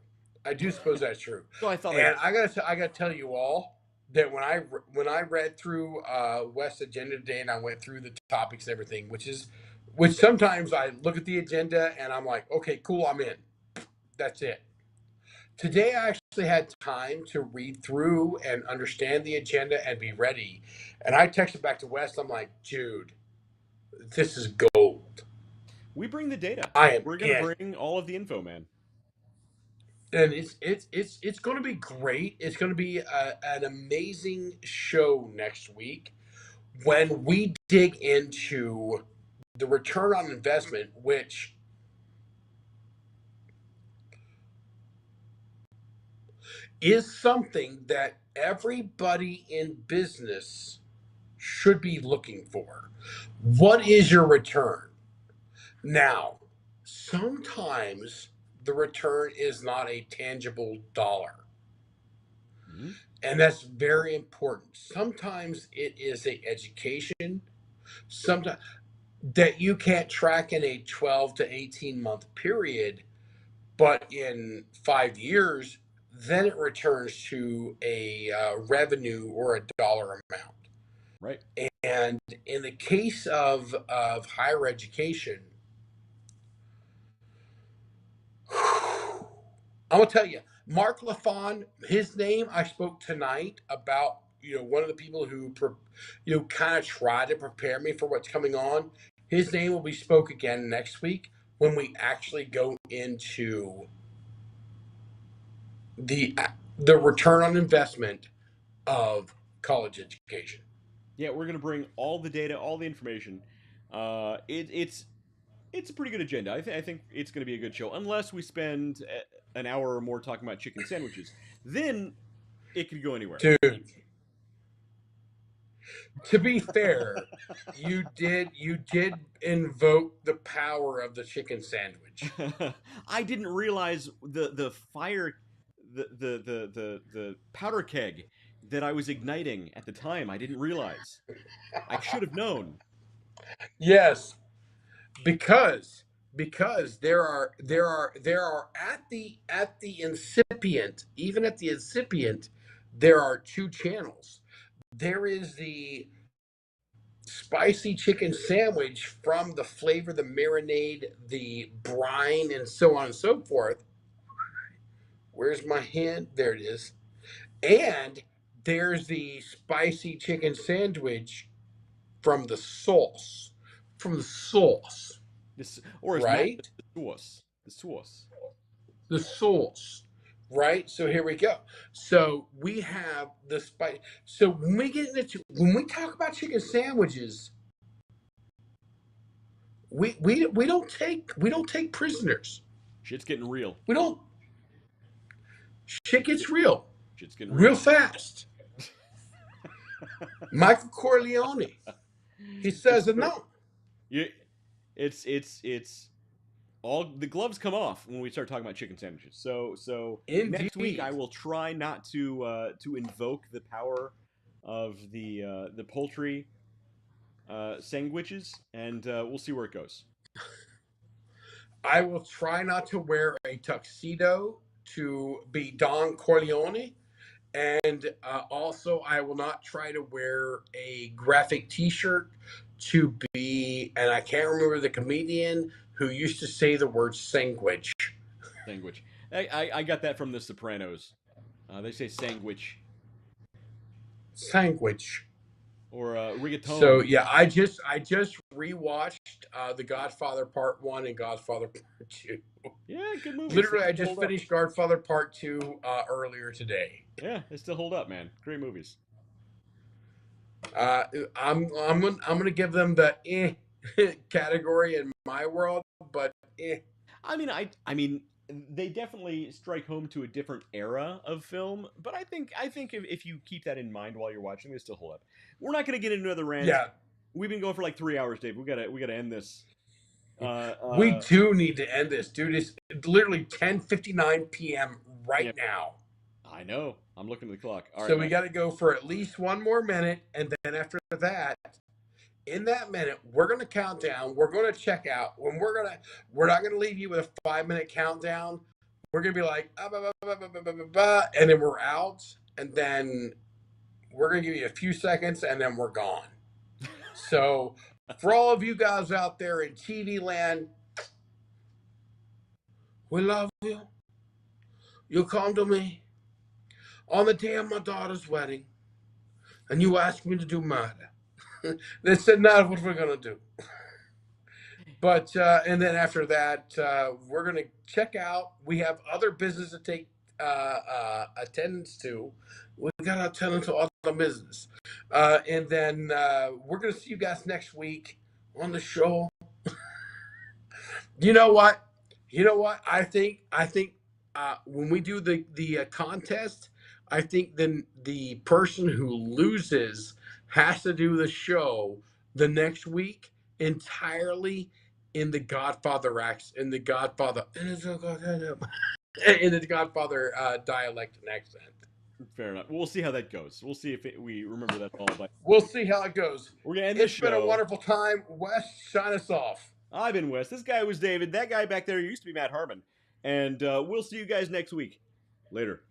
Speaker 7: I do suppose that's true.
Speaker 2: So I thought I'd.
Speaker 7: And I gotta tell you all that when I read through West's agenda today and I went through the topics and everything, which sometimes I look at the agenda and I'm like, okay, cool, I'm in. That's it. Today I actually had time to read through and understand the agenda and be ready. And I texted back to West. I'm like, dude, this is gold.
Speaker 2: We bring the data.
Speaker 7: I am
Speaker 2: We're gonna
Speaker 7: in.
Speaker 2: bring all of the info, man.
Speaker 7: And it's going to be great. It's going to be an amazing show next week when we dig into the return on investment, which is something that everybody in business should be looking for. What is your return? Now, sometimes the return is not a tangible dollar.
Speaker 2: Mhm.
Speaker 7: And that's very important. Sometimes it is a education, sometimes that you can't track in a 12 to 18-month period, but in 5 years, then it returns to a revenue or a dollar amount.
Speaker 2: Right.
Speaker 7: And in the case of higher education, I'm gonna tell you, Mark Lafon, his name I spoke tonight about. One of the people who, kind of try to prepare me for what's coming on. His name will be spoke again next week when we actually go into the the return on investment of college education.
Speaker 2: Yeah, we're gonna bring all the data, all the information. It's a pretty good agenda. I think it's gonna be a good show, unless we spend an hour or more talking about chicken sandwiches. Then it could go anywhere.
Speaker 7: Dude, to be fair, you did invoke the power of the chicken sandwich.
Speaker 2: I didn't realize the fire, the powder keg that I was igniting at the time. I didn't realize. I should have known.
Speaker 7: Yes, because there are at the incipient, even at the incipient, there are two channels. There is the spicy chicken sandwich from the flavor, the marinade, the brine, and so on and so forth. Where's my hand? There it is. And there's the spicy chicken sandwich from the sauce. From the sauce,
Speaker 2: This, or as Matt
Speaker 7: right?
Speaker 2: says, the sauce, the sauce.
Speaker 7: The sauce, right? So here we go. So we have the spice. So when we talk about chicken sandwiches, we don't take prisoners.
Speaker 2: Shit's getting real.
Speaker 7: We don't. Shit gets real,
Speaker 2: Shit's getting
Speaker 7: real
Speaker 2: real.
Speaker 7: fast. Michael Corleone, he
Speaker 2: It's
Speaker 7: says
Speaker 2: true.
Speaker 7: enough.
Speaker 2: You, it's all the gloves come off when we start talking about chicken sandwiches. So next week I
Speaker 7: Indeed.
Speaker 2: will try not to invoke the power of the poultry sandwiches, and we'll see where it goes.
Speaker 7: I will try not to wear a tuxedo to be Don Corleone, And also, I will not try to wear a graphic T-shirt to be. And I can't remember the comedian who used to say the word sandwich.
Speaker 2: Sandwich. I got that from The Sopranos. They say sandwich
Speaker 7: Sandwich.
Speaker 2: or
Speaker 7: So
Speaker 2: rigatone.
Speaker 7: yeah, I just rewatched The Godfather Part One and Godfather Part Two.
Speaker 2: Yeah, good movies. They
Speaker 7: Literally, I
Speaker 2: still
Speaker 7: just
Speaker 2: hold up.
Speaker 7: finished Godfather Part Two earlier today.
Speaker 2: Yeah, they still hold up, man. Great movies.
Speaker 7: Uh, I'm gonna give them the category in my world, but
Speaker 2: I mean, they definitely strike home to a different era of film, but I think if you keep that in mind while you're watching, they still hold up. We're not going to get into another rant.
Speaker 7: yeah,
Speaker 2: We've been going for like 3 hours, Dave. We gotta end this. Uh,
Speaker 7: we
Speaker 2: uh,
Speaker 7: do need to end this, dude. It's literally 10:59 p.m.
Speaker 2: yeah,
Speaker 7: right now.
Speaker 2: I know. I'm looking at the clock. All right,
Speaker 7: So we
Speaker 2: man.
Speaker 7: got to go for at least one more minute, and then after that, in that minute, we're gonna count down. We're gonna check out. We're not gonna leave you with a 5 minute countdown. We're gonna be like, and then we're out, and then we're gonna give you a few seconds, and then we're gone. So, for all of you guys out there in TV land, we love you. You come to me on the day of my daughter's wedding, and you ask me to do murder. This is not what we're gonna do. But and then after that, we're gonna check out. We have other business to take attendance to. We got to attend to other business, and then we're gonna see you guys next week on the show. You know what? You know what? I think when we do the contest, I think then the person who loses has to do the show the next week entirely in the Godfather acts in the Godfather in the Godfather dialect and accent.
Speaker 2: Fair enough. We'll see how that goes. We'll see if we remember that all. But
Speaker 7: We'll see how it goes.
Speaker 2: we're gonna end this
Speaker 7: It's been a
Speaker 2: show.
Speaker 7: wonderful time. Wes, shine us off.
Speaker 2: I've been Wes. This guy was David. That guy back there used to be Matt Harmon. And we'll see you guys next week. Later.